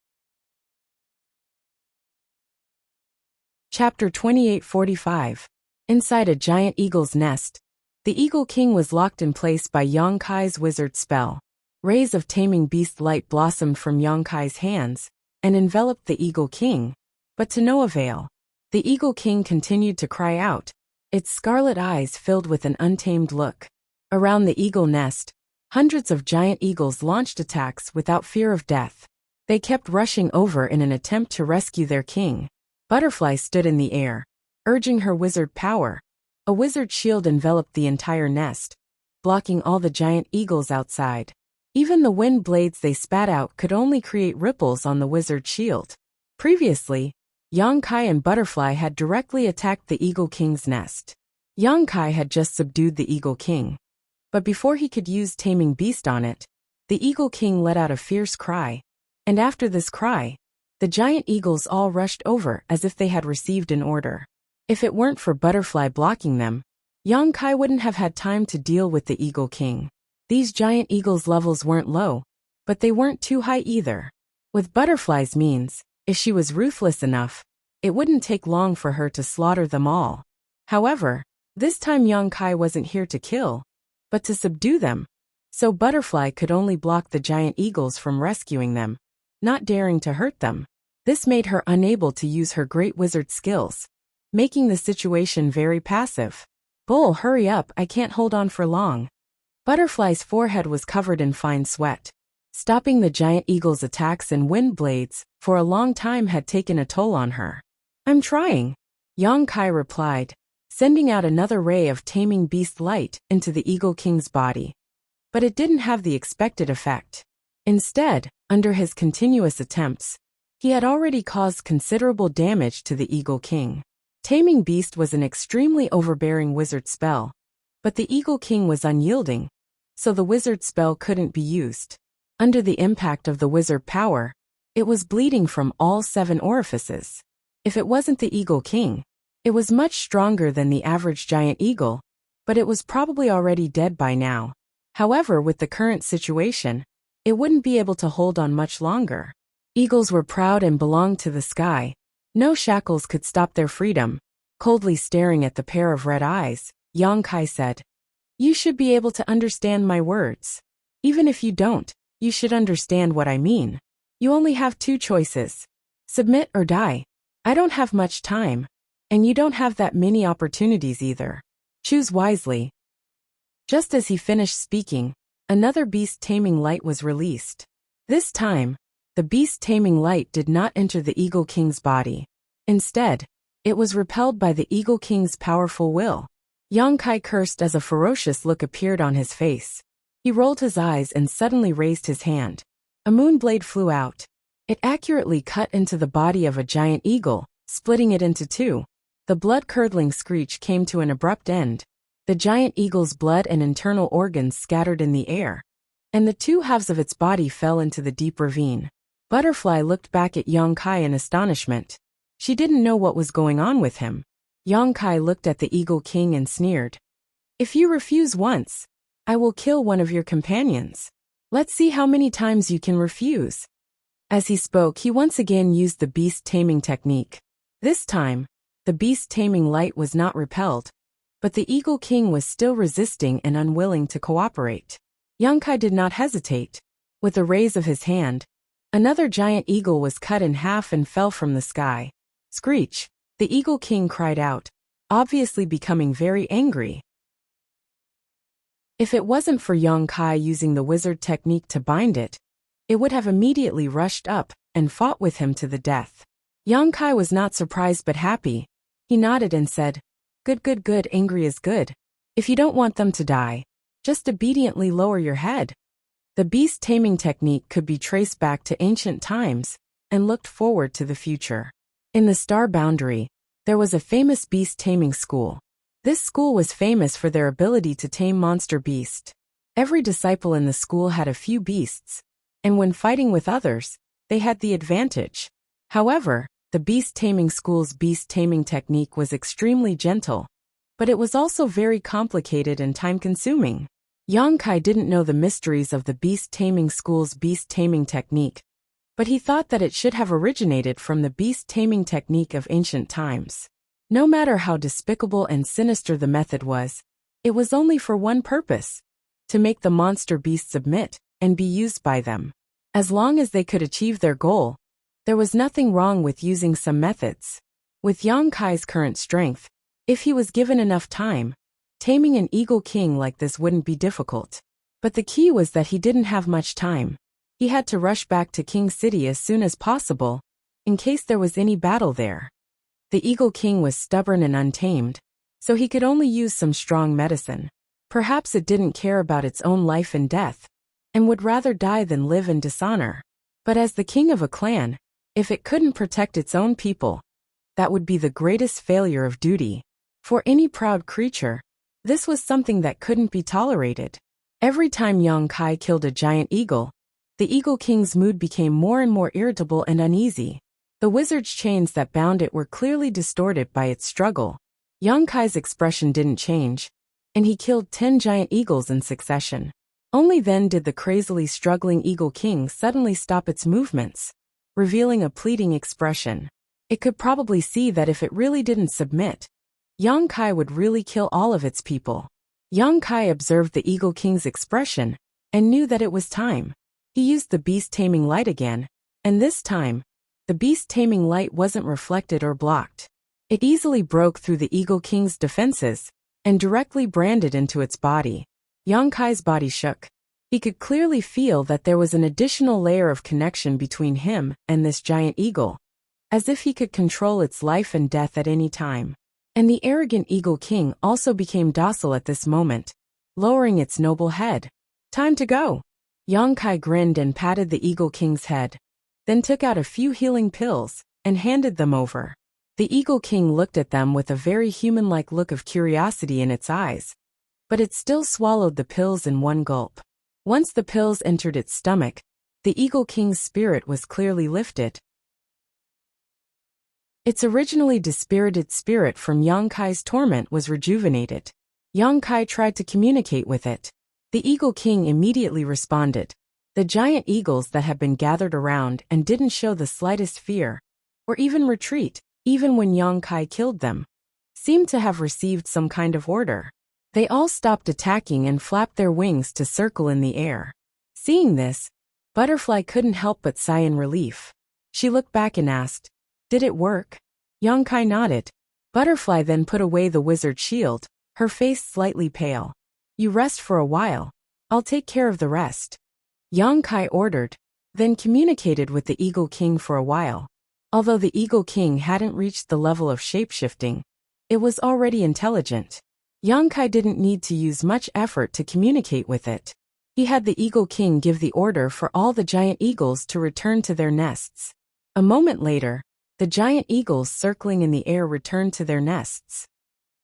Chapter 2845. Inside a giant eagle's nest, the Eagle King was locked in place by Yang Kai's wizard spell. Rays of Taming Beast light blossomed from Yang Kai's hands and enveloped the Eagle King, but to no avail. The Eagle King continued to cry out, its scarlet eyes filled with an untamed look. Around the eagle nest, Hundreds of giant eagles launched attacks without fear of death. They kept rushing over in an attempt to rescue their king. Butterfly stood in the air, urging her wizard power. A wizard shield enveloped the entire nest, blocking all the giant eagles outside. Even the wind blades they spat out could only create ripples on the wizard shield. Previously, Yongkai and Butterfly had directly attacked the Eagle King's nest. Yongkai had just subdued the Eagle King. But before he could use Taming Beast on it, the Eagle King let out a fierce cry. And after this cry, the giant eagles all rushed over as if they had received an order. If it weren't for Butterfly blocking them, Yongkai wouldn't have had time to deal with the Eagle King. These giant eagles' levels weren't low, but they weren't too high either. With Butterfly's means, if she was ruthless enough, it wouldn't take long for her to slaughter them all. However, this time Yongkai wasn't here to kill, but to subdue them, so Butterfly could only block the giant eagles from rescuing them, not daring to hurt them. This made her unable to use her great wizard skills, making the situation very passive. Bull, hurry up, I can't hold on for long. Butterfly's forehead was covered in fine sweat. Stopping the giant eagle's attacks and wind blades for a long time had taken a toll on her. I'm trying, Yongkai replied, sending out another ray of Taming Beast light into the Eagle King's body. But it didn't have the expected effect. Instead, under his continuous attempts, he had already caused considerable damage to the Eagle King. Taming Beast was an extremely overbearing wizard spell, but the Eagle King was unyielding, so the wizard spell couldn't be used. Under the impact of the wizard power, it was bleeding from all 7 orifices. If it wasn't the Eagle King, it was much stronger than the average giant eagle, but it was probably already dead by now. However, with the current situation, it wouldn't be able to hold on much longer. Eagles were proud and belonged to the sky. No shackles could stop their freedom. Coldly staring at the pair of red eyes, Yongkai said, You should be able to understand my words. Even if you don't, you should understand what I mean. You only have 2 choices. Submit or die. I don't have much time. And you don't have that many opportunities either. Choose wisely. Just as he finished speaking, another beast taming light was released. This time, the beast taming light did not enter the Eagle King's body. Instead, it was repelled by the Eagle King's powerful will. Yongkai cursed as a ferocious look appeared on his face. He rolled his eyes and suddenly raised his hand. A moonblade flew out. It accurately cut into the body of a giant eagle, splitting it into 2. The blood-curdling screech came to an abrupt end. The giant eagle's blood and internal organs scattered in the air, and the 2 halves of its body fell into the deep ravine. Butterfly looked back at Yongkai in astonishment. She didn't know what was going on with him. Yongkai looked at the Eagle King and sneered. If you refuse once, I will kill one of your companions. Let's see how many times you can refuse. As he spoke, he once again used the beast taming technique. This time, the beast taming light was not repelled, but the Eagle King was still resisting and unwilling to cooperate. Yongkai did not hesitate. With a raise of his hand, another giant eagle was cut in half and fell from the sky. Screech! The Eagle King cried out, obviously becoming very angry. If it wasn't for Yongkai using the wizard technique to bind it, it would have immediately rushed up and fought with him to the death. Yongkai was not surprised but happy. He nodded and said, Good, angry is good. If you don't want them to die, just obediently lower your head. The beast taming technique could be traced back to ancient times and looked forward to the future. In the star boundary, there was a famous beast taming school. This school was famous for their ability to tame monster beasts. Every disciple in the school had a few beasts, and when fighting with others, they had the advantage. However, the beast taming school's beast taming technique was extremely gentle, but it was also very complicated and time-consuming. Yongkai didn't know the mysteries of the beast taming school's beast taming technique, but he thought that it should have originated from the beast taming technique of ancient times. No matter how despicable and sinister the method was, it was only for one purpose: to make the monster beast submit and be used by them. As long as they could achieve their goal, there was nothing wrong with using some methods. With Yongkai's current strength, if he was given enough time, taming an Eagle King like this wouldn't be difficult. But the key was that he didn't have much time. He had to rush back to King City as soon as possible, in case there was any battle there. The Eagle King was stubborn and untamed, so he could only use some strong medicine. Perhaps it didn't care about its own life and death, and would rather die than live in dishonor. But as the king of a clan, if it couldn't protect its own people, that would be the greatest failure of duty. For any proud creature, this was something that couldn't be tolerated. Every time Yang Kai killed a giant eagle, the Eagle King's mood became more and more irritable and uneasy. The wizard's chains that bound it were clearly distorted by its struggle. Yang Kai's expression didn't change, and he killed 10 giant eagles in succession. Only then did the crazily struggling Eagle King suddenly stop its movements, revealing a pleading expression. It could probably see that if it really didn't submit, Yang Kai would really kill all of its people. Yang Kai observed the Eagle King's expression and knew that it was time. He used the beast-taming light again, and this time, the beast-taming light wasn't reflected or blocked. It easily broke through the Eagle King's defenses and directly branded into its body. Yang Kai's body shook. He could clearly feel that there was an additional layer of connection between him and this giant eagle, as if he could control its life and death at any time. And the arrogant Eagle King also became docile at this moment, lowering its noble head. Time to go. Yang Kai grinned and patted the Eagle King's head, then took out a few healing pills and handed them over. The Eagle King looked at them with a very human-like look of curiosity in its eyes, but it still swallowed the pills in one gulp. Once the pills entered its stomach, the Eagle King's spirit was clearly lifted. Its originally dispirited spirit from Yang Kai's torment was rejuvenated. Yang Kai tried to communicate with it. The Eagle King immediately responded. The giant eagles that had been gathered around and didn't show the slightest fear, or even retreat, even when Yang Kai killed them, seemed to have received some kind of order. They all stopped attacking and flapped their wings to circle in the air. Seeing this, Butterfly couldn't help but sigh in relief. She looked back and asked, "Did it work?" Yang Kai nodded. Butterfly then put away the wizard's shield, her face slightly pale. "You rest for a while. I'll take care of the rest," Yang Kai ordered, then communicated with the Eagle King for a while. Although the Eagle King hadn't reached the level of shapeshifting, it was already intelligent. Yang Kai didn't need to use much effort to communicate with it. He had the Eagle King give the order for all the giant eagles to return to their nests. A moment later, the giant eagles circling in the air returned to their nests.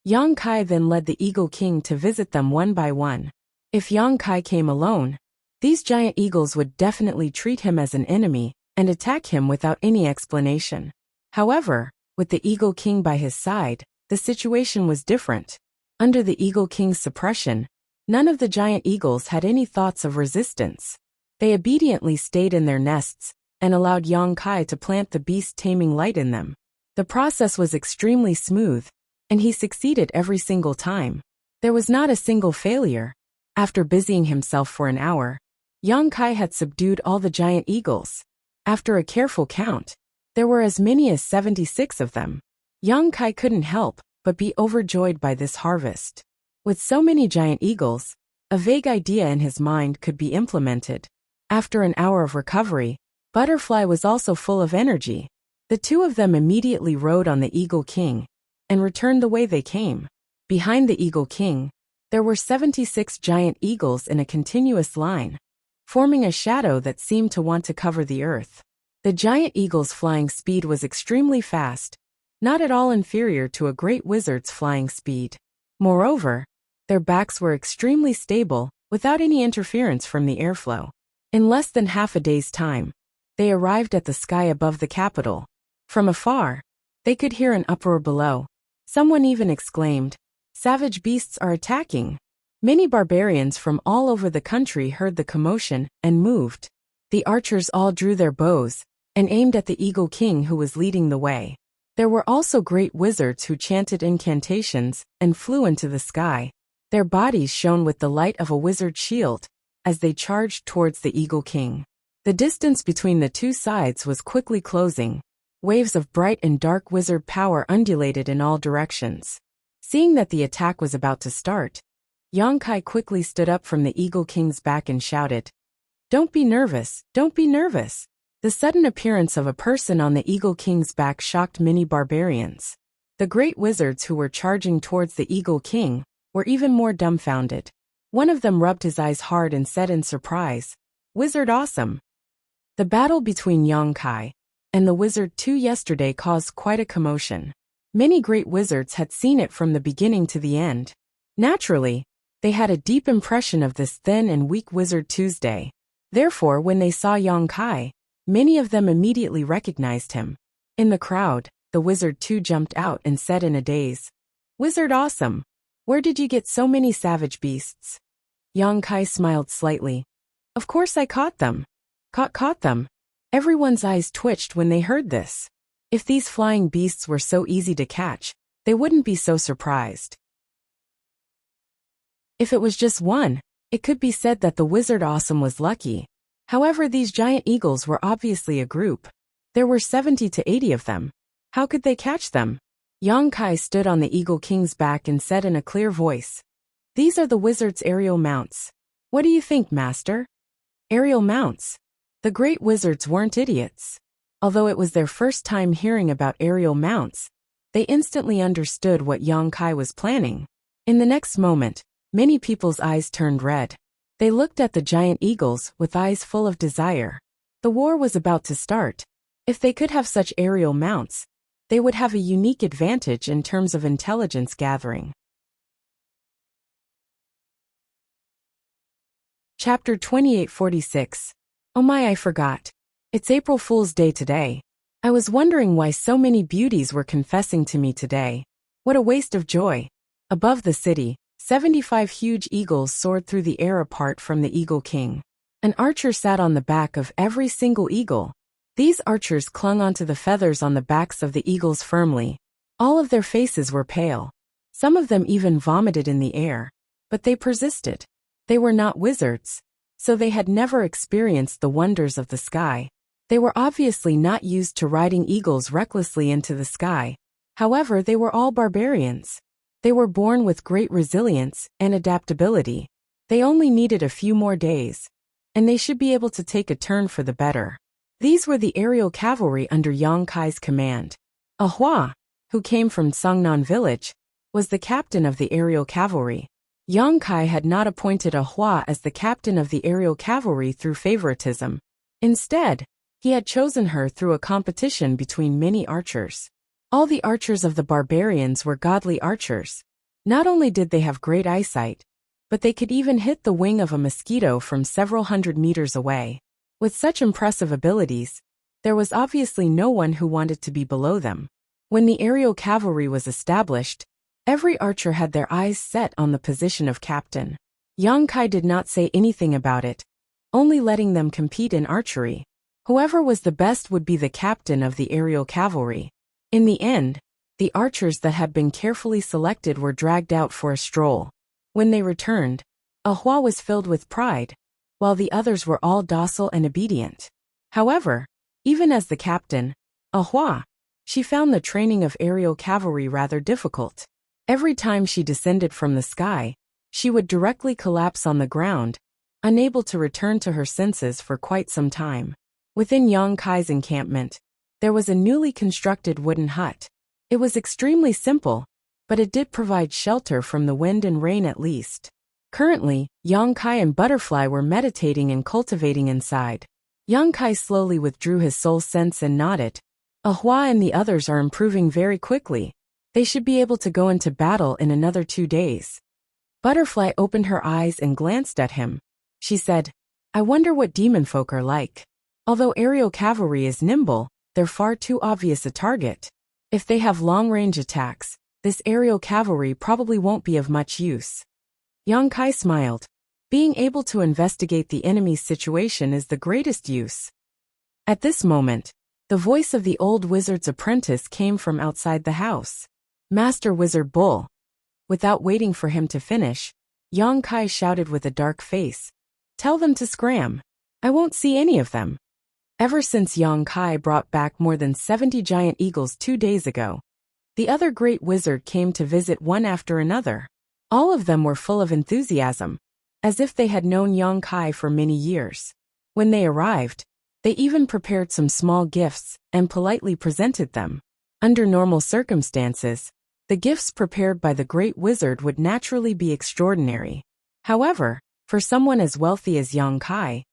Yang Kai then led the Eagle King to visit them one by one. If Yang Kai came alone, these giant eagles would definitely treat him as an enemy and attack him without any explanation. However, with the Eagle King by his side, the situation was different. Under the Eagle King's suppression, none of the giant eagles had any thoughts of resistance. They obediently stayed in their nests and allowed Yang Kai to plant the beast-taming light in them. The process was extremely smooth, and he succeeded every single time. There was not a single failure. After busying himself for an hour, Yang Kai had subdued all the giant eagles. After a careful count, there were as many as 76 of them. Yang Kai couldn't help but be overjoyed by this harvest. With so many giant eagles, a vague idea in his mind could be implemented. After an hour of recovery, Butterfly was also full of energy. The two of them immediately rode on the Eagle King and returned the way they came. Behind the Eagle King, there were 76 giant eagles in a continuous line, forming a shadow that seemed to want to cover the earth. The giant eagle's flying speed was extremely fast, not at all inferior to a great wizard's flying speed. Moreover, their backs were extremely stable, without any interference from the airflow. In less than half a day's time, they arrived at the sky above the capital. From afar, they could hear an uproar below. Someone even exclaimed, "Savage beasts are attacking." Many barbarians from all over the country heard the commotion and moved. The archers all drew their bows and aimed at the Eagle King who was leading the way. There were also great wizards who chanted incantations and flew into the sky. Their bodies shone with the light of a wizard's shield as they charged towards the Eagle King. The distance between the two sides was quickly closing. Waves of bright and dark wizard power undulated in all directions. Seeing that the attack was about to start, Yang Kai quickly stood up from the Eagle King's back and shouted, "Don't be nervous, don't be nervous." The sudden appearance of a person on the Eagle King's back shocked many barbarians. The great wizards who were charging towards the Eagle King were even more dumbfounded. One of them rubbed his eyes hard and said in surprise, "Wizard awesome." The battle between Yang Kai and the Wizard 2 yesterday caused quite a commotion. Many great wizards had seen it from the beginning to the end. Naturally, they had a deep impression of this thin and weak Wizard Tuesday. Therefore, when they saw Yang Kai, many of them immediately recognized him. In the crowd, the Wizard 2 jumped out and said in a daze, "Wizard awesome! Where did you get so many savage beasts?" Yang Kai smiled slightly. "Of course I caught them. Caught them." Everyone's eyes twitched when they heard this. If these flying beasts were so easy to catch, they wouldn't be so surprised. If it was just one, it could be said that the Wizard Awesome was lucky. However, these giant eagles were obviously a group. There were 70 to 80 of them. How could they catch them? Yang Kai stood on the Eagle King's back and said in a clear voice, "These are the wizard's aerial mounts. What do you think, Master?" Aerial mounts. The great wizards weren't idiots. Although it was their first time hearing about aerial mounts, they instantly understood what Yang Kai was planning. In the next moment, many people's eyes turned red. They looked at the giant eagles with eyes full of desire. The war was about to start. If they could have such aerial mounts, they would have a unique advantage in terms of intelligence gathering. Chapter 2846. Oh my, I forgot. It's April Fool's Day today. I was wondering why so many beauties were confessing to me today. What a waste of joy. Above the city, 75 huge eagles soared through the air apart from the Eagle King. An archer sat on the back of every single eagle. These archers clung onto the feathers on the backs of the eagles firmly. All of their faces were pale. Some of them even vomited in the air. But they persisted. They were not wizards, so they had never experienced the wonders of the sky. They were obviously not used to riding eagles recklessly into the sky. However, they were all barbarians. They were born with great resilience and adaptability. They only needed a few more days, and they should be able to take a turn for the better. These were the aerial cavalry under Yang Kai's command. Ahua, who came from Songnan village, was the captain of the aerial cavalry. Yang Kai had not appointed Ahua as the captain of the aerial cavalry through favoritism. Instead, he had chosen her through a competition between many archers. All the archers of the barbarians were godly archers. Not only did they have great eyesight, but they could even hit the wing of a mosquito from several hundred meters away. With such impressive abilities, there was obviously no one who wanted to be below them. When the aerial cavalry was established, every archer had their eyes set on the position of captain. Yang Kai did not say anything about it, only letting them compete in archery. Whoever was the best would be the captain of the aerial cavalry. In the end, the archers that had been carefully selected were dragged out for a stroll. When they returned, Ahua was filled with pride, while the others were all docile and obedient. However, even as the captain, Ahua, she found the training of aerial cavalry rather difficult. Every time she descended from the sky, she would directly collapse on the ground, unable to return to her senses for quite some time. Within Yang Kai's encampment, there was a newly constructed wooden hut. It was extremely simple, but it did provide shelter from the wind and rain at least. Currently, Yang Kai and Butterfly were meditating and cultivating inside. Yang Kai slowly withdrew his soul sense and nodded. Ahua and the others are improving very quickly. They should be able to go into battle in another 2 days. Butterfly opened her eyes and glanced at him. She said, "I wonder what demon folk are like. Although aerial cavalry is nimble, they're far too obvious a target. If they have long-range attacks, this aerial cavalry probably won't be of much use." Yang Kai smiled. Being able to investigate the enemy's situation is the greatest use. At this moment, the voice of the old wizard's apprentice came from outside the house. "Master Wizard Bull." Without waiting for him to finish, Yang Kai shouted with a dark face, "Tell them to scram. I won't see any of them." Ever since Yang Kai brought back more than 70 giant eagles 2 days ago, the other great wizard came to visit one after another. All of them were full of enthusiasm, as if they had known Yang Kai for many years. When they arrived, they even prepared some small gifts and politely presented them. Under normal circumstances, the gifts prepared by the great wizard would naturally be extraordinary. However, for someone as wealthy as Yang Kai,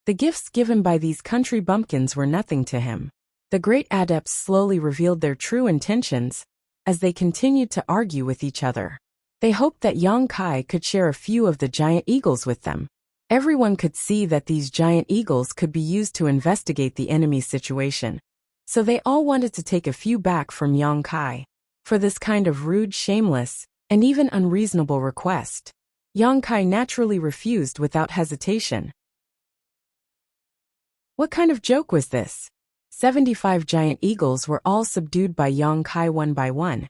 the gifts given by these country bumpkins were nothing to him. The great adepts slowly revealed their true intentions as they continued to argue with each other. They hoped that Yang Kai could share a few of the giant eagles with them. Everyone could see that these giant eagles could be used to investigate the enemy's situation, so they all wanted to take a few back from Yang Kai. For this kind of rude, shameless, and even unreasonable request, Yang Kai naturally refused without hesitation. What kind of joke was this? 75 giant eagles were all subdued by Yang Kai one by one,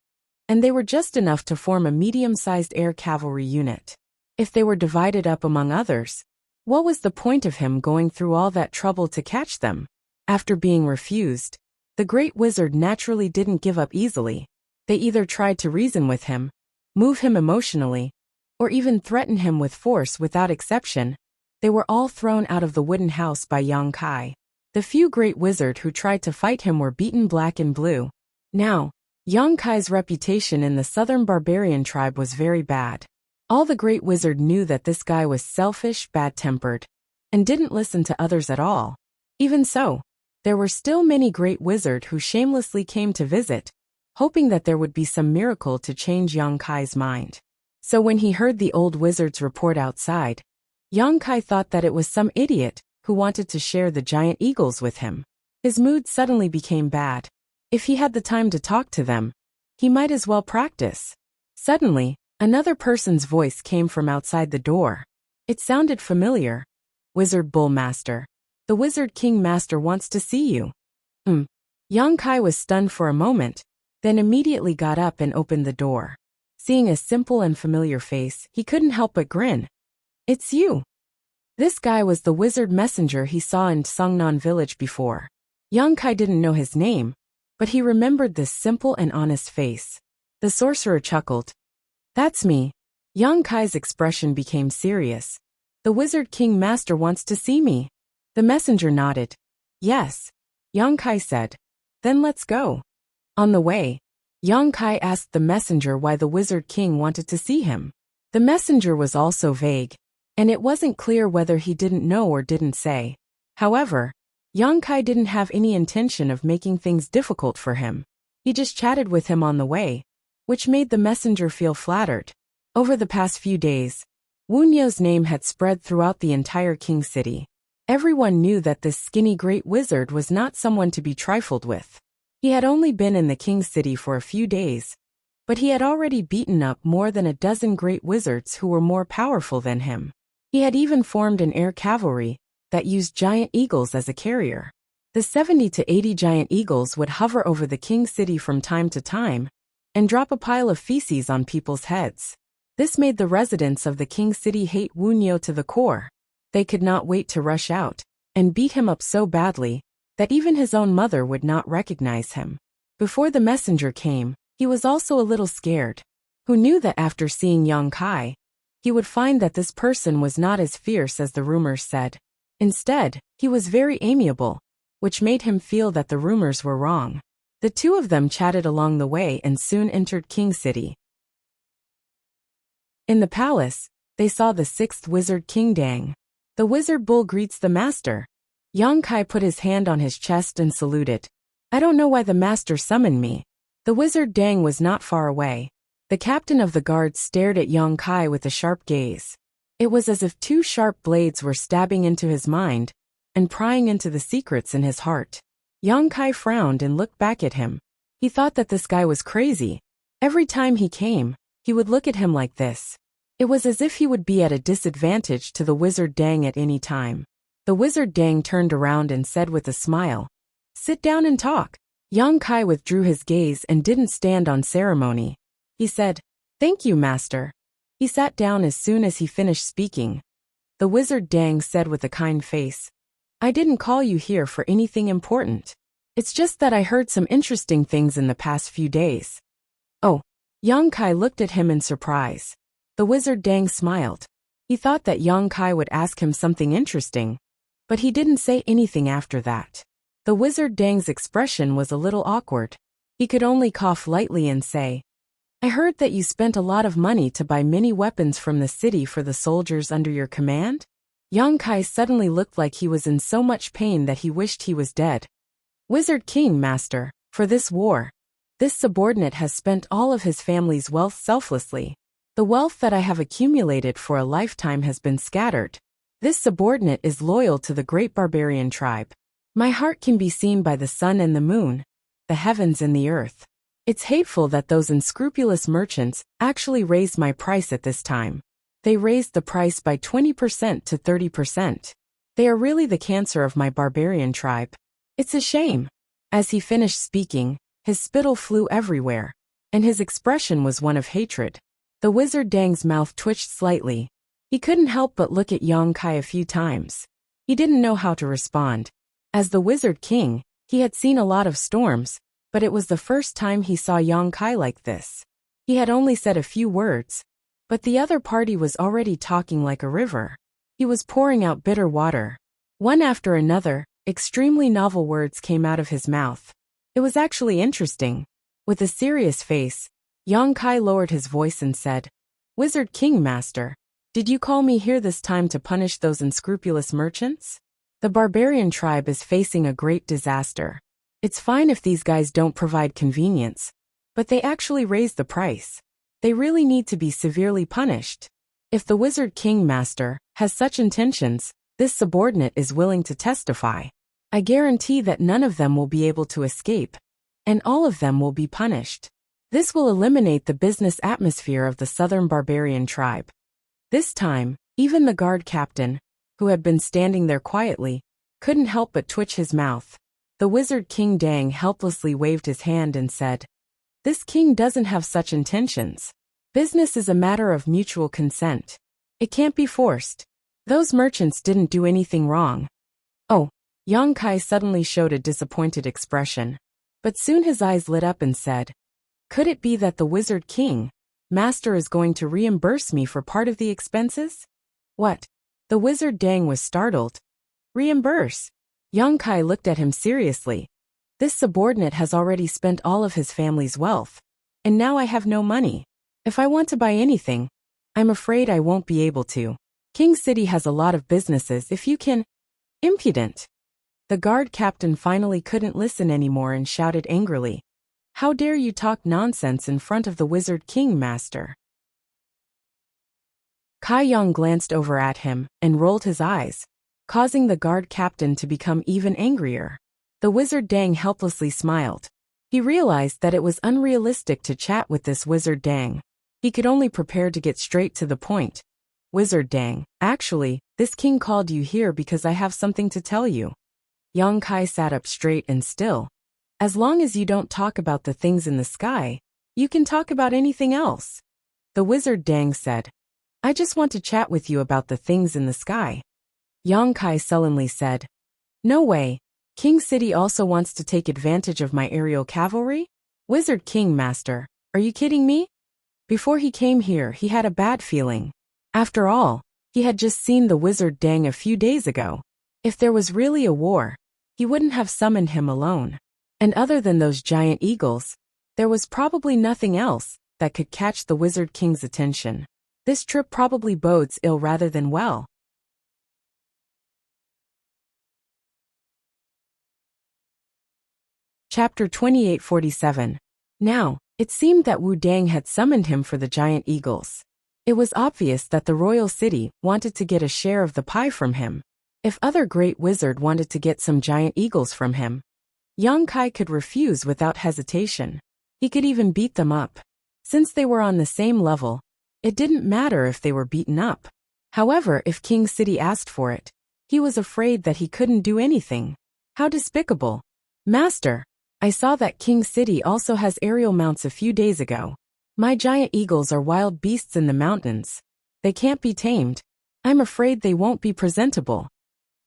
and they were just enough to form a medium-sized air cavalry unit. If they were divided up among others, what was the point of him going through all that trouble to catch them? After being refused, the great wizard naturally didn't give up easily. They either tried to reason with him, move him emotionally, or even threaten him with force. Without exception, they were all thrown out of the wooden house by Yang Kai. The few great wizard who tried to fight him were beaten black and blue. Now, Yang Kai's reputation in the southern barbarian tribe was very bad. All the great wizard knew that this guy was selfish, bad-tempered, and didn't listen to others at all. Even so, there were still many great wizard who shamelessly came to visit, hoping that there would be some miracle to change Yang Kai's mind. So when he heard the old wizard's report outside, Yang Kai thought that it was some idiot who wanted to share the giant eagles with him. His mood suddenly became bad. If he had the time to talk to them, he might as well practice. Suddenly, another person's voice came from outside the door. It sounded familiar. Wizard Bullmaster. The Wizard King Master wants to see you. Yang Kai was stunned for a moment, then immediately got up and opened the door. Seeing a simple and familiar face, he couldn't help but grin. It's you. This guy was the wizard messenger he saw in Songnan village before. Yang Kai didn't know his name, but he remembered this simple and honest face. The sorcerer chuckled. That's me. Yang Kai's expression became serious. The Wizard King Master wants to see me. The messenger nodded. Yes. Yang Kai said. Then let's go. On the way, Yang Kai asked the messenger why the Wizard King wanted to see him. The messenger was also vague, and it wasn't clear whether he didn't know or didn't say. However, Yang Kai didn't have any intention of making things difficult for him. He just chatted with him on the way, which made the messenger feel flattered. Over the past few days, Wuxia's name had spread throughout the entire King City. Everyone knew that this skinny great wizard was not someone to be trifled with. He had only been in the King City for a few days, but he had already beaten up more than a dozen great wizards who were more powerful than him. He had even formed an air cavalry that used giant eagles as a carrier. The 70 to 80 giant eagles would hover over the King City from time to time and drop a pile of feces on people's heads. This made the residents of the King City hate Wuxia to the core. They could not wait to rush out and beat him up so badly that even his own mother would not recognize him. Before the messenger came, he was also a little scared. Who knew that after seeing Yang Kai, he would find that this person was not as fierce as the rumors said. Instead, he was very amiable, which made him feel that the rumors were wrong. The two of them chatted along the way and soon entered King City. In the palace, they saw the 6th wizard King Dang. The wizard bull greets the master. Yang Kai put his hand on his chest and saluted. I don't know why the master summoned me. The wizard Dang was not far away. The captain of the guard stared at Yang Kai with a sharp gaze. It was as if 2 sharp blades were stabbing into his mind and prying into the secrets in his heart. Yang Kai frowned and looked back at him. He thought that this guy was crazy. Every time he came, he would look at him like this. It was as if he would be at a disadvantage to the wizard Dang at any time. The wizard Dang turned around and said with a smile, "Sit down and talk." Yang Kai withdrew his gaze and didn't stand on ceremony. He said, "Thank you, master." He sat down as soon as he finished speaking. The wizard Dang said with a kind face, "I didn't call you here for anything important. It's just that I heard some interesting things in the past few days." Oh, Yang Kai looked at him in surprise. The wizard Dang smiled. He thought that Yang Kai would ask him something interesting, but he didn't say anything after that. The wizard Dang's expression was a little awkward. He could only cough lightly and say, I heard that you spent a lot of money to buy many weapons from the city for the soldiers under your command? Yang Kai suddenly looked like he was in so much pain that he wished he was dead. Wizard King, Master, for this war, this subordinate has spent all of his family's wealth selflessly. The wealth that I have accumulated for a lifetime has been scattered. This subordinate is loyal to the great barbarian tribe. My heart can be seen by the sun and the moon, the heavens and the earth. It's hateful that those unscrupulous merchants actually raised my price at this time. They raised the price by 20% to 30%. They are really the cancer of my barbarian tribe. It's a shame. As he finished speaking, his spittle flew everywhere, and his expression was one of hatred. The wizard Dang's mouth twitched slightly. He couldn't help but look at Yang Kai a few times. He didn't know how to respond. As the Wizard King, he had seen a lot of storms, but it was the first time he saw Yang Kai like this. He had only said a few words, but the other party was already talking like a river. He was pouring out bitter water. One after another, extremely novel words came out of his mouth. It was actually interesting. With a serious face, Yang Kai lowered his voice and said, Wizard King, Master, did you call me here this time to punish those unscrupulous merchants? The barbarian tribe is facing a great disaster. It's fine if these guys don't provide convenience, but they actually raise the price. They really need to be severely punished. If the Wizard King, Master, has such intentions, this subordinate is willing to testify. I guarantee that none of them will be able to escape, and all of them will be punished. This will eliminate the business atmosphere of the southern barbarian tribe. This time, even the guard captain, who had been standing there quietly, couldn't help but twitch his mouth. The Wizard King Dang helplessly waved his hand and said, This king doesn't have such intentions. Business is a matter of mutual consent. It can't be forced. Those merchants didn't do anything wrong. Oh, Yang Kai suddenly showed a disappointed expression. But soon his eyes lit up and said, Could it be that the Wizard King, Master, is going to reimburse me for part of the expenses? What? The Wizard Dang was startled. Reimburse? Yang Kai looked at him seriously. This subordinate has already spent all of his family's wealth, and now I have no money. If I want to buy anything, I'm afraid I won't be able to. King City has a lot of businesses if you can... Impudent! The guard captain finally couldn't listen anymore and shouted angrily, How dare you talk nonsense in front of the Wizard King, Master? Kai Yang glanced over at him and rolled his eyes, causing the guard captain to become even angrier. The Wizard Dang helplessly smiled. He realized that it was unrealistic to chat with this Wizard Dang. He could only prepare to get straight to the point. Wizard Dang, actually, this king called you here because I have something to tell you. Yang Kai sat up straight and still. As long as you don't talk about the things in the sky, you can talk about anything else. The Wizard Dang said, I just want to chat with you about the things in the sky. Yang Kai sullenly said, No way. King City also wants to take advantage of my aerial cavalry? Wizard King, Master, are you kidding me? Before he came here, he had a bad feeling. After all, he had just seen the Wizard Dang a few days ago. If there was really a war, he wouldn't have summoned him alone. And other than those giant eagles, there was probably nothing else that could catch the Wizard King's attention. This trip probably bodes ill rather than well. Chapter 2847. Now, it seemed that Wu Dang had summoned him for the giant eagles. It was obvious that the royal city wanted to get a share of the pie from him. If other great wizard wanted to get some giant eagles from him, Yang Kai could refuse without hesitation. He could even beat them up. Since they were on the same level, it didn't matter if they were beaten up. However, if King City asked for it, he was afraid that he couldn't do anything. How despicable. Master, I saw that King City also has aerial mounts a few days ago. My giant eagles are wild beasts in the mountains. They can't be tamed. I'm afraid they won't be presentable.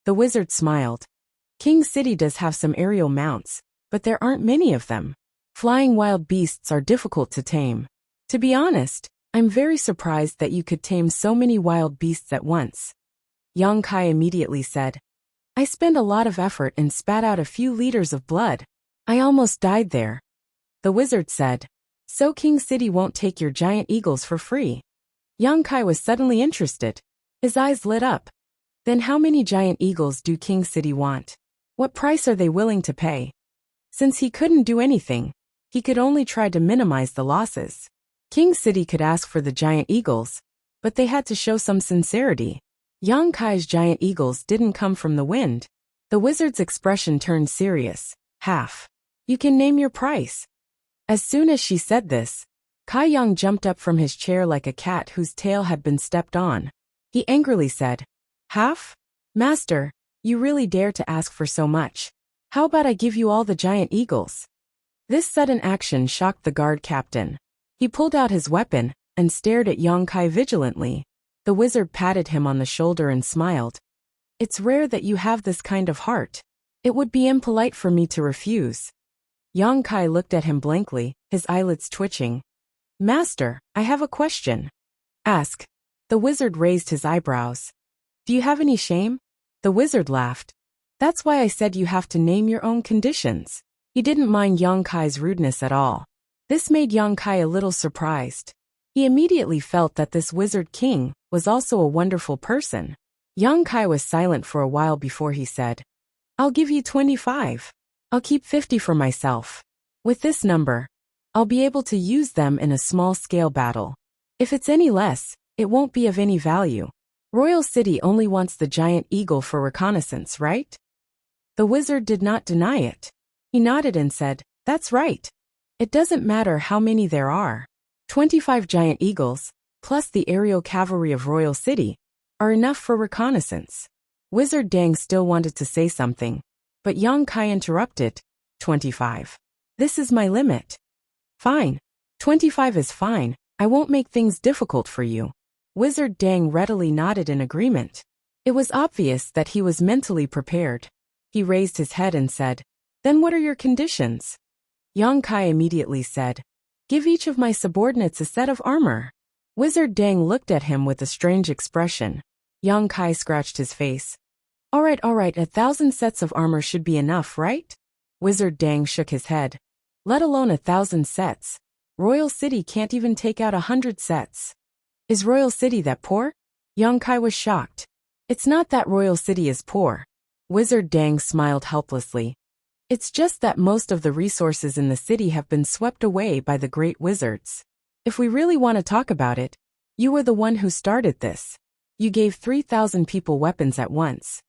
The wizard smiled. King City does have some aerial mounts, but there aren't many of them. Flying wild beasts are difficult to tame. To be honest, I'm very surprised that you could tame so many wild beasts at once. Yang Kai immediately said, I spent a lot of effort and spat out a few liters of blood. I almost died there. The wizard said, so King City won't take your giant eagles for free? Yang Kai was suddenly interested. His eyes lit up. Then how many giant eagles do King City want? What price are they willing to pay? Since he couldn't do anything, he could only try to minimize the losses. King City could ask for the giant eagles, but they had to show some sincerity. Yang Kai's giant eagles didn't come from the wind. The wizard's expression turned serious. Half. You can name your price. As soon as she said this, Kai Yang jumped up from his chair like a cat whose tail had been stepped on. He angrily said, half? Master, you really dare to ask for so much. How about I give you all the giant eagles? This sudden action shocked the guard captain. He pulled out his weapon and stared at Yang Kai vigilantly. The wizard patted him on the shoulder and smiled. It's rare that you have this kind of heart. It would be impolite for me to refuse. Yang Kai looked at him blankly, his eyelids twitching. Master, I have a question. Ask. The wizard raised his eyebrows. Do you have any shame? The wizard laughed. That's why I said you have to name your own conditions. He didn't mind Yang Kai's rudeness at all. This made Yang Kai a little surprised. He immediately felt that this wizard king was also a wonderful person. Yang Kai was silent for a while before he said, I'll give you 25. I'll keep 50 for myself. With this number, I'll be able to use them in a small-scale battle. If it's any less, it won't be of any value. Royal City only wants the giant eagle for reconnaissance, right? The wizard did not deny it. He nodded and said, That's right. It doesn't matter how many there are. 25 giant eagles, plus the aerial cavalry of Royal City, are enough for reconnaissance. Wizard Dang still wanted to say something, but Yang Kai interrupted. 25. This is my limit. Fine. 25 is fine. I won't make things difficult for you. Wizard Dang readily nodded in agreement. It was obvious that he was mentally prepared. He raised his head and said, Then what are your conditions? Yang Kai immediately said, Give each of my subordinates a set of armor. Wizard Dang looked at him with a strange expression. Yang Kai scratched his face. All right, 1,000 sets of armor should be enough, right? Wizard Dang shook his head. Let alone 1,000 sets. Royal City can't even take out 100 sets. Is Royal City that poor? Yang Kai was shocked. It's not that Royal City is poor. Wizard Dang smiled helplessly. It's just that most of the resources in the city have been swept away by the great wizards. If we really want to talk about it, you were the one who started this. You gave 3,000 people weapons at once.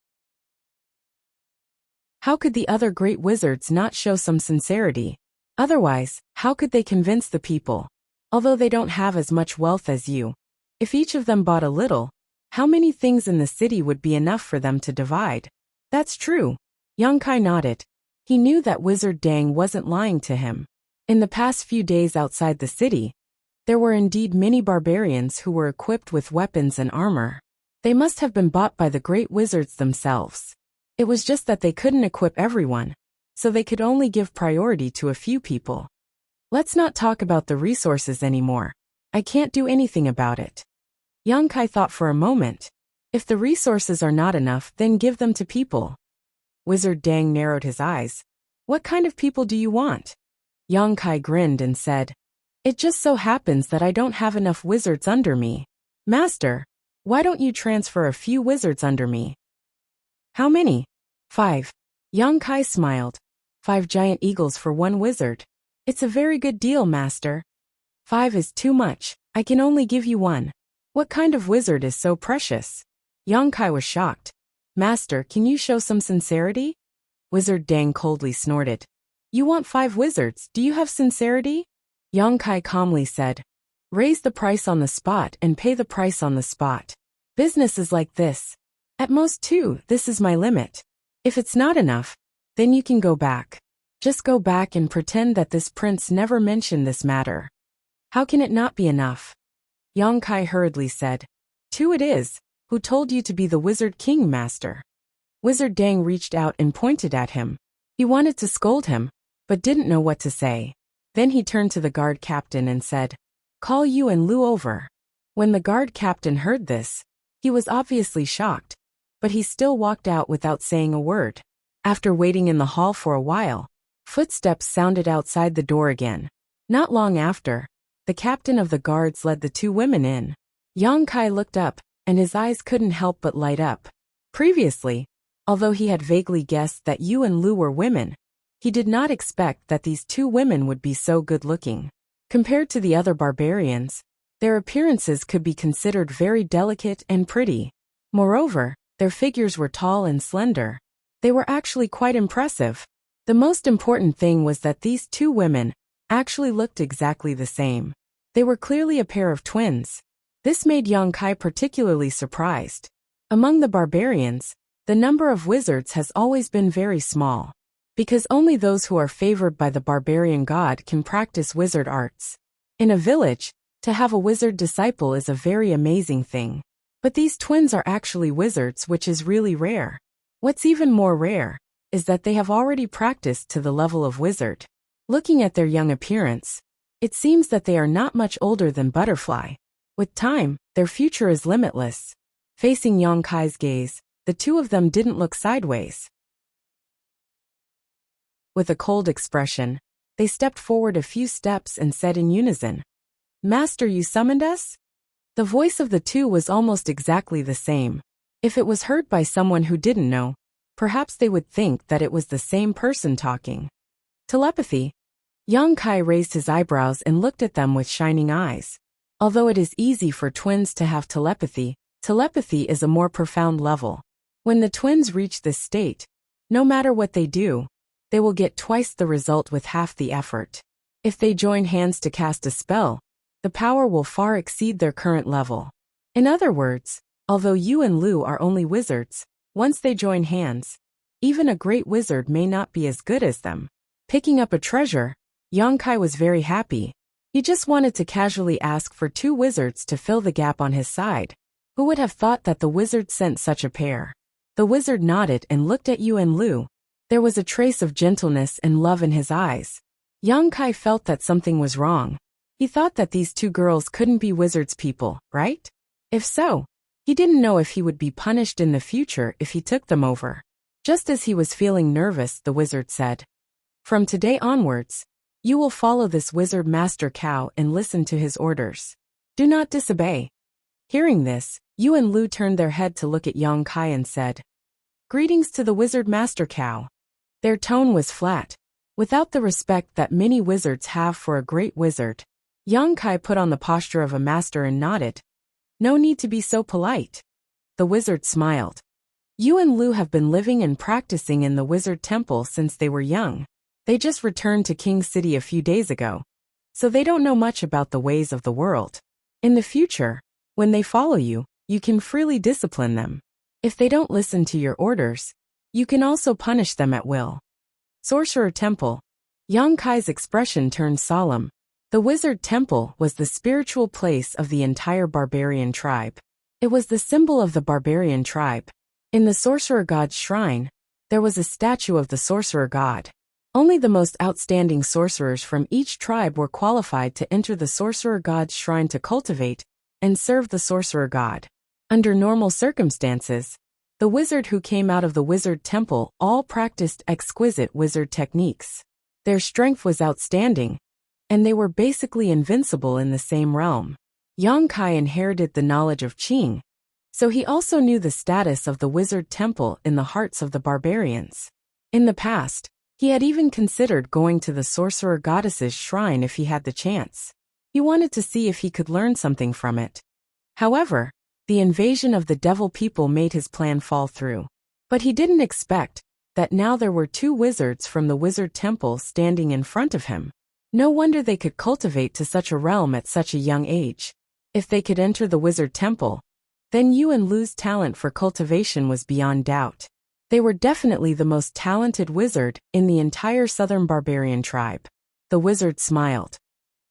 How could the other great wizards not show some sincerity? Otherwise, how could they convince the people? Although they don't have as much wealth as you, if each of them bought a little, how many things in the city would be enough for them to divide? That's true. Yang Kai nodded. He knew that Wizard Dang wasn't lying to him. In the past few days outside the city, there were indeed many barbarians who were equipped with weapons and armor. They must have been bought by the great wizards themselves. It was just that they couldn't equip everyone, so they could only give priority to a few people. Let's not talk about the resources anymore. I can't do anything about it. Yang Kai thought for a moment. If the resources are not enough, then give them to people. Wizard Dang narrowed his eyes. What kind of people do you want? Yang Kai grinned and said, It just so happens that I don't have enough wizards under me. Master, why don't you transfer a few wizards under me? How many? 5. Yang Kai smiled. 5 giant eagles for 1 wizard. It's a very good deal, Master. 5 is too much. I can only give you 1. What kind of wizard is so precious? Yang Kai was shocked. Master, can you show some sincerity? Wizard Dang coldly snorted. You want 5 wizards, do you have sincerity? Yang Kai calmly said. Raise the price on the spot and pay the price on the spot. Business is like this. At most 2, this is my limit. If it's not enough, then you can go back. Just go back and pretend that this prince never mentioned this matter. How can it not be enough? Yang Kai hurriedly said. 2 it is. Who told you to be the Wizard King, Master? Wizard Dang reached out and pointed at him. He wanted to scold him, but didn't know what to say. Then he turned to the guard captain and said, Call Yu and Lu over. When the guard captain heard this, he was obviously shocked, but he still walked out without saying a word. After waiting in the hall for a while, footsteps sounded outside the door again. Not long after, the captain of the guards led the two women in. Yang Kai looked up, and his eyes couldn't help but light up. Previously, although he had vaguely guessed that Yu and Lu were women, he did not expect that these two women would be so good-looking. Compared to the other barbarians, their appearances could be considered very delicate and pretty. Moreover, their figures were tall and slender. They were actually quite impressive. The most important thing was that these two women actually looked exactly the same. They were clearly a pair of twins. This made Yang Kai particularly surprised. Among the barbarians, the number of wizards has always been very small, because only those who are favored by the barbarian god can practice wizard arts. In a village, to have a wizard disciple is a very amazing thing. But these twins are actually wizards, which is really rare. What's even more rare is that they have already practiced to the level of wizard. Looking at their young appearance, it seems that they are not much older than Butterfly. With time, their future is limitless. Facing Yang Kai's gaze, the two of them didn't look sideways. With a cold expression, they stepped forward a few steps and said in unison, "Master, you summoned us?" The voice of the two was almost exactly the same. If it was heard by someone who didn't know, perhaps they would think that it was the same person talking. Telepathy? Yang Kai raised his eyebrows and looked at them with shining eyes. Although it is easy for twins to have telepathy, telepathy is a more profound level. When the twins reach this state, no matter what they do, they will get twice the result with half the effort. If they join hands to cast a spell, the power will far exceed their current level. In other words, although Yu and Lu are only wizards, once they join hands, even a great wizard may not be as good as them. Picking up a treasure, Yang Kai was very happy. He just wanted to casually ask for two wizards to fill the gap on his side. Who would have thought that the wizard sent such a pair? The wizard nodded and looked at Yu and Lu. There was a trace of gentleness and love in his eyes. Yang Kai felt that something was wrong. He thought that these two girls couldn't be wizards people, right? If so, he didn't know if he would be punished in the future if he took them over. Just as he was feeling nervous, the wizard said, "From today onwards, you will follow this wizard master cow and listen to his orders. Do not disobey." Hearing this, Yu and Lu turned their head to look at Yang Kai and said, "Greetings to the wizard master cow." Their tone was flat, without the respect that many wizards have for a great wizard. Yang Kai put on the posture of a master and nodded. "No need to be so polite." The wizard smiled. Yu and Lu have been living and practicing in the wizard temple since they were young. They just returned to King City a few days ago, so they don't know much about the ways of the world. In the future, when they follow you, you can freely discipline them. If they don't listen to your orders, you can also punish them at will. Sorcerer Temple. Yang Kai's expression turned solemn. The Wizard Temple was the spiritual place of the entire barbarian tribe. It was the symbol of the barbarian tribe. In the Sorcerer God's shrine, there was a statue of the Sorcerer God. Only the most outstanding sorcerers from each tribe were qualified to enter the Sorcerer God's shrine to cultivate and serve the Sorcerer God. Under normal circumstances, the wizard who came out of the Wizard Temple all practiced exquisite wizard techniques. Their strength was outstanding, and they were basically invincible in the same realm. Yang Kai inherited the knowledge of Qing, so he also knew the status of the Wizard Temple in the hearts of the barbarians. In the past, he had even considered going to the Sorcerer Goddess's shrine if he had the chance. He wanted to see if he could learn something from it. However, the invasion of the devil people made his plan fall through. But he didn't expect that now there were two wizards from the Wizard Temple standing in front of him. No wonder they could cultivate to such a realm at such a young age. If they could enter the Wizard Temple, then Yu and Lu's talent for cultivation was beyond doubt. They were definitely the most talented wizard in the entire southern barbarian tribe. The wizard smiled.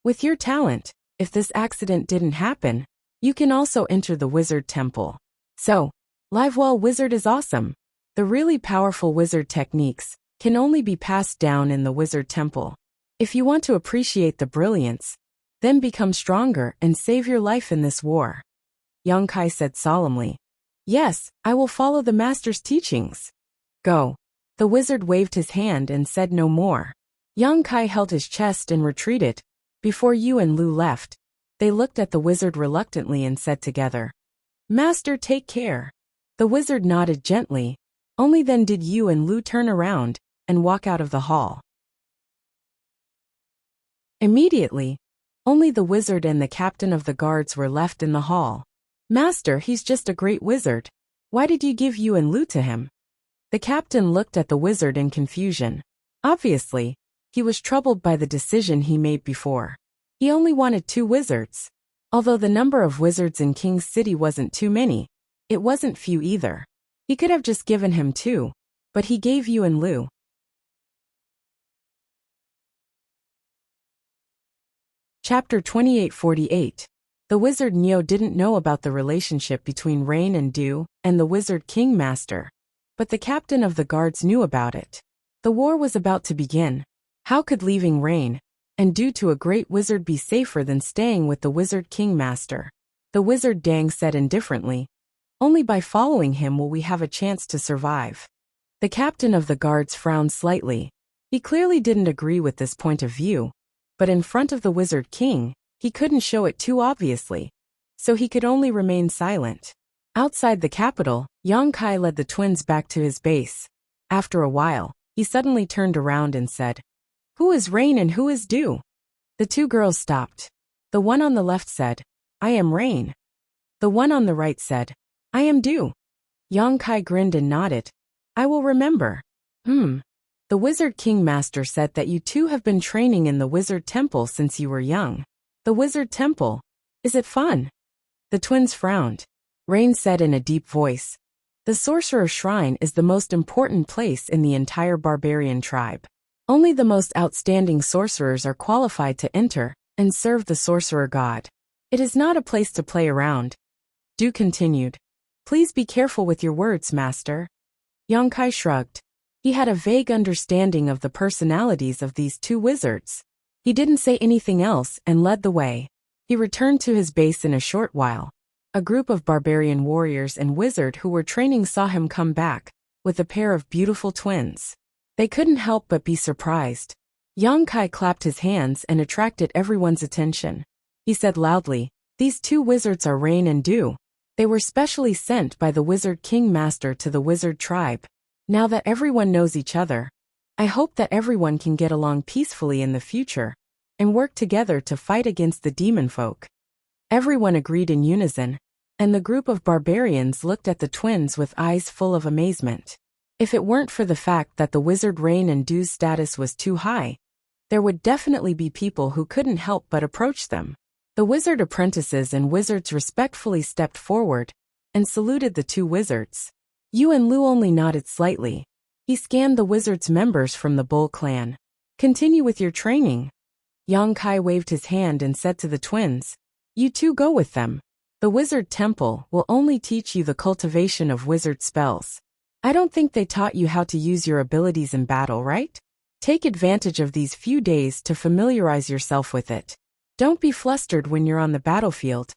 "With your talent, if this accident didn't happen, you can also enter the Wizard Temple. So, Livewell Wizard is awesome. The really powerful wizard techniques can only be passed down in the Wizard Temple. If you want to appreciate the brilliance, Then become stronger and save your life in this war. Young Kai said solemnly. Yes, I will follow the master's teachings. Go. The wizard waved his hand and said no more. Young Kai held his chest and retreated. Before Yu and Lu left, they looked at the wizard reluctantly and said together, Master, take care. The wizard nodded gently. Only then did Yu and Lu turn around and walk out of the hall. Immediately, only the wizard and the captain of the guards were left in the hall. Master, he's just a great wizard. Why did you give Yu and Lu to him? The captain looked at the wizard in confusion. Obviously, he was troubled by the decision he made before. He only wanted 2 wizards. Although the number of wizards in King's City wasn't too many, it wasn't few either. He could have just given him 2, but he gave Yu and Lu. Chapter 2848. The wizard Neo didn't know about the relationship between Rain and Dew and the wizard King Master, but the captain of the guards knew about it. The war was about to begin. How could leaving Rain and Dew to a great wizard be safer than staying with the wizard King Master? The wizard Dang said indifferently, Only by following him will we have a chance to survive. The captain of the guards frowned slightly. He clearly didn't agree with this point of view, but in front of the wizard king, he couldn't show it too obviously, so he could only remain silent. Outside the capital, Yang Kai led the twins back to his base. After a while, he suddenly turned around and said, Who is Rain and who is Dew? The 2 girls stopped. The one on the left said, I am Rain. The one on the right said, I am Dew. Yang Kai grinned and nodded. I will remember. The Wizard King Master said that you 2 have been training in the Wizard Temple since you were young. The Wizard Temple. Is it fun? The twins frowned. Rain said in a deep voice, The Sorcerer Shrine is the most important place in the entire barbarian tribe. Only the most outstanding sorcerers are qualified to enter and serve the Sorcerer God. It is not a place to play around. Dew continued, Please be careful with your words, Master. Yang Kai shrugged. He had a vague understanding of the personalities of these 2 wizards. He didn't say anything else and led the way. He returned to his base in a short while. A group of barbarian warriors and wizard who were training saw him come back, with a pair of beautiful twins. They couldn't help but be surprised. Yang Kai clapped his hands and attracted everyone's attention. He said loudly, These 2 wizards are Rain and Dew. They were specially sent by the Wizard King Master to the wizard tribe. Now that everyone knows each other, I hope that everyone can get along peacefully in the future and work together to fight against the demon folk. Everyone agreed in unison, and the group of barbarians looked at the twins with eyes full of amazement. If it weren't for the fact that the wizard Rain and Dew's status was too high, there would definitely be people who couldn't help but approach them. The wizard apprentices and wizards respectfully stepped forward and saluted the 2 wizards. Yu and Lu only nodded slightly. He scanned the wizard's members from the Bull clan. Continue with your training. Yang Kai waved his hand and said to the twins, You 2 go with them. The Wizard Temple will only teach you the cultivation of wizard spells. I don't think they taught you how to use your abilities in battle, right? Take advantage of these few days to familiarize yourself with it. Don't be flustered when you're on the battlefield.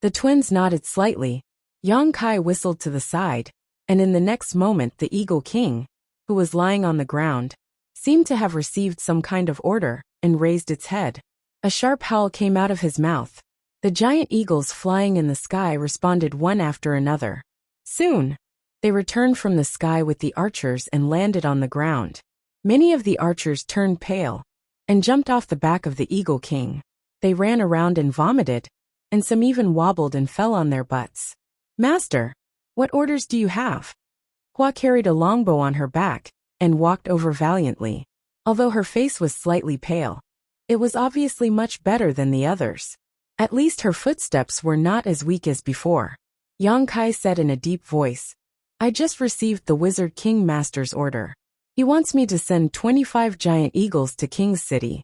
The twins nodded slightly. Yang Kai whistled to the side, and in the next moment the Eagle King, who was lying on the ground, seemed to have received some kind of order and raised its head. A sharp howl came out of his mouth. The giant eagles flying in the sky responded one after another. Soon, they returned from the sky with the archers and landed on the ground. Many of the archers turned pale and jumped off the back of the Eagle King. They ran around and vomited, and some even wobbled and fell on their butts. Master, what orders do you have? Hua carried a longbow on her back and walked over valiantly. Although her face was slightly pale, it was obviously much better than the others. At least her footsteps were not as weak as before. Yang Kai said in a deep voice, I just received the Wizard King Master's order. He wants me to send 25 giant eagles to King's City.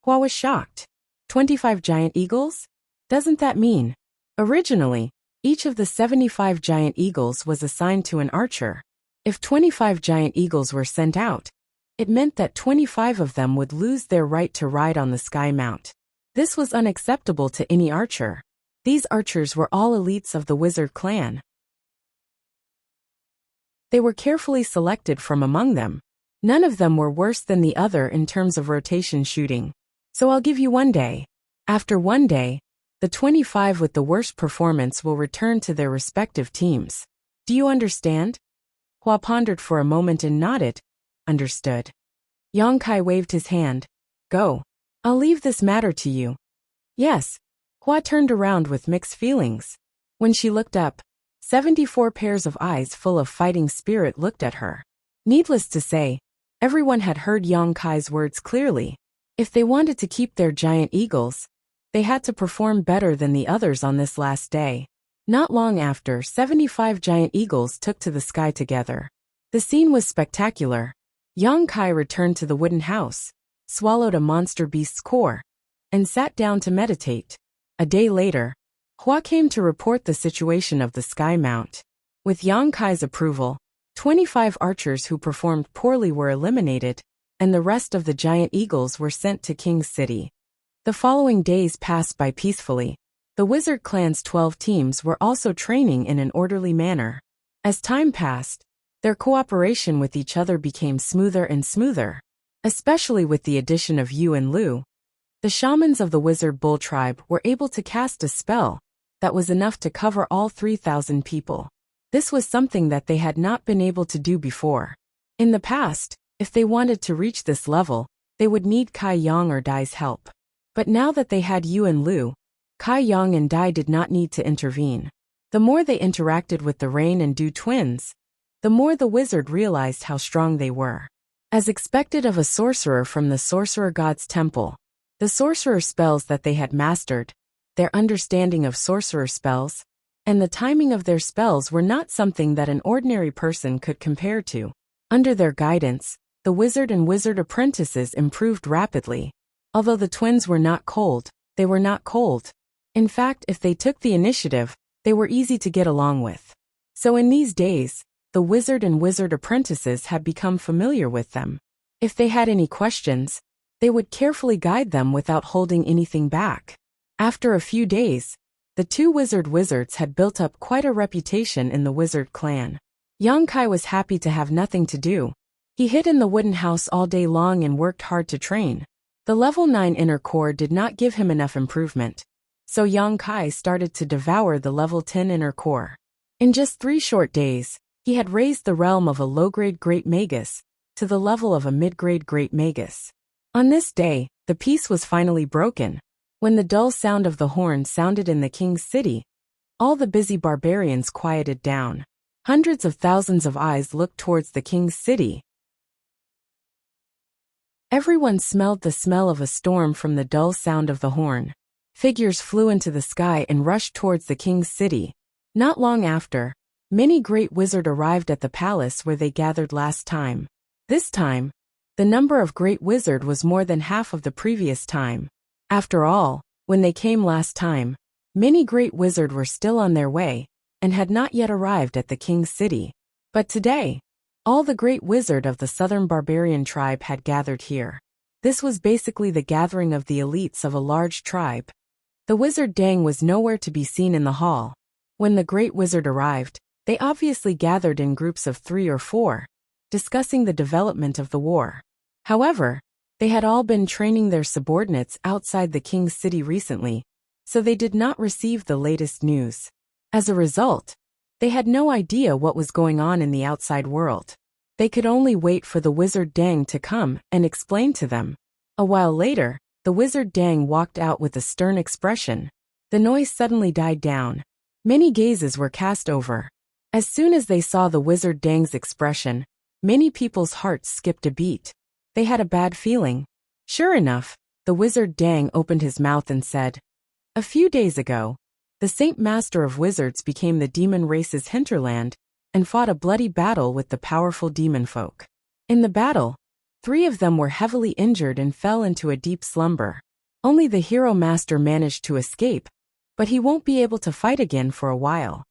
Hua was shocked. 25 giant eagles? Doesn't that mean? Originally, each of the 75 giant eagles was assigned to an archer. If 25 giant eagles were sent out, it meant that 25 of them would lose their right to ride on the Sky Mount. This was unacceptable to any archer. These archers were all elites of the wizard clan. They were carefully selected from among them. None of them were worse than the other in terms of rotation shooting. So I'll give you 1 day. After 1 day, the 25 with the worst performance will return to their respective teams. Do you understand? Hua pondered for a moment and nodded. Understood. Yang Kai waved his hand. Go. I'll leave this matter to you. Yes. Hua turned around with mixed feelings. When she looked up, 74 pairs of eyes full of fighting spirit looked at her. Needless to say, everyone had heard Yang Kai's words clearly. If they wanted to keep their giant eagles, they had to perform better than the others on this last day. Not long after, 75 giant eagles took to the sky together. The scene was spectacular. Yang Kai returned to the wooden house, swallowed a monster beast's core, and sat down to meditate. A day later, Hua came to report the situation of the Sky Mount. With Yang Kai's approval, 25 archers who performed poorly were eliminated, and the rest of the giant eagles were sent to King's City. The following days passed by peacefully. The wizard clan's 12 teams were also training in an orderly manner. As time passed, their cooperation with each other became smoother and smoother, especially with the addition of Yu and Lu. The shamans of the wizard bull tribe were able to cast a spell that was enough to cover all 3,000 people. This was something that they had not been able to do before. In the past, if they wanted to reach this level, they would need Kai Yang or Dai's help. But now that they had Yu and Lu, Kai Yang and Dai did not need to intervene. The more they interacted with the Rain and Dew twins, the more the wizard realized how strong they were. As expected of a sorcerer from the sorcerer god's temple, the sorcerer spells that they had mastered, their understanding of sorcerer spells, and the timing of their spells were not something that an ordinary person could compare to. Under their guidance, the wizard and wizard apprentices improved rapidly. Although the twins were not cold, they were not cold. In fact, if they took the initiative, they were easy to get along with. So in these days, the wizard and wizard apprentices had become familiar with them. If they had any questions, they would carefully guide them without holding anything back. After a few days, the two wizards had built up quite a reputation in the wizard clan. Yang Kai was happy to have nothing to do. He hid in the wooden house all day long and worked hard to train. The level 9 inner core did not give him enough improvement, so Yang Kai started to devour the level 10 inner core. In just 3 short days, he had raised the realm of a low-grade Great Magus to the level of a mid-grade Great Magus. On this day, the peace was finally broken. When the dull sound of the horn sounded in the king's city, all the busy barbarians quieted down. Hundreds of thousands of eyes looked towards the king's city. Everyone smelled the smell of a storm from the dull sound of the horn. Figures flew into the sky and rushed towards the king's city. Not long after, many great wizards arrived at the palace where they gathered last time. This time, the number of great wizards was more than half of the previous time. After all, when they came last time, many great wizards were still on their way and had not yet arrived at the king's city. But today, all the great wizards of the southern barbarian tribe had gathered here. This was basically the gathering of the elites of a large tribe. The wizard Dang was nowhere to be seen in the hall. When the great wizard arrived, they obviously gathered in groups of 3 or 4, discussing the development of the war. However, they had all been training their subordinates outside the king's city recently, so they did not receive the latest news. As a result, they had no idea what was going on in the outside world. They could only wait for the wizard Dang to come and explain to them. A while later, the wizard Dang walked out with a stern expression. The noise suddenly died down. Many gazes were cast over. As soon as they saw the wizard Dang's expression, many people's hearts skipped a beat. They had a bad feeling. Sure enough, the wizard Dang opened his mouth and said, "A few days ago, the Saint Master of Wizards became the demon race's hinterland and fought a bloody battle with the powerful demon folk. In the battle, 3 of them were heavily injured and fell into a deep slumber. Only the hero master managed to escape, but he won't be able to fight again for a while."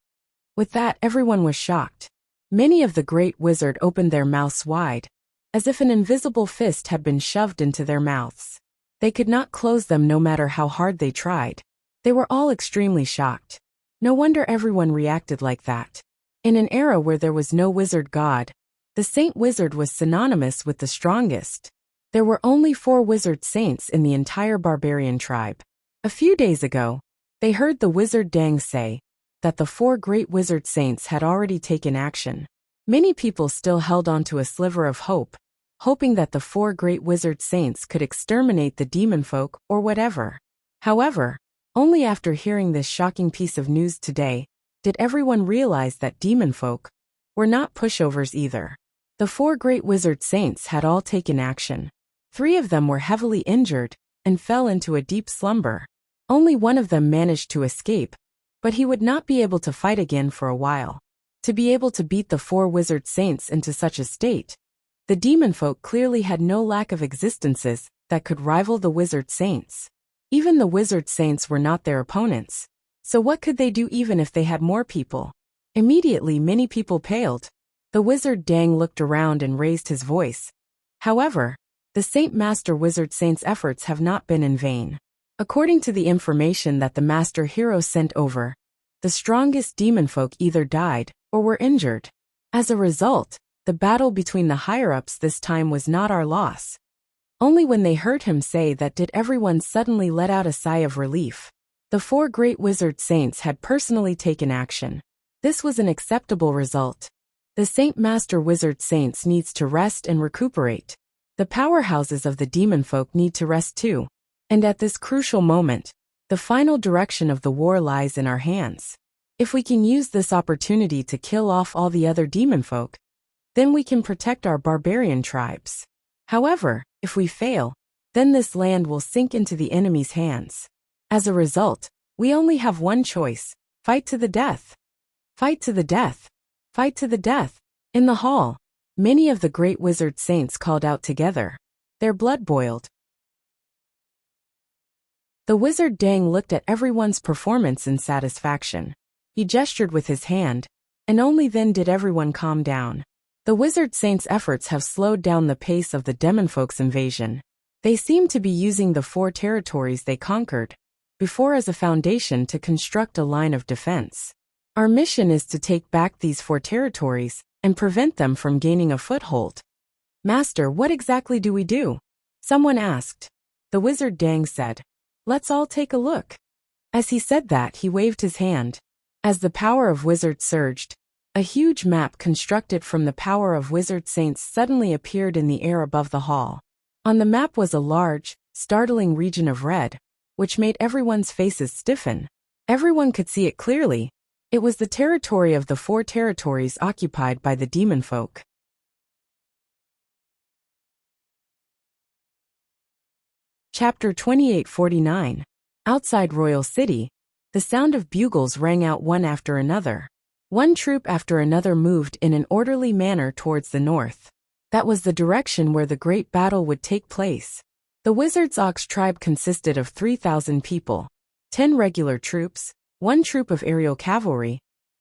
With that, everyone was shocked. Many of the great wizards opened their mouths wide, as if an invisible fist had been shoved into their mouths. They could not close them no matter how hard they tried. They were all extremely shocked. No wonder everyone reacted like that. In an era where there was no wizard god, the saint wizard was synonymous with the strongest. There were only 4 wizard saints in the entire barbarian tribe. A few days ago, they heard the wizard Dang say that the 4 great wizard saints had already taken action. Many people still held on to a sliver of hope, hoping that the 4 great wizard saints could exterminate the demon folk or whatever. However, only after hearing this shocking piece of news today did everyone realize that demon folk were not pushovers either. The 4 great wizard saints had all taken action. 3 of them were heavily injured and fell into a deep slumber. Only one of them managed to escape, but he would not be able to fight again for a while. To be able to beat the 4 wizard saints into such a state, the demon folk clearly had no lack of existences that could rival the wizard saints. Even the wizard saints were not their opponents. So what could they do even if they had more people? Immediately many people paled. The wizard Dang looked around and raised his voice. However, the Saint Master Wizard Saint's efforts have not been in vain. According to the information that the Master Hero sent over, the strongest demon folk either died or were injured. As a result, the battle between the higher-ups this time was not our loss. Only when they heard him say that did everyone suddenly let out a sigh of relief. The 4 great wizard saints had personally taken action. This was an acceptable result. The Saint Master Wizard Saints needs to rest and recuperate. The powerhouses of the demon folk need to rest too. And at this crucial moment, the final direction of the war lies in our hands. If we can use this opportunity to kill off all the other demon folk, then we can protect our barbarian tribes. However, if we fail, then this land will sink into the enemy's hands. As a result, we only have one choice: fight to the death. Fight to the death. Fight to the death. In the hall, many of the great wizard saints called out together. Their blood boiled. The wizard Dang looked at everyone's performance in satisfaction. He gestured with his hand, and only then did everyone calm down. The wizard saints' efforts have slowed down the pace of the demonfolk's invasion. They seem to be using the 4 territories they conquered before as a foundation to construct a line of defense. Our mission is to take back these 4 territories and prevent them from gaining a foothold. Master, what exactly do we do? Someone asked. The wizard Dang said, "Let's all take a look." As he said that, he waved his hand. As the power of wizards surged, a huge map constructed from the power of wizard saints suddenly appeared in the air above the hall. On the map was a large, startling region of red, which made everyone's faces stiffen. Everyone could see it clearly. It was the territory of the 4 territories occupied by the demon folk. Chapter 2849. Outside Royal City, the sound of bugles rang out one after another. One troop after another moved in an orderly manner towards the north. That was the direction where the great battle would take place. The Wizard's Ox tribe consisted of 3,000 people, 10 regular troops, 1 troop of aerial cavalry,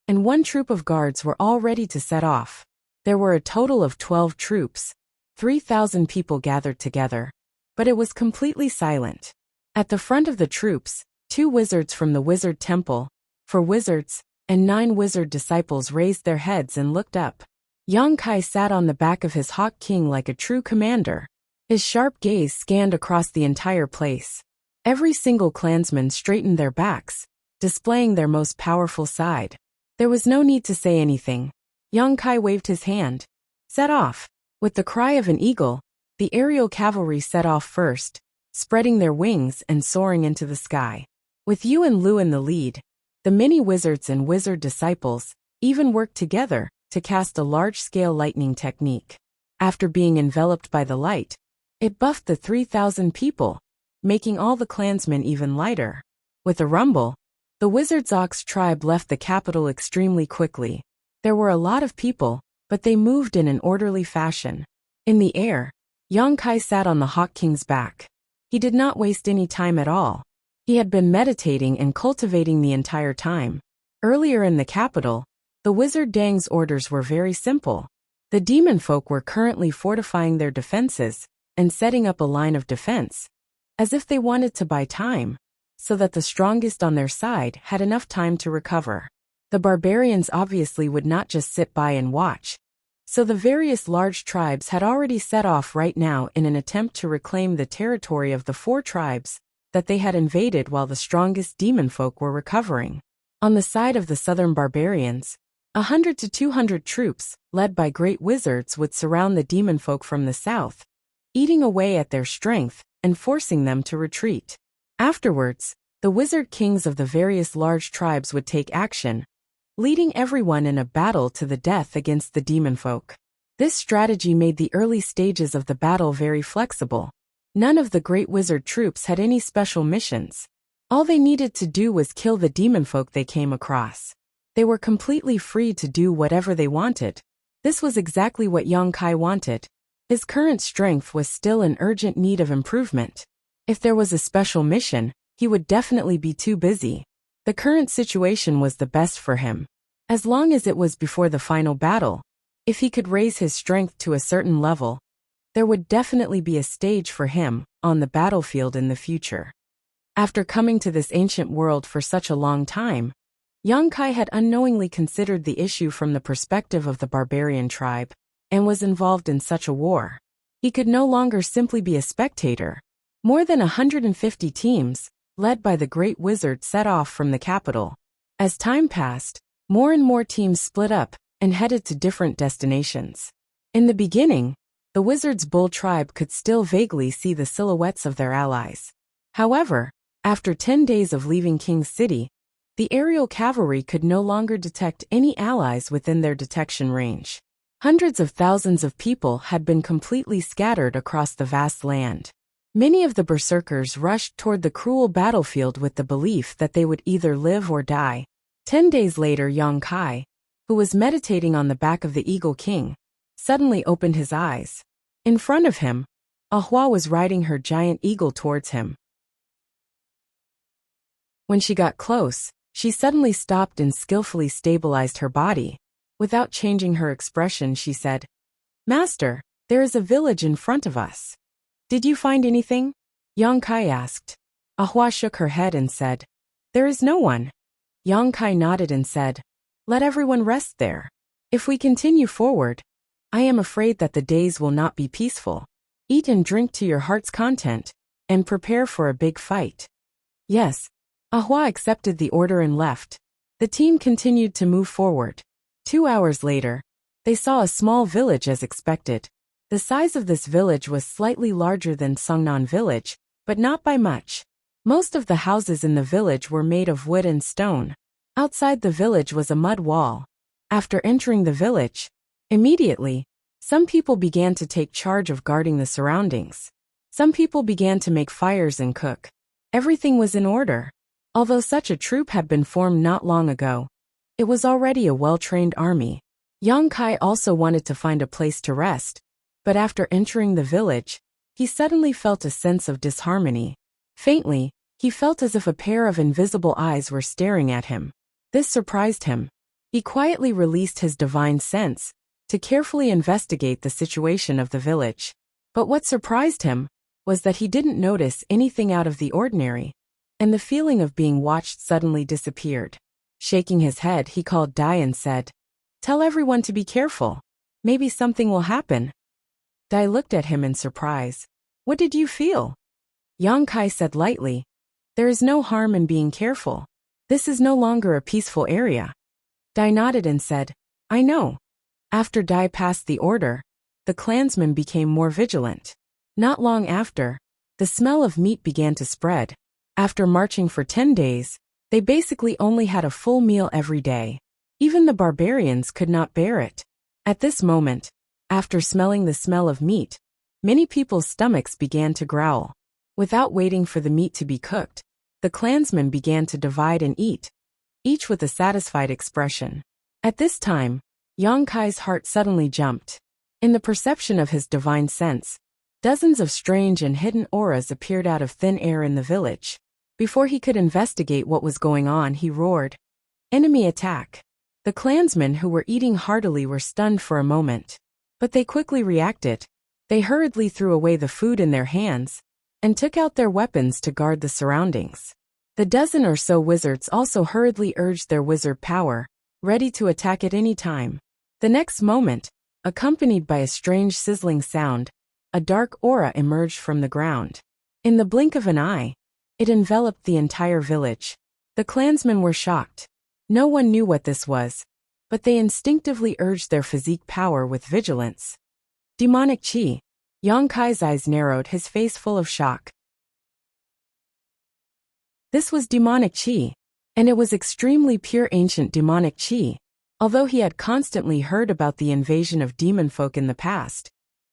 and 1 troop of guards were all ready to set off. There were a total of 12 troops, 3,000 people gathered together, but it was completely silent. At the front of the troops, 2 wizards from the Wizard Temple, 4 wizards, and 9 wizard disciples raised their heads and looked up. Yang Kai sat on the back of his Hawk King like a true commander. His sharp gaze scanned across the entire place. Every single clansman straightened their backs, displaying their most powerful side. There was no need to say anything. Yang Kai waved his hand. Set off. With the cry of an eagle, the aerial cavalry set off first, spreading their wings and soaring into the sky. With Yu and Lu in the lead, the many wizards and wizard disciples even worked together to cast a large-scale lightning technique. After being enveloped by the light, it buffed the 3,000 people, making all the clansmen even lighter. With a rumble, the Wizard's Ox tribe left the capital extremely quickly. There were a lot of people, but they moved in an orderly fashion. In the air, Yang Kai sat on the Hawk King's back. He did not waste any time at all. He had been meditating and cultivating the entire time. Earlier in the capital, the Wizard Dang's orders were very simple. The demon folk were currently fortifying their defenses and setting up a line of defense, as if they wanted to buy time, so that the strongest on their side had enough time to recover. The barbarians obviously would not just sit by and watch, so the various large tribes had already set off right now in an attempt to reclaim the territory of the 4 tribes that they had invaded while the strongest demon folk were recovering. On the side of the southern barbarians, 100 to 200 troops, led by great wizards, would surround the demon folk from the south, eating away at their strength and forcing them to retreat. Afterwards, the wizard kings of the various large tribes would take action, leading everyone in a battle to the death against the demon folk. This strategy made the early stages of the battle very flexible. None of the great wizard troops had any special missions. All they needed to do was kill the demon folk they came across. They were completely free to do whatever they wanted. This was exactly what Yang Kai wanted. His current strength was still in urgent need of improvement. If there was a special mission, he would definitely be too busy. The current situation was the best for him. As long as it was before the final battle, if he could raise his strength to a certain level, there would definitely be a stage for him on the battlefield in the future. After coming to this ancient world for such a long time, Yang Kai had unknowingly considered the issue from the perspective of the barbarian tribe, and was involved in such a war. He could no longer simply be a spectator. More than 150 teams, led by the great wizard, set off from the capital. As time passed, more and more teams split up and headed to different destinations. In the beginning, the wizard's bull tribe could still vaguely see the silhouettes of their allies. However, after 10 days of leaving King's City, the aerial cavalry could no longer detect any allies within their detection range. Hundreds of thousands of people had been completely scattered across the vast land. Many of the berserkers rushed toward the cruel battlefield with the belief that they would either live or die. 10 days later, Yang Kai, who was meditating on the back of the Eagle King, suddenly opened his eyes. In front of him, Ahua was riding her giant eagle towards him. When she got close, she suddenly stopped and skillfully stabilized her body. Without changing her expression, she said, "Master, there is a village in front of us. Did you find anything?" Yang Kai asked. Ahua shook her head and said, "There is no one." Yang Kai nodded and said, "Let everyone rest there. If we continue forward, I am afraid that the days will not be peaceful. Eat and drink to your heart's content, and prepare for a big fight." Yes. Ahua accepted the order and left. The team continued to move forward. 2 hours later, they saw a small village as expected. The size of this village was slightly larger than Songnan village, but not by much. Most of the houses in the village were made of wood and stone. Outside the village was a mud wall. After entering the village, immediately, some people began to take charge of guarding the surroundings. Some people began to make fires and cook. Everything was in order. Although such a troop had been formed not long ago, it was already a well-trained army. Yang Kai also wanted to find a place to rest, but after entering the village, he suddenly felt a sense of disharmony. Faintly, he felt as if a pair of invisible eyes were staring at him. This surprised him. He quietly released his divine sense to carefully investigate the situation of the village. But what surprised him was that he didn't notice anything out of the ordinary, and the feeling of being watched suddenly disappeared. Shaking his head, he called Dai and said, "Tell everyone to be careful. Maybe something will happen." Dai looked at him in surprise. "What did you feel?" Yang Kai said lightly, "There is no harm in being careful. This is no longer a peaceful area." Dai nodded and said, "I know." After Dai passed the order, the clansmen became more vigilant. Not long after, the smell of meat began to spread. After marching for 10 days, they basically only had a full meal every day. Even the barbarians could not bear it. At this moment, after smelling the smell of meat, many people's stomachs began to growl. Without waiting for the meat to be cooked, the clansmen began to divide and eat, each with a satisfied expression. At this time, Yang Kai's heart suddenly jumped. In the perception of his divine sense, dozens of strange and hidden auras appeared out of thin air in the village. Before he could investigate what was going on, he roared, "Enemy attack!" The clansmen who were eating heartily were stunned for a moment. But they quickly reacted. They hurriedly threw away the food in their hands and took out their weapons to guard the surroundings. The dozen or so wizards also hurriedly urged their wizard power, ready to attack at any time. The next moment, accompanied by a strange sizzling sound, a dark aura emerged from the ground. In the blink of an eye, it enveloped the entire village. The clansmen were shocked. No one knew what this was, but they instinctively urged their physique power with vigilance. Demonic chi. Yang Kai's eyes narrowed, his face full of shock. This was demonic chi, and it was extremely pure ancient demonic chi. Although he had constantly heard about the invasion of demon folk in the past,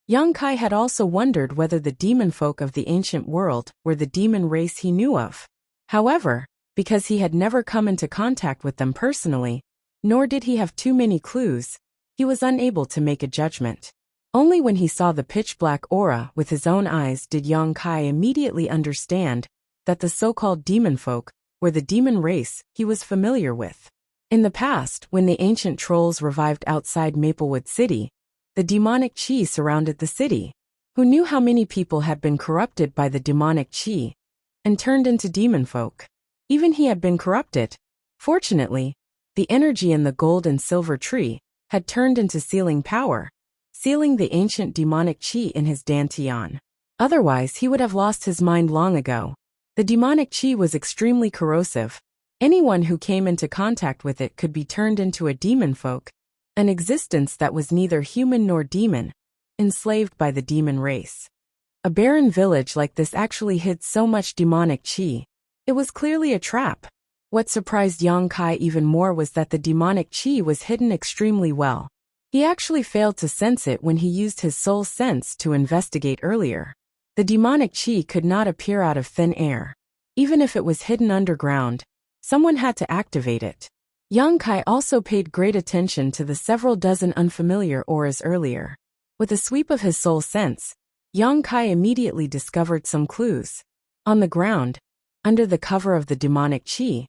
Yang Kai had also wondered whether the demon folk of the ancient world were the demon race he knew of. However, because he had never come into contact with them personally, nor did he have too many clues, he was unable to make a judgment. Only when he saw the pitch-black aura with his own eyes did Yang Kai immediately understand that the so-called demon folk were the demon race he was familiar with. In the past, when the ancient trolls revived outside Maplewood City, the demonic chi surrounded the city. Who knew how many people had been corrupted by the demonic chi and turned into demon folk? Even he had been corrupted. Fortunately, the energy in the gold and silver tree had turned into sealing power, sealing the ancient demonic chi in his dantian. Otherwise, he would have lost his mind long ago. The demonic chi was extremely corrosive. Anyone who came into contact with it could be turned into a demon folk, an existence that was neither human nor demon, enslaved by the demon race. A barren village like this actually hid so much demonic chi. It was clearly a trap. What surprised Yang Kai even more was that the demonic chi was hidden extremely well. He actually failed to sense it when he used his soul sense to investigate earlier. The demonic chi could not appear out of thin air. Even if it was hidden underground, someone had to activate it. Yang Kai also paid great attention to the several dozen unfamiliar auras earlier. With a sweep of his soul sense, Yang Kai immediately discovered some clues. On the ground, under the cover of the demonic chi,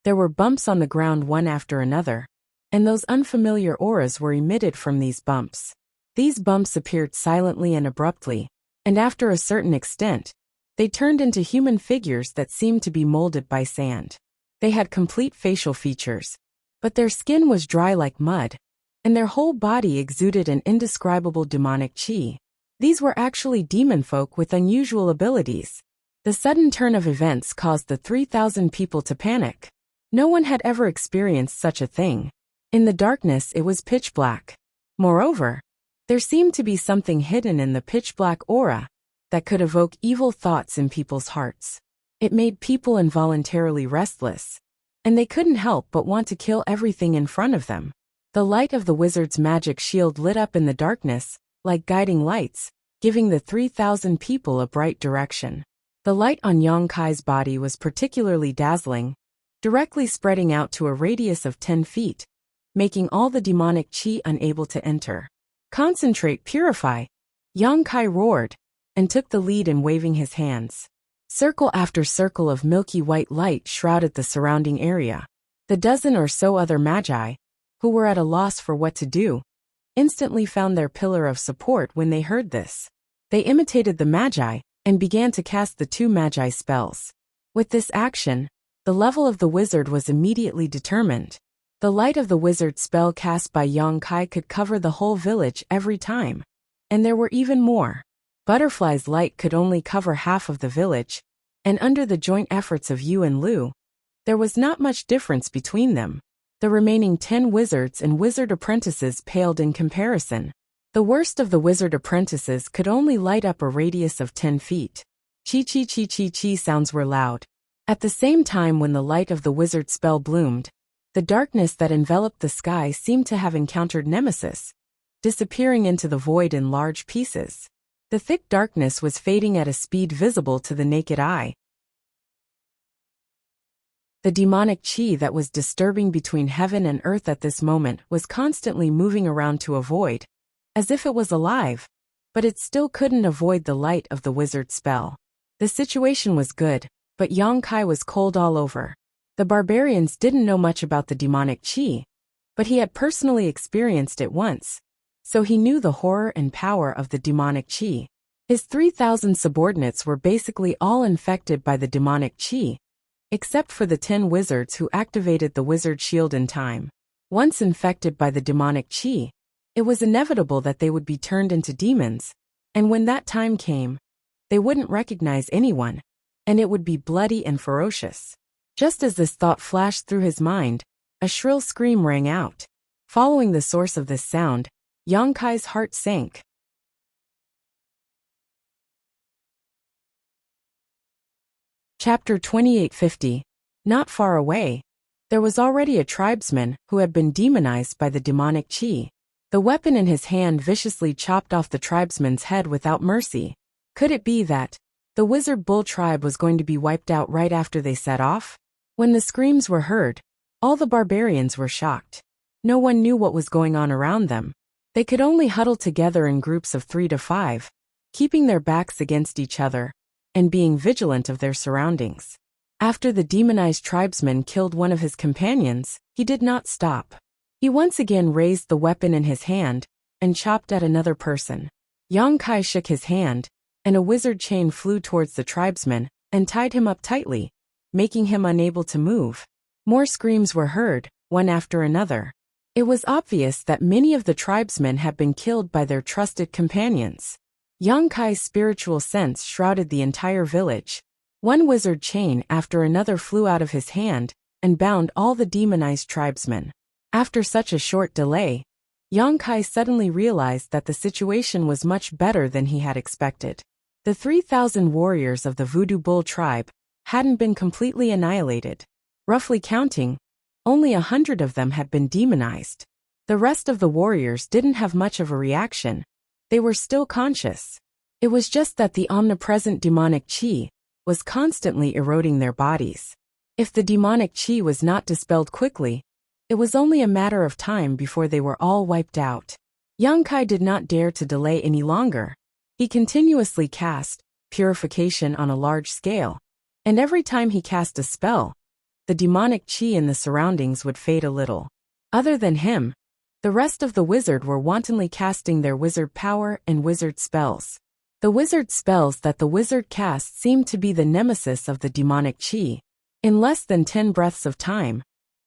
there were bumps on the ground one after another, and those unfamiliar auras were emitted from these bumps. These bumps appeared silently and abruptly, and after a certain extent, they turned into human figures that seemed to be molded by sand. They had complete facial features, but their skin was dry like mud, and their whole body exuded an indescribable demonic chi. These were actually demon folk with unusual abilities. The sudden turn of events caused the 3,000 people to panic. No one had ever experienced such a thing. In the darkness, it was pitch black. Moreover, there seemed to be something hidden in the pitch-black aura that could evoke evil thoughts in people's hearts. It made people involuntarily restless, and they couldn't help but want to kill everything in front of them. The light of the wizard's magic shield lit up in the darkness, like guiding lights, giving the 3,000 people a bright direction. The light on Yang Kai's body was particularly dazzling, directly spreading out to a radius of 10 feet, making all the demonic chi unable to enter. Concentrate, purify! Yang Kai roared, and took the lead in waving his hands. Circle after circle of milky white light shrouded the surrounding area. The dozen or so other magi, who were at a loss for what to do, instantly found their pillar of support when they heard this. They imitated the magi, and began to cast the 2 magi spells. With this action, the level of the wizard was immediately determined. The light of the wizard spell cast by Yang Kai could cover the whole village every time. And there were even more. Butterfly's light could only cover half of the village, and under the joint efforts of Yu and Lu, there was not much difference between them. The remaining 10 wizards and wizard apprentices paled in comparison. The worst of the wizard apprentices could only light up a radius of 10 feet. Chi sounds were loud. At the same time when the light of the wizard spell bloomed, the darkness that enveloped the sky seemed to have encountered nemesis, disappearing into the void in large pieces. The thick darkness was fading at a speed visible to the naked eye. The demonic chi that was disturbing between heaven and earth at this moment was constantly moving around to avoid, as if it was alive, but it still couldn't avoid the light of the wizard spell. The situation was good, but Yang Kai was cold all over. The barbarians didn't know much about the demonic chi, but he had personally experienced it once, so he knew the horror and power of the demonic chi. His 3,000 subordinates were basically all infected by the demonic chi, except for the 10 wizards who activated the wizard shield in time. Once infected by the demonic chi, it was inevitable that they would be turned into demons, and when that time came, they wouldn't recognize anyone, and it would be bloody and ferocious. Just as this thought flashed through his mind, a shrill scream rang out. Following the source of this sound, Yang Kai's heart sank. Chapter 2850. Not far away, there was already a tribesman who had been demonized by the demonic chi. The weapon in his hand viciously chopped off the tribesman's head without mercy. Could it be that the wizard bull tribe was going to be wiped out right after they set off? When the screams were heard, all the barbarians were shocked. No one knew what was going on around them. They could only huddle together in groups of 3 to 5, keeping their backs against each other and being vigilant of their surroundings. After the demonized tribesman killed one of his companions, he did not stop. He once again raised the weapon in his hand and chopped at another person. Yang Kai shook his hand, and a wizard chain flew towards the tribesman and tied him up tightly, making him unable to move. More screams were heard, one after another. It was obvious that many of the tribesmen had been killed by their trusted companions. Yang Kai's spiritual sense shrouded the entire village. One wizard chain after another flew out of his hand and bound all the demonized tribesmen. After such a short delay, Yang Kai suddenly realized that the situation was much better than he had expected. The 3,000 warriors of the Voodoo Bull tribe hadn't been completely annihilated. Roughly counting, only 100 of them had been demonized. The rest of the warriors didn't have much of a reaction. They were still conscious. It was just that the omnipresent demonic chi was constantly eroding their bodies. If the demonic chi was not dispelled quickly, it was only a matter of time before they were all wiped out. Yang Kai did not dare to delay any longer. He continuously cast purification on a large scale, and every time he cast a spell, the demonic chi in the surroundings would fade a little. Other than him, the rest of the wizard were wantonly casting their wizard power and wizard spells. The wizard spells that the wizard cast seemed to be the nemesis of the demonic chi. In less than 10 breaths of time,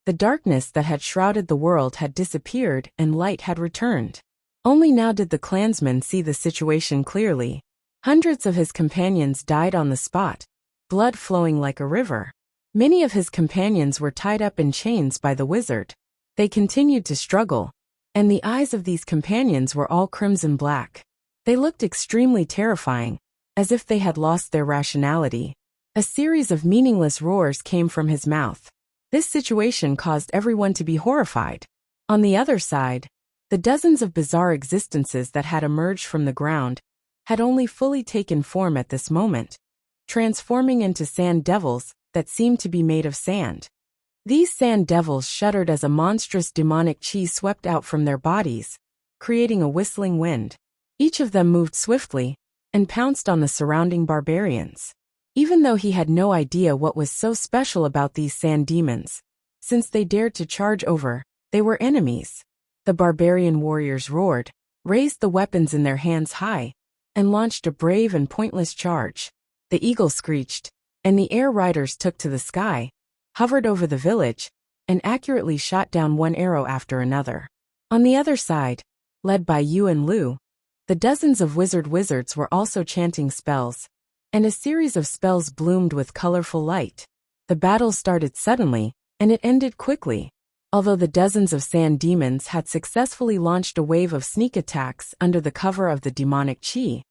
the darkness that had shrouded the world had disappeared and light had returned. Only now did the clansman see the situation clearly. Hundreds of his companions died on the spot, blood flowing like a river. Many of his companions were tied up in chains by the wizard. They continued to struggle, and the eyes of these companions were all crimson black. They looked extremely terrifying, as if they had lost their rationality. A series of meaningless roars came from his mouth. This situation caused everyone to be horrified. On the other side, the dozens of bizarre existences that had emerged from the ground had only fully taken form at this moment, transforming into sand devils that seemed to be made of sand. These sand devils shuddered as a monstrous demonic chi swept out from their bodies, creating a whistling wind. Each of them moved swiftly and pounced on the surrounding barbarians. Even though he had no idea what was so special about these sand demons, since they dared to charge over, they were enemies. The barbarian warriors roared, raised the weapons in their hands high, and launched a brave and pointless charge. The eagle screeched, and the air riders took to the sky, hovered over the village, and accurately shot down one arrow after another. On the other side, led by Yu and Lu, the dozens of wizards were also chanting spells, and a series of spells bloomed with colorful light. The battle started suddenly, and it ended quickly. Although the dozens of sand demons had successfully launched a wave of sneak attacks under the cover of the demonic chi,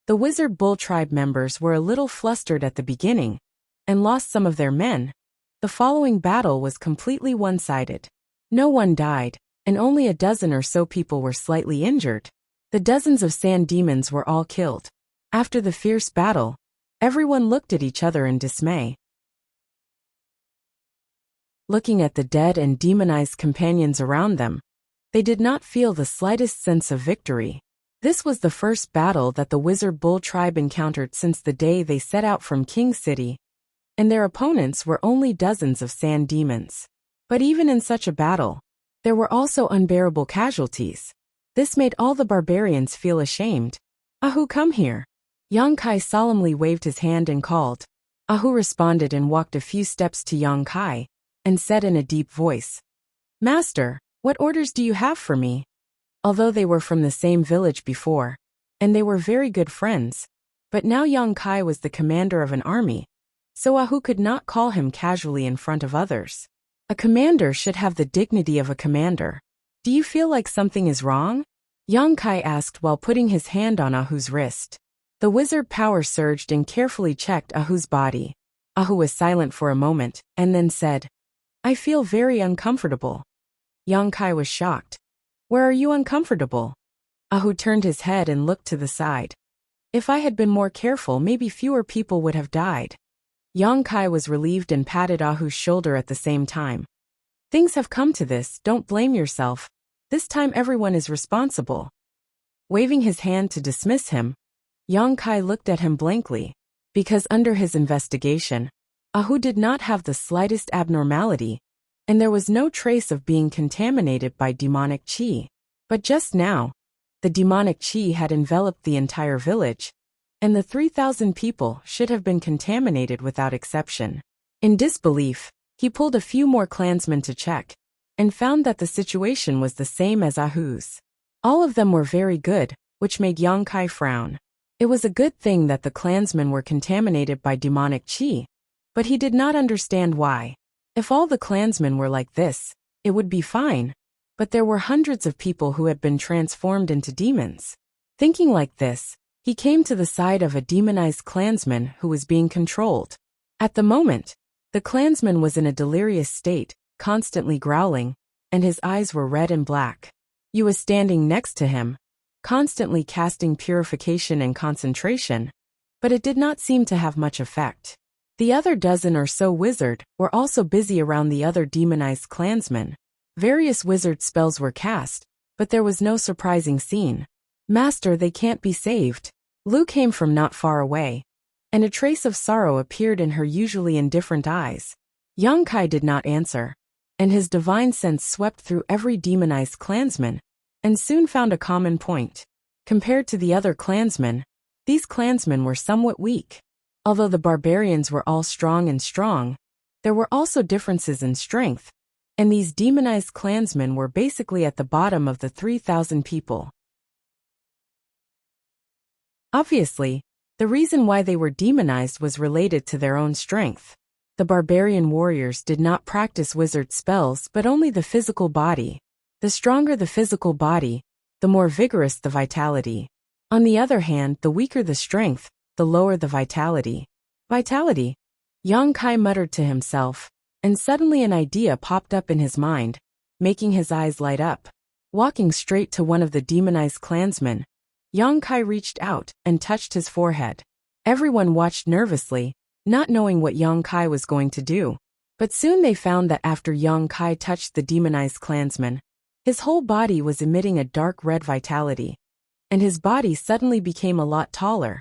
the wizard bull tribe members were a little flustered at the beginning, and lost some of their men. The following battle was completely one-sided. No one died, and only a dozen or so people were slightly injured. The dozens of sand demons were all killed. After the fierce battle, everyone looked at each other in dismay. Looking at the dead and demonized companions around them, they did not feel the slightest sense of victory. This was the first battle that the Wizard Bull tribe encountered since the day they set out from King City, and their opponents were only dozens of sand demons. But even in such a battle, there were also unbearable casualties. This made all the barbarians feel ashamed. "Ahu, come here. Yang Kai solemnly waved his hand and called. Ahu responded and walked a few steps to Yang Kai, and said in a deep voice, "Master, what orders do you have for me?" Although they were from the same village before, and they were very good friends, but now Yang Kai was the commander of an army, so Ahu could not call him casually in front of others. A commander should have the dignity of a commander. "Do you feel like something is wrong?" Yang Kai asked while putting his hand on Ahu's wrist. The wizard power surged and carefully checked Ahu's body. Ahu was silent for a moment, and then said, "I feel very uncomfortable." Yang Kai was shocked. "Where are you uncomfortable?" Ahu turned his head and looked to the side. "If I had been more careful, maybe fewer people would have died." Yang Kai was relieved and patted Ahu's shoulder at the same time. "Things have come to this, don't blame yourself. This time everyone is responsible." Waving his hand to dismiss him, Yang Kai looked at him blankly, because under his investigation, Ahu did not have the slightest abnormality, and there was no trace of being contaminated by demonic qi. But just now, the demonic qi had enveloped the entire village, and the 3,000 people should have been contaminated without exception. In disbelief, he pulled a few more clansmen to check, and found that the situation was the same as Ahu's. All of them were very good, which made Yang Kai frown. It was a good thing that the clansmen were contaminated by demonic qi, but he did not understand why. If all the clansmen were like this, it would be fine, but there were hundreds of people who had been transformed into demons. Thinking like this, he came to the side of a demonized clansman who was being controlled. At the moment, the clansman was in a delirious state, constantly growling, and his eyes were red and black. Yu was standing next to him, constantly casting purification and concentration, but it did not seem to have much effect. The other dozen or so wizard were also busy around the other demonized clansmen. Various wizard spells were cast, but there was no surprising scene. "Master, they can't be saved." Lu came from not far away, and a trace of sorrow appeared in her usually indifferent eyes. Yang Kai did not answer, and his divine sense swept through every demonized clansman, and soon found a common point. Compared to the other clansmen, these clansmen were somewhat weak. Although the barbarians were all strong, there were also differences in strength, and these demonized clansmen were basically at the bottom of the 3,000 people. Obviously, the reason why they were demonized was related to their own strength. The barbarian warriors did not practice wizard spells but only the physical body. The stronger the physical body, the more vigorous the vitality. On the other hand, the weaker the strength, the lower the vitality. Vitality? Yang Kai muttered to himself, and suddenly an idea popped up in his mind, making his eyes light up. Walking straight to one of the demonized clansmen, Yang Kai reached out and touched his forehead. Everyone watched nervously, not knowing what Yang Kai was going to do. But soon they found that after Yang Kai touched the demonized clansman, his whole body was emitting a dark red vitality, and his body suddenly became a lot taller,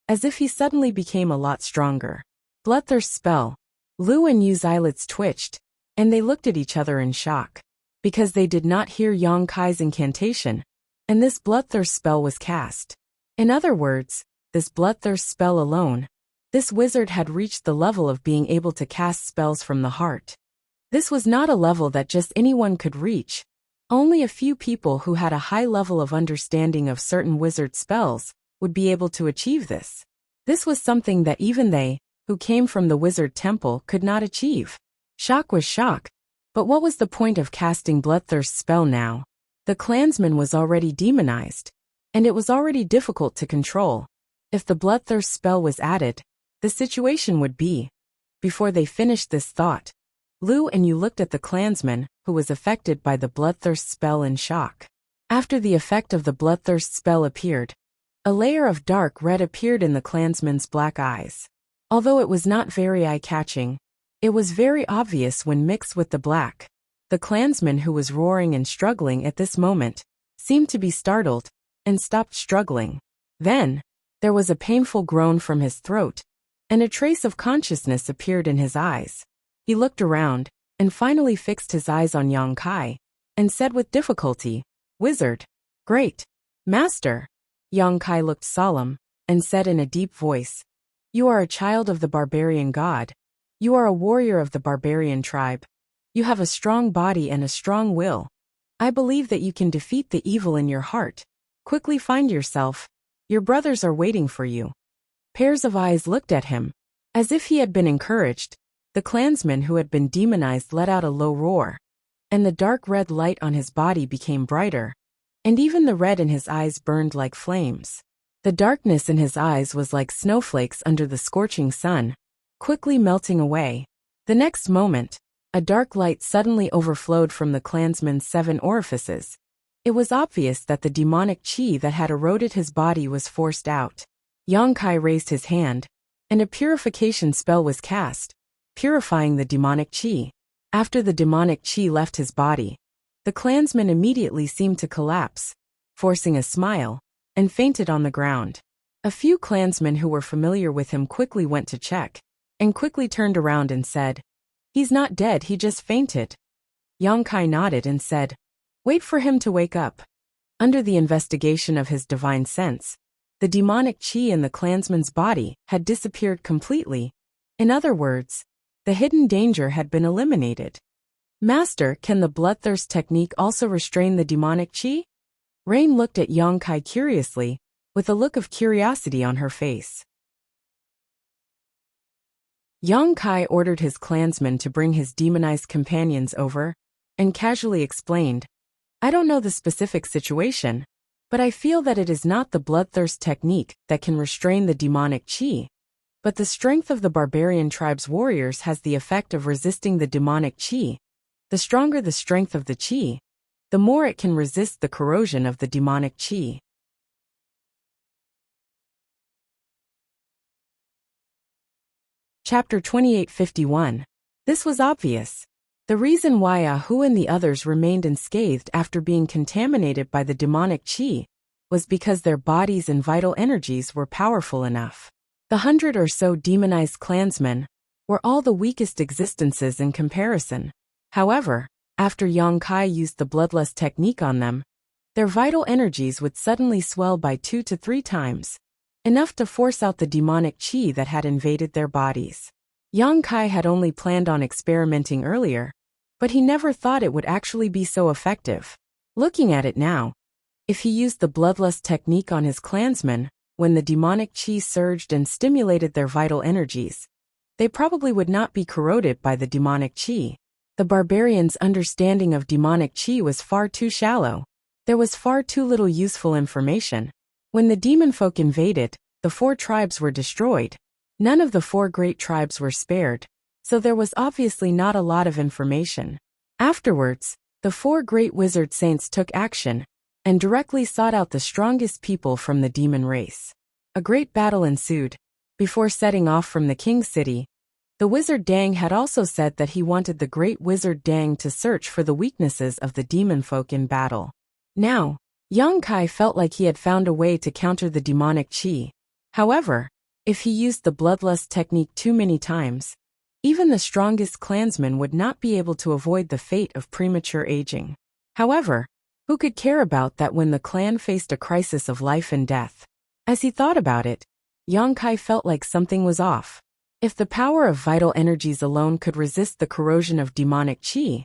as if he suddenly became a lot stronger. Bloodthirst spell. Lu and Yu's eyelids twitched, and they looked at each other in shock, because they did not hear Yang Kai's incantation, and this bloodthirst spell was cast. In other words, this bloodthirst spell alone, this wizard had reached the level of being able to cast spells from the heart. This was not a level that just anyone could reach. Only a few people who had a high level of understanding of certain wizard spells would be able to achieve this. This was something that even they, who came from the wizard temple, could not achieve. Shock was shock, but what was the point of casting bloodthirst spell now? The clansman was already demonized, and it was already difficult to control. If the bloodthirst spell was added, the situation would be. Before they finished this thought, Lu and Yu looked at the clansman, who was affected by the bloodthirst spell, in shock. After the effect of the bloodthirst spell appeared, a layer of dark red appeared in the clansman's black eyes. Although it was not very eye-catching, it was very obvious when mixed with the black. The clansman, who was roaring and struggling at this moment, seemed to be startled, and stopped struggling. Then, there was a painful groan from his throat, and a trace of consciousness appeared in his eyes. He looked around, and finally fixed his eyes on Yang Kai, and said with difficulty, "Wizard." "Great. Master." Yang Kai looked solemn, and said in a deep voice, "You are a child of the barbarian god. You are a warrior of the barbarian tribe. You have a strong body and a strong will. I believe that you can defeat the evil in your heart. Quickly find yourself. Your brothers are waiting for you." Pairs of eyes looked at him. As if he had been encouraged, the clansman who had been demonized let out a low roar, and the dark red light on his body became brighter, and even the red in his eyes burned like flames. The darkness in his eyes was like snowflakes under the scorching sun, quickly melting away. The next moment, a dark light suddenly overflowed from the clansman's 7 orifices. It was obvious that the demonic chi that had eroded his body was forced out. Yongkai raised his hand, and a purification spell was cast, purifying the demonic chi. After the demonic chi left his body, the clansman immediately seemed to collapse, forcing a smile, and fainted on the ground. A few clansmen who were familiar with him quickly went to check, and quickly turned around and said, "He's not dead, he just fainted." Yongkai nodded and said, "Wait for him to wake up." Under the investigation of his divine sense, the demonic chi in the clansman's body had disappeared completely. In other words, the hidden danger had been eliminated. "Master, can the bloodthirst technique also restrain the demonic chi?" Rain looked at Yongkai curiously, with a look of curiosity on her face. Yongkai ordered his clansmen to bring his demonized companions over, and casually explained, "I don't know the specific situation, but I feel that it is not the bloodthirst technique that can restrain the demonic chi, but the strength of the barbarian tribe's warriors has the effect of resisting the demonic chi. The stronger the strength of the chi, the more it can resist the corrosion of the demonic chi." Chapter 2851. This was obvious. The reason why Ahu and the others remained unscathed after being contaminated by the demonic chi was because their bodies and vital energies were powerful enough. The 100 or so demonized clansmen were all the weakest existences in comparison. However, after Yongkai used the bloodlust technique on them, their vital energies would suddenly swell by 2 to 3 times, enough to force out the demonic chi that had invaded their bodies. Yongkai had only planned on experimenting earlier, but he never thought it would actually be so effective. Looking at it now, if he used the bloodlust technique on his clansmen, when the demonic chi surged and stimulated their vital energies, they probably would not be corroded by the demonic chi. The barbarians' understanding of demonic chi was far too shallow. There was far too little useful information. When the demon folk invaded, the 4 tribes were destroyed. None of the 4 great tribes were spared, so there was obviously not a lot of information. Afterwards, the 4 great wizard saints took action, and directly sought out the strongest people from the demon race. A great battle ensued. Before setting off from the king's city, the wizard Dang had also said that he wanted the great wizard Dang to search for the weaknesses of the demon folk in battle. Now, Yongkai felt like he had found a way to counter the demonic chi. However, if he used the bloodlust technique too many times, even the strongest clansman would not be able to avoid the fate of premature aging. However, who could care about that when the clan faced a crisis of life and death? As he thought about it, Yongkai felt like something was off. If the power of vital energies alone could resist the corrosion of demonic chi,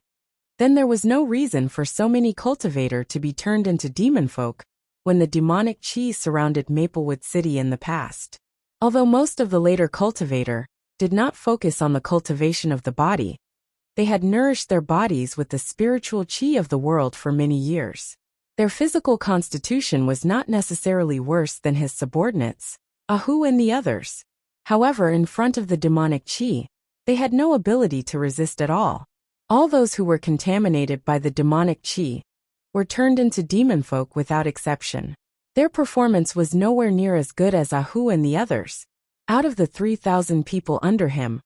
then there was no reason for so many cultivator to be turned into demon folk when the demonic chi surrounded Maplewood City in the past. Although most of the later cultivator did not focus on the cultivation of the body, they had nourished their bodies with the spiritual chi of the world for many years. Their physical constitution was not necessarily worse than his subordinates, Ahu and the others. However, in front of the demonic chi, they had no ability to resist at all. All those who were contaminated by the demonic chi were turned into demon folk without exception. Their performance was nowhere near as good as Ahu and the others. Out of the 3,000 people under him,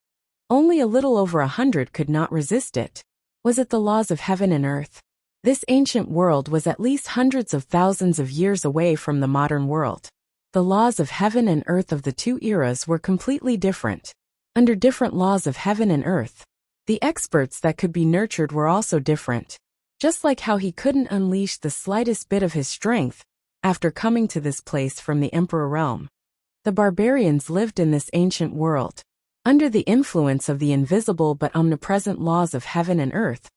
only a little over 100 could not resist it. Was it the laws of heaven and earth? This ancient world was at least hundreds of thousands of years away from the modern world. The laws of heaven and earth of the 2 eras were completely different. Under different laws of heaven and earth, the experts that could be nurtured were also different. Just like how he couldn't unleash the slightest bit of his strength after coming to this place from the Emperor realm. The barbarians lived in this ancient world, under the influence of the invisible but omnipresent laws of heaven and earth.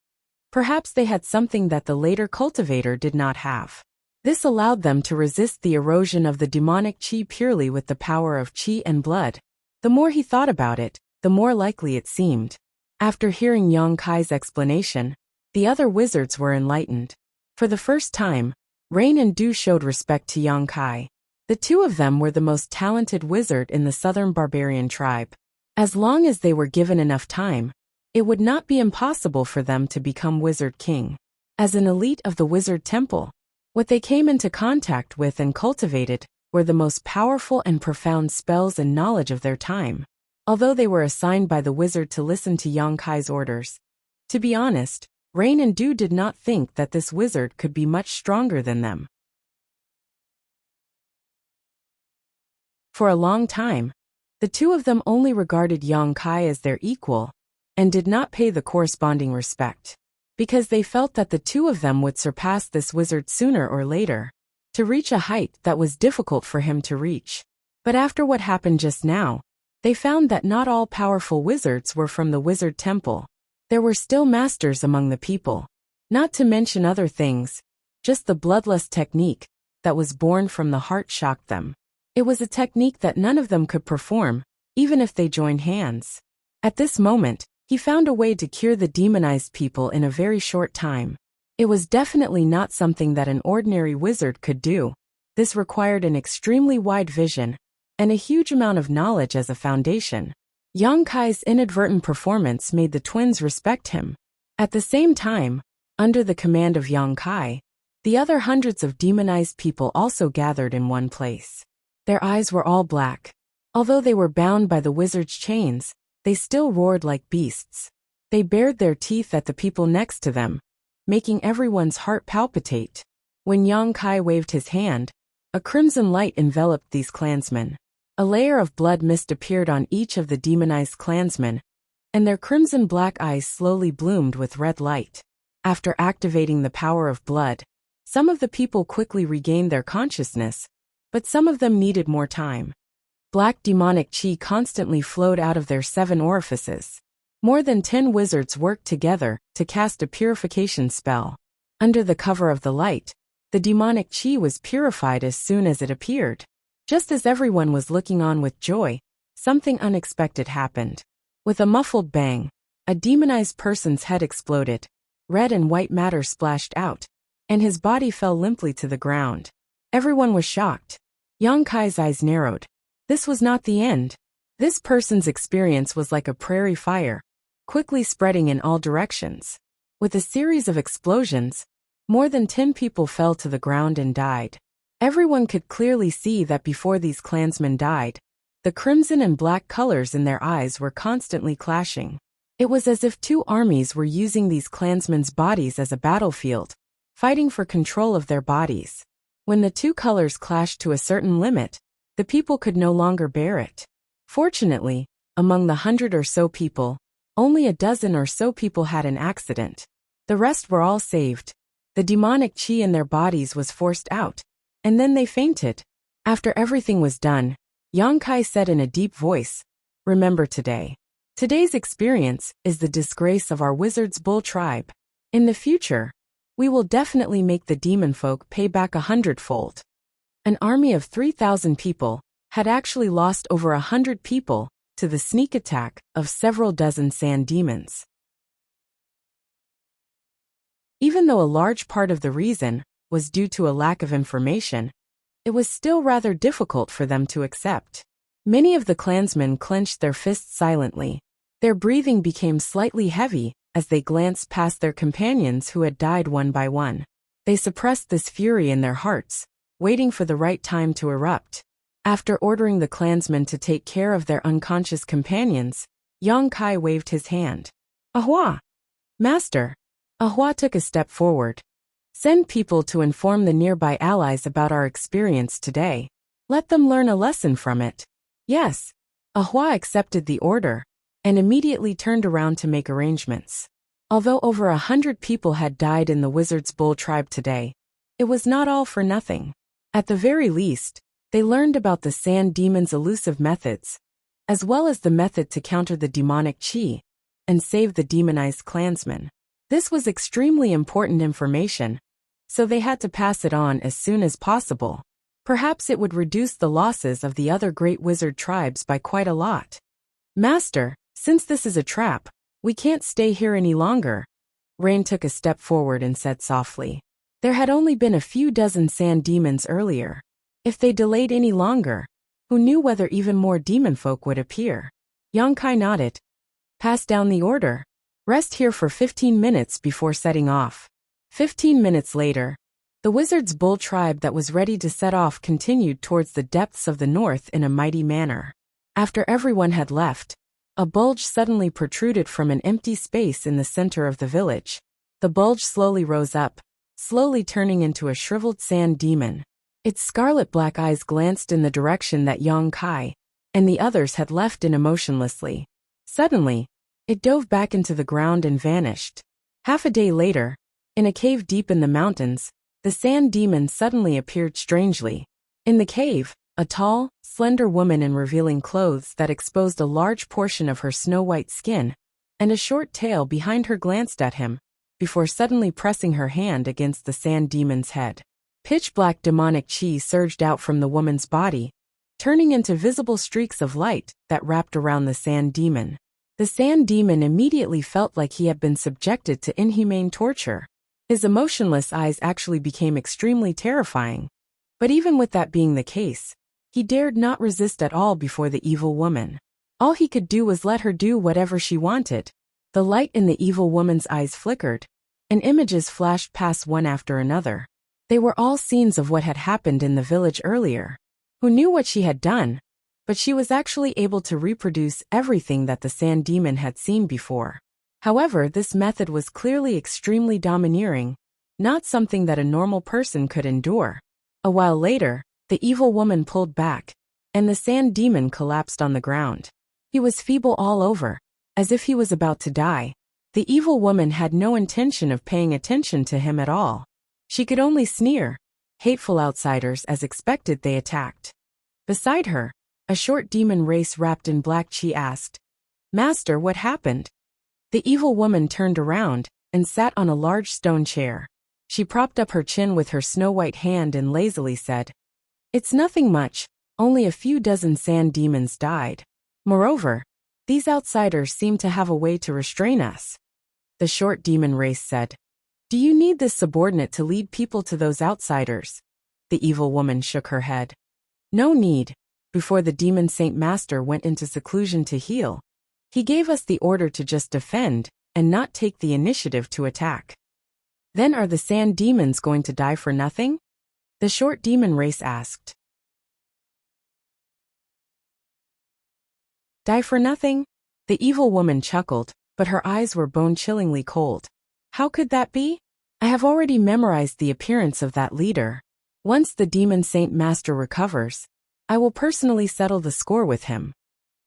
Perhaps they had something that the later cultivator did not have. This allowed them to resist the erosion of the demonic qi purely with the power of qi and blood. The more he thought about it, the more likely it seemed. After hearing Yang Kai's explanation, the other wizards were enlightened. For the first time, Rain and Dew showed respect to Yang Kai. The two of them were the most talented wizard in the southern barbarian tribe. As long as they were given enough time, it would not be impossible for them to become Wizard King. As an elite of the Wizard Temple, what they came into contact with and cultivated were the most powerful and profound spells and knowledge of their time. Although they were assigned by the wizard to listen to Yang Kai's orders, to be honest, Rain and Dew did not think that this wizard could be much stronger than them. For a long time, the two of them only regarded Yang Kai as their equal, and did not pay the corresponding respect, because they felt that the two of them would surpass this wizard sooner or later, to reach a height that was difficult for him to reach. But after what happened just now, they found that not all powerful wizards were from the Wizard Temple. There were still masters among the people. Not to mention other things, just the bloodlust technique that was born from the heart shocked them. It was a technique that none of them could perform, even if they joined hands. At this moment, he found a way to cure the demonized people in a very short time. It was definitely not something that an ordinary wizard could do. This required an extremely wide vision, and a huge amount of knowledge as a foundation. Yang Kai's inadvertent performance made the twins respect him. At the same time, under the command of Yang Kai, the other hundreds of demonized people also gathered in one place. Their eyes were all black. Although they were bound by the wizard's chains, they still roared like beasts. They bared their teeth at the people next to them, making everyone's heart palpitate. When Yang Kai waved his hand, a crimson light enveloped these clansmen. A layer of blood mist appeared on each of the demonized clansmen, and their crimson-black eyes slowly bloomed with red light. After activating the power of blood, some of the people quickly regained their consciousness, but some of them needed more time. Black demonic qi constantly flowed out of their 7 orifices. More than 10 wizards worked together to cast a purification spell. Under the cover of the light, the demonic qi was purified as soon as it appeared. Just as everyone was looking on with joy, something unexpected happened. With a muffled bang, a demonized person's head exploded. Red and white matter splashed out, and his body fell limply to the ground. Everyone was shocked. Yang Kai's eyes narrowed. This was not the end. This person's experience was like a prairie fire, quickly spreading in all directions. With a series of explosions, more than 10 people fell to the ground and died. Everyone could clearly see that before these clansmen died, the crimson and black colors in their eyes were constantly clashing. It was as if 2 armies were using these clansmen's bodies as a battlefield, fighting for control of their bodies. When the 2 colors clashed to a certain limit, the people could no longer bear it. Fortunately, among the 100 or so people, only a dozen or so people had an accident. The rest were all saved. The demonic qi in their bodies was forced out, and then they fainted. After everything was done, Yang Kai said in a deep voice, "Remember today. Today's experience is the disgrace of our Wizard's Bull tribe. In the future, we will definitely make the demon folk pay back 100-fold." An army of 3,000 people had actually lost over 100 people to the sneak attack of several dozen sand demons. Even though a large part of the reason was due to a lack of information, it was still rather difficult for them to accept. Many of the clansmen clenched their fists silently. Their breathing became slightly heavy as they glanced past their companions who had died one by one. They suppressed this fury in their hearts, waiting for the right time to erupt. After ordering the clansmen to take care of their unconscious companions, Yang Kai waved his hand. "Ahua! Master!" Ahua took a step forward. "Send people to inform the nearby allies about our experience today. Let them learn a lesson from it." "Yes." Ahua accepted the order, and immediately turned around to make arrangements. Although over 100 people had died in the Wizard's Bull tribe today, it was not all for nothing. At the very least, They learned about the sand demon's elusive methods, as well as the method to counter the demonic chi and save the demonized clansmen. This was extremely important information, so they had to pass it on as soon as possible. Perhaps it would reduce the losses of the other great wizard tribes by quite a lot. Master, since this is a trap, we can't stay here any longer. Rain took a step forward and said softly. There had only been a few dozen sand demons earlier. If they delayed any longer, who knew whether even more demon folk would appear? Yongkai nodded. Pass down the order. Rest here for 15 minutes before setting off. 15 minutes later, the wizard's bull tribe that was ready to set off continued towards the depths of the north in a mighty manner. After everyone had left, a bulge suddenly protruded from an empty space in the center of the village. The bulge slowly rose up, slowly turning into a shriveled sand demon. Its scarlet-black eyes glanced in the direction that Yongkai and the others had left in emotionlessly. Suddenly, it dove back into the ground and vanished. Half a day later, in a cave deep in the mountains, the sand demon suddenly appeared strangely. In the cave, a tall, slender woman in revealing clothes that exposed a large portion of her snow-white skin and a short tail behind her glanced at him, before suddenly pressing her hand against the sand demon's head. Pitch-black demonic chi surged out from the woman's body, turning into visible streaks of light that wrapped around the sand demon. The sand demon immediately felt like he had been subjected to inhumane torture. His emotionless eyes actually became extremely terrifying. But even with that being the case, he dared not resist at all before the evil woman. All he could do was let her do whatever she wanted. The light in the evil woman's eyes flickered, and images flashed past one after another. They were all scenes of what had happened in the village earlier. Who knew what she had done? But she was actually able to reproduce everything that the sand demon had seen before. However, this method was clearly extremely domineering, not something that a normal person could endure. A while later, the evil woman pulled back, and the sand demon collapsed on the ground. He was feeble all over, as if he was about to die. The evil woman had no intention of paying attention to him at all. She could only sneer. Hateful outsiders, as expected, they attacked. Beside her, a short demon race wrapped in black chi asked, Master, what happened? The evil woman turned around and sat on a large stone chair. She propped up her chin with her snow-white hand and lazily said, It's nothing much, only a few dozen sand demons died. Moreover, these outsiders seem to have a way to restrain us. The short demon race said, Do you need this subordinate to lead people to those outsiders? The evil woman shook her head. No need. Before the demon Saint Master went into seclusion to heal, he gave us the order to just defend and not take the initiative to attack. Then are the sand demons going to die for nothing? The short demon race asked. Die for nothing? The evil woman chuckled, but her eyes were bone-chillingly cold. How could that be? I have already memorized the appearance of that leader. Once the demon Saint Master recovers, I will personally settle the score with him.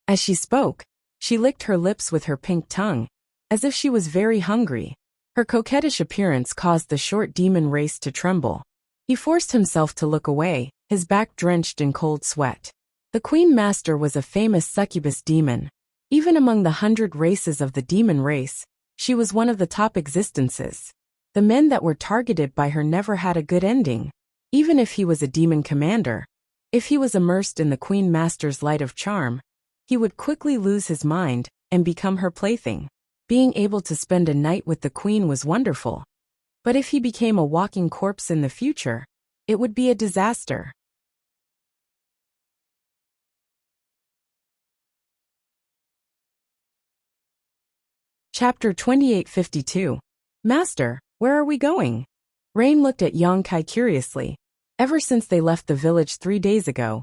As she spoke, she licked her lips with her pink tongue, as if she was very hungry. Her coquettish appearance caused the short demon race to tremble. He forced himself to look away, his back drenched in cold sweat. The Queen Master was a famous succubus demon. Even among the 100 races of the demon race, she was one of the top existences. The men that were targeted by her never had a good ending. Even if he was a demon commander, if he was immersed in the Queen Master's light of charm, he would quickly lose his mind and become her plaything. Being able to spend a night with the Queen was wonderful. But if he became a walking corpse in the future, it would be a disaster. Chapter 2852. Master, where are we going? Rain looked at Yongkai curiously. Ever since they left the village 3 days ago,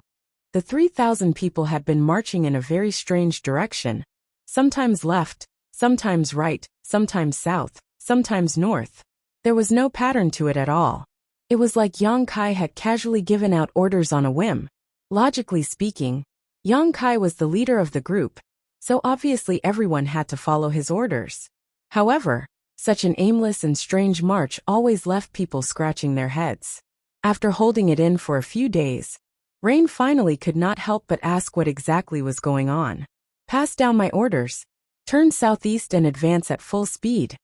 the 3,000 people had been marching in a very strange direction, sometimes left, sometimes right, sometimes south, sometimes north. There was no pattern to it at all. It was like Yongkai had casually given out orders on a whim. Logically speaking, Yongkai was the leader of the group, so obviously everyone had to follow his orders. However, such an aimless and strange march always left people scratching their heads. After holding it in for a few days, Rain finally could not help but ask what exactly was going on. Pass down my orders. Turn southeast and advance at full speed.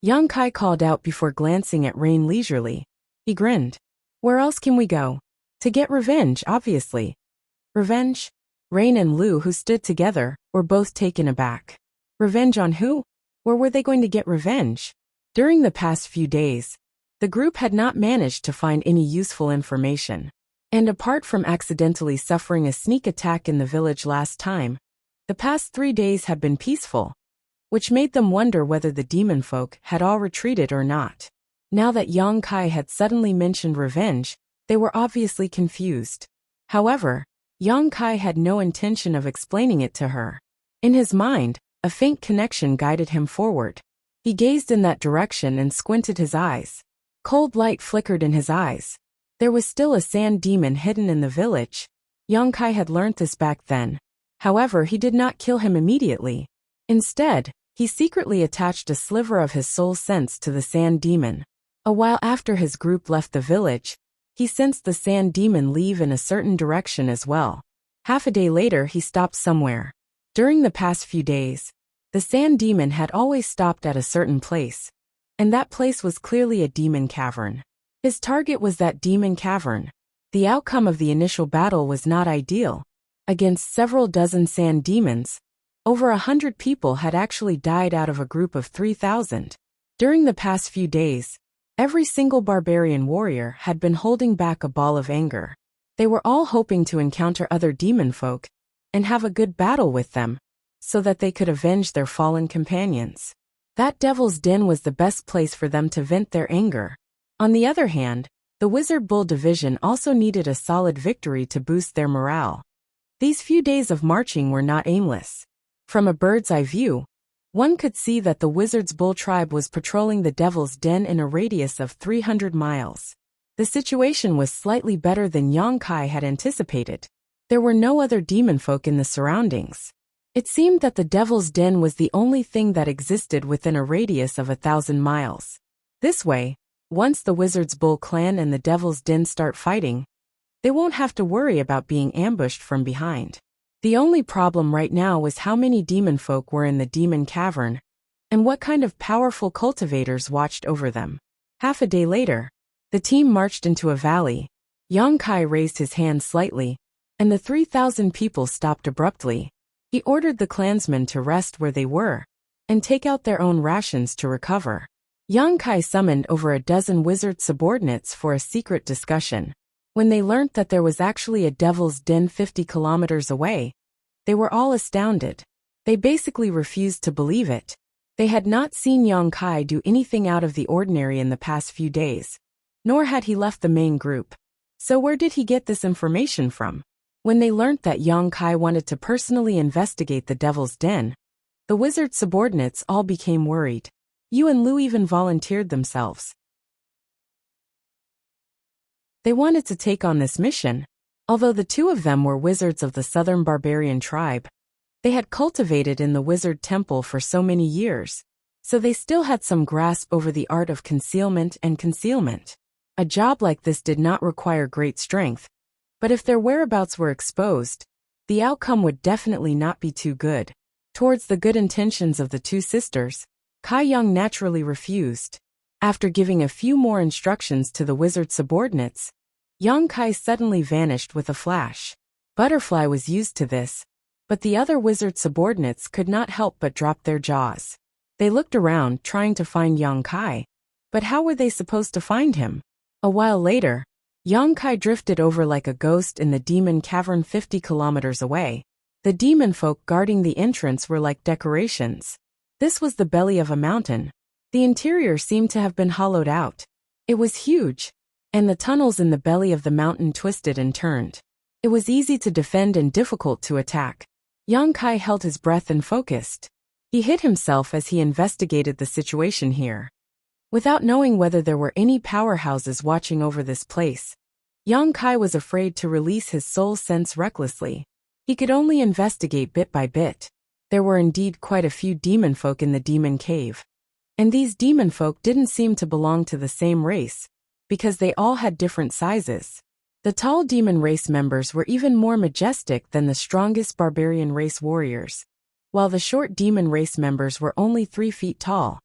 Young Kai called out before glancing at Rain leisurely. He grinned. Where else can we go? To get revenge, obviously. Revenge? Rain and Lu, who stood together, were both taken aback. Revenge on who? Where were they going to get revenge? During the past few days, the group had not managed to find any useful information. And apart from accidentally suffering a sneak attack in the village last time, the past 3 days had been peaceful, which made them wonder whether the demon folk had all retreated or not. Now that Yang Kai had suddenly mentioned revenge, they were obviously confused. However, Yang Kai had no intention of explaining it to her. In his mind, a faint connection guided him forward. He gazed in that direction and squinted his eyes. Cold light flickered in his eyes. There was still a sand demon hidden in the village. Yang Kai had learnt this back then. However, he did not kill him immediately. Instead, he secretly attached a sliver of his soul sense to the sand demon. A while after his group left the village, he sensed the sand demon leave in a certain direction as well. Half a day later, he stopped somewhere. During the past few days, the sand demon had always stopped at a certain place, and that place was clearly a demon cavern. His target was that demon cavern. The outcome of the initial battle was not ideal. Against several dozen sand demons, over 100 people had actually died out of a group of 3,000. During the past few days, every single barbarian warrior had been holding back a ball of anger. They were all hoping to encounter other demon folk and have a good battle with them, so that they could avenge their fallen companions. That Devil's Den was the best place for them to vent their anger. On the other hand, the Wizard Bull Division also needed a solid victory to boost their morale. These few days of marching were not aimless. From a bird's eye view, one could see that the Wizard's Bull tribe was patrolling the Devil's Den in a radius of 300 miles. The situation was slightly better than Yang Kai had anticipated. There were no other demon folk in the surroundings. It seemed that the Devil's Den was the only thing that existed within a radius of 1,000 miles. This way, once the Wizard's Bull clan and the Devil's Den start fighting, they won't have to worry about being ambushed from behind. The only problem right now was how many demon folk were in the demon cavern, and what kind of powerful cultivators watched over them. Half a day later, the team marched into a valley. Yang Kai raised his hand slightly, and the 3,000 people stopped abruptly. He ordered the clansmen to rest where they were, and take out their own rations to recover. Yang Kai summoned over a dozen wizard subordinates for a secret discussion. When they learnt that there was actually a Devil's Den 50 kilometers away, they were all astounded. They basically refused to believe it. They had not seen Yang Kai do anything out of the ordinary in the past few days, nor had he left the main group. So where did he get this information from? When they learnt that Yang Kai wanted to personally investigate the Devil's Den, the wizard subordinates all became worried. Yu and Lu even volunteered themselves. They wanted to take on this mission. Although the two of them were wizards of the southern barbarian tribe, they had cultivated in the wizard temple for so many years, so they still had some grasp over the art of concealment and concealment. A job like this did not require great strength, but if their whereabouts were exposed, the outcome would definitely not be too good. Towards the good intentions of the two sisters, Kai Young naturally refused. After giving a few more instructions to the wizard subordinates, Yang Kai suddenly vanished with a flash. Butterfly was used to this, but the other wizard subordinates could not help but drop their jaws. They looked around trying to find Yang Kai, but how were they supposed to find him? A while later, Yang Kai drifted over like a ghost in the demon cavern 50 kilometers away. The demon folk guarding the entrance were like decorations. This was the belly of a mountain. The interior seemed to have been hollowed out. It was huge, and the tunnels in the belly of the mountain twisted and turned. It was easy to defend and difficult to attack. Yang Kai held his breath and focused. He hid himself as he investigated the situation here. Without knowing whether there were any powerhouses watching over this place, Yang Kai was afraid to release his soul sense recklessly. He could only investigate bit by bit. There were indeed quite a few demon folk in the demon cave. And these demon folk didn't seem to belong to the same race, because they all had different sizes. The tall demon race members were even more majestic than the strongest barbarian race warriors, while the short demon race members were only 3 feet tall,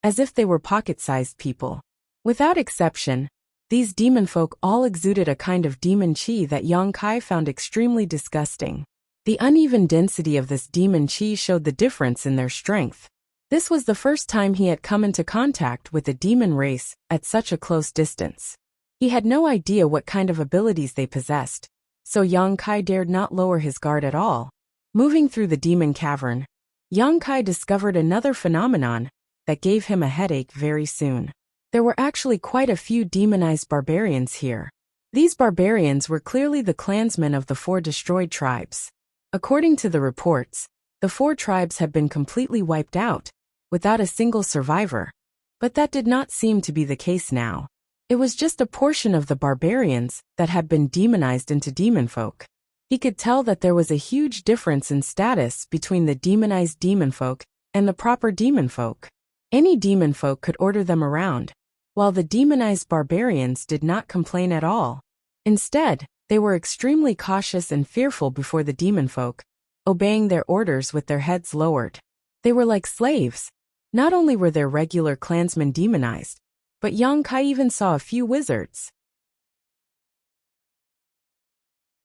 as if they were pocket-sized people. Without exception, these demon folk all exuded a kind of demon chi that Yang Kai found extremely disgusting. The uneven density of this demon chi showed the difference in their strength. This was the first time he had come into contact with a demon race at such a close distance. He had no idea what kind of abilities they possessed, so Yang Kai dared not lower his guard at all. Moving through the demon cavern, Yang Kai discovered another phenomenon that gave him a headache very soon. There were actually quite a few demonized barbarians here. These barbarians were clearly the clansmen of the 4 destroyed tribes. According to the reports, the 4 tribes had been completely wiped out, without a single survivor. But that did not seem to be the case now. It was just a portion of the barbarians that had been demonized into demon folk. He could tell that there was a huge difference in status between the demonized demon folk and the proper demon folk. Any demon folk could order them around, while the demonized barbarians did not complain at all. Instead, they were extremely cautious and fearful before the demon folk, obeying their orders with their heads lowered. They were like slaves. Not only were their regular clansmen demonized, but Yang Kai even saw a few wizards.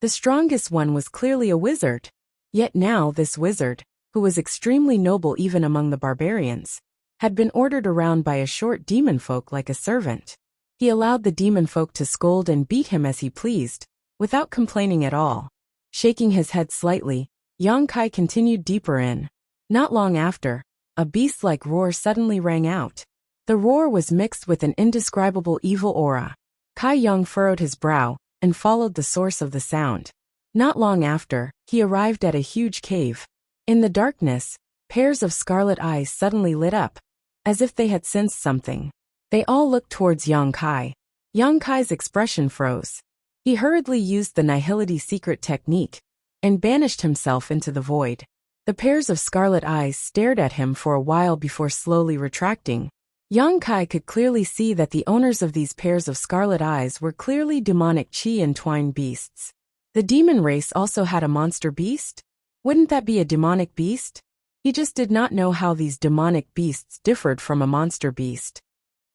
The strongest one was clearly a wizard. Yet now this wizard, who was extremely noble even among the barbarians, had been ordered around by a short demon folk like a servant. He allowed the demon folk to scold and beat him as he pleased, without complaining at all. Shaking his head slightly, Yang Kai continued deeper in. Not long after, a beast-like roar suddenly rang out. The roar was mixed with an indescribable evil aura. Kai Yang furrowed his brow and followed the source of the sound. Not long after, he arrived at a huge cave. In the darkness, pairs of scarlet eyes suddenly lit up, as if they had sensed something. They all looked towards Yang Kai. Yang Kai's expression froze. He hurriedly used the nihility secret technique and banished himself into the void. The pairs of scarlet eyes stared at him for a while before slowly retracting. Yang Kai could clearly see that the owners of these pairs of scarlet eyes were clearly demonic chi-entwined beasts. The demon race also had a monster beast? Wouldn't that be a demonic beast? He just did not know how these demonic beasts differed from a monster beast.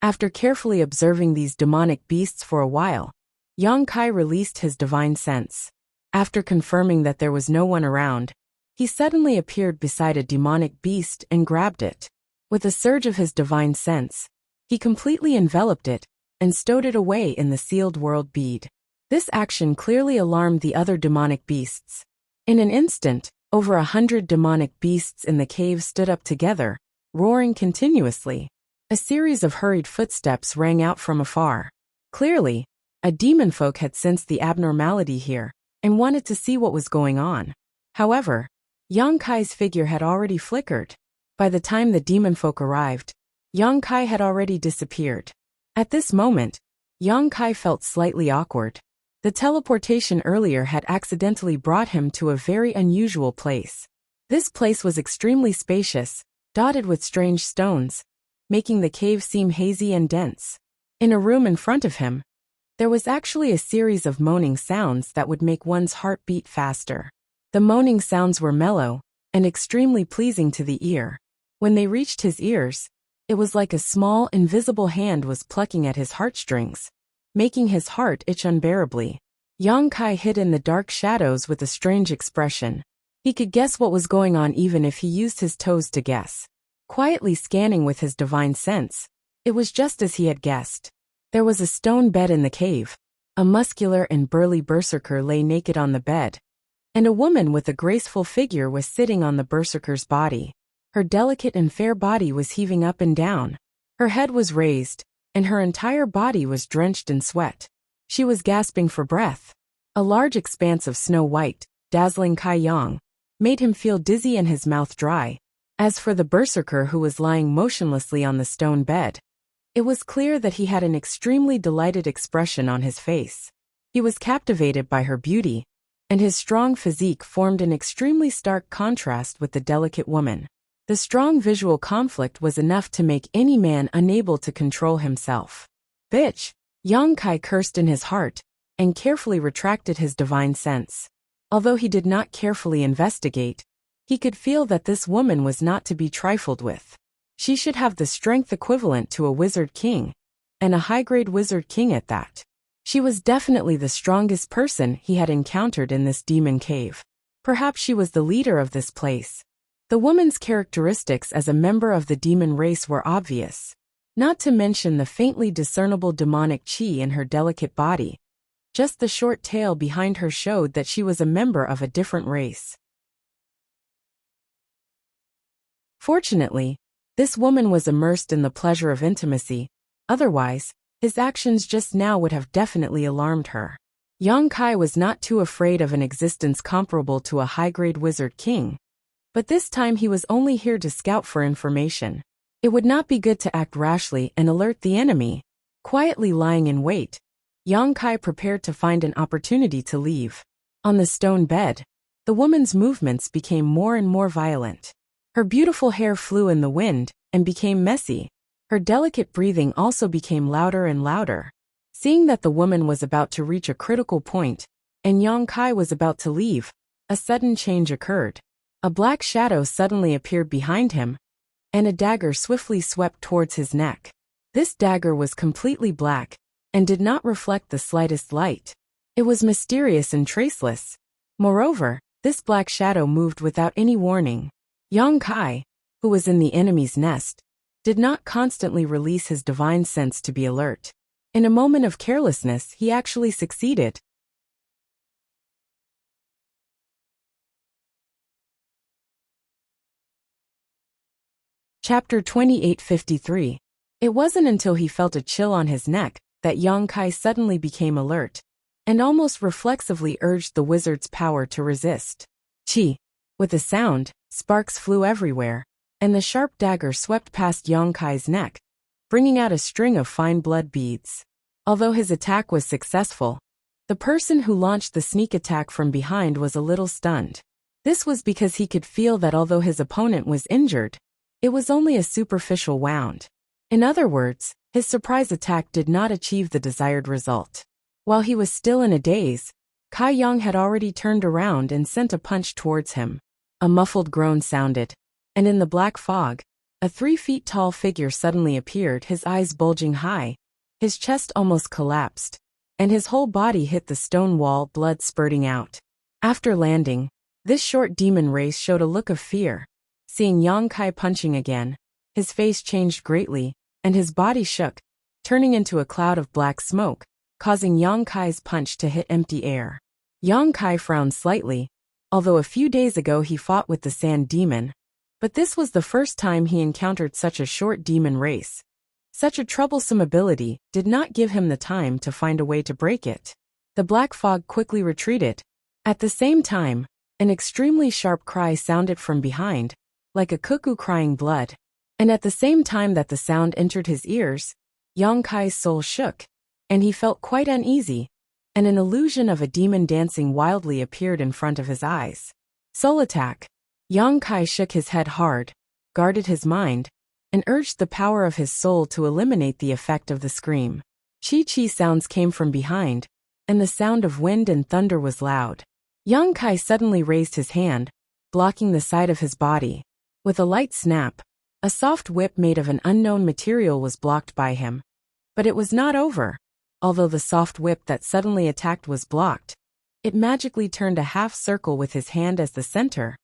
After carefully observing these demonic beasts for a while, Yang Kai released his divine sense. After confirming that there was no one around, he suddenly appeared beside a demonic beast and grabbed it. With a surge of his divine sense, he completely enveloped it and stowed it away in the sealed world bead. This action clearly alarmed the other demonic beasts. In an instant, over 100 demonic beasts in the cave stood up together, roaring continuously. A series of hurried footsteps rang out from afar. Clearly, a demon folk had sensed the abnormality here and wanted to see what was going on. However, Yang Kai's figure had already flickered. By the time the demon folk arrived, Yang Kai had already disappeared. At this moment, Yang Kai felt slightly awkward. The teleportation earlier had accidentally brought him to a very unusual place. This place was extremely spacious, dotted with strange stones, making the cave seem hazy and dense. In a room in front of him, there was actually a series of moaning sounds that would make one's heart beat faster. The moaning sounds were mellow and extremely pleasing to the ear. When they reached his ears, it was like a small, invisible hand was plucking at his heartstrings, making his heart itch unbearably. Yang Kai hid in the dark shadows with a strange expression. He could guess what was going on even if he used his toes to guess. Quietly scanning with his divine sense, it was just as he had guessed. There was a stone bed in the cave. A muscular and burly berserker lay naked on the bed, and a woman with a graceful figure was sitting on the berserker's body. Her delicate and fair body was heaving up and down. Her head was raised, and her entire body was drenched in sweat. She was gasping for breath. A large expanse of snow-white, dazzling Kai Yang made him feel dizzy and his mouth dry. As for the berserker who was lying motionlessly on the stone bed, it was clear that he had an extremely delighted expression on his face. He was captivated by her beauty, and his strong physique formed an extremely stark contrast with the delicate woman. The strong visual conflict was enough to make any man unable to control himself. Bitch! Yang Kai cursed in his heart, and carefully retracted his divine sense. Although he did not carefully investigate, he could feel that this woman was not to be trifled with. She should have the strength equivalent to a wizard king, and a high-grade wizard king at that. She was definitely the strongest person he had encountered in this demon cave. Perhaps she was the leader of this place. The woman's characteristics as a member of the demon race were obvious, not to mention the faintly discernible demonic chi in her delicate body. Just the short tail behind her showed that she was a member of a different race. Fortunately, this woman was immersed in the pleasure of intimacy. Otherwise, his actions just now would have definitely alarmed her. Yang Kai was not too afraid of an existence comparable to a high-grade wizard king, but this time he was only here to scout for information. It would not be good to act rashly and alert the enemy. Quietly lying in wait, Yang Kai prepared to find an opportunity to leave. On the stone bed, the woman's movements became more and more violent. Her beautiful hair flew in the wind and became messy. Her delicate breathing also became louder and louder. Seeing that the woman was about to reach a critical point, and Yang Kai was about to leave, a sudden change occurred. A black shadow suddenly appeared behind him, and a dagger swiftly swept towards his neck. This dagger was completely black, and did not reflect the slightest light. It was mysterious and traceless. Moreover, this black shadow moved without any warning. Yang Kai, who was in the enemy's nest, did not constantly release his divine sense to be alert. In a moment of carelessness, he actually succeeded. Chapter 2853. It wasn't until he felt a chill on his neck that Yang Kai suddenly became alert, and almost reflexively urged the wizard's power to resist. Chi! With a sound, sparks flew everywhere, and the sharp dagger swept past Yang Kai's neck, bringing out a string of fine blood beads. Although his attack was successful, the person who launched the sneak attack from behind was a little stunned. This was because he could feel that although his opponent was injured, it was only a superficial wound. In other words, his surprise attack did not achieve the desired result. While he was still in a daze, Kai Yang had already turned around and sent a punch towards him. A muffled groan sounded, and in the black fog, a 3-feet-tall figure suddenly appeared, his eyes bulging high, his chest almost collapsed, and his whole body hit the stone wall, blood spurting out. After landing, this short demon race showed a look of fear. Seeing Yang Kai punching again, his face changed greatly, and his body shook, turning into a cloud of black smoke, causing Yang Kai's punch to hit empty air. Yang Kai frowned slightly, although a few days ago he fought with the sand demon, but this was the first time he encountered such a short demon race. Such a troublesome ability did not give him the time to find a way to break it. The black fog quickly retreated. At the same time, an extremely sharp cry sounded from behind, like a cuckoo crying blood. And at the same time that the sound entered his ears, Yang Kai's soul shook, and he felt quite uneasy, and an illusion of a demon dancing wildly appeared in front of his eyes. Soul attack. Yang Kai shook his head hard, guarded his mind, and urged the power of his soul to eliminate the effect of the scream. Chi-chi sounds came from behind, and the sound of wind and thunder was loud. Yang Kai suddenly raised his hand, blocking the side of his body. With a light snap, a soft whip made of an unknown material was blocked by him. But it was not over. Although the soft whip that suddenly attacked was blocked, it magically turned a half circle with his hand as the center,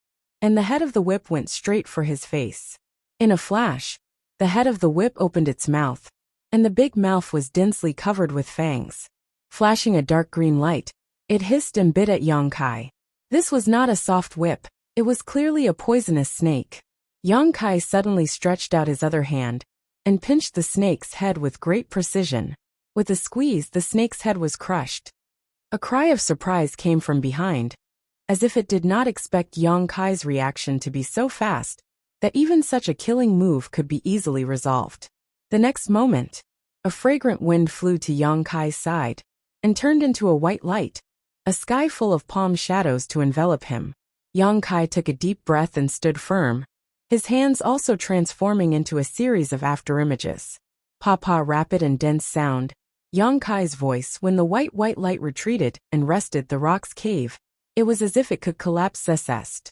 and the head of the whip went straight for his face. In a flash, the head of the whip opened its mouth, and the big mouth was densely covered with fangs. Flashing a dark green light, it hissed and bit at Yang Kai. This was not a soft whip, it was clearly a poisonous snake. Yang Kai suddenly stretched out his other hand, and pinched the snake's head with great precision. With a squeeze, the snake's head was crushed. A cry of surprise came from behind, as if it did not expect Yang Kai's reaction to be so fast, that even such a killing move could be easily resolved. The next moment, a fragrant wind flew to Yang Kai's side, and turned into a white light, a sky full of palm shadows to envelop him. Yang Kai took a deep breath and stood firm, his hands also transforming into a series of afterimages. Pa-pa rapid and dense sound, Yang Kai's voice. When the white light retreated and rested the rock's cave, it was as if it could collapse cessest.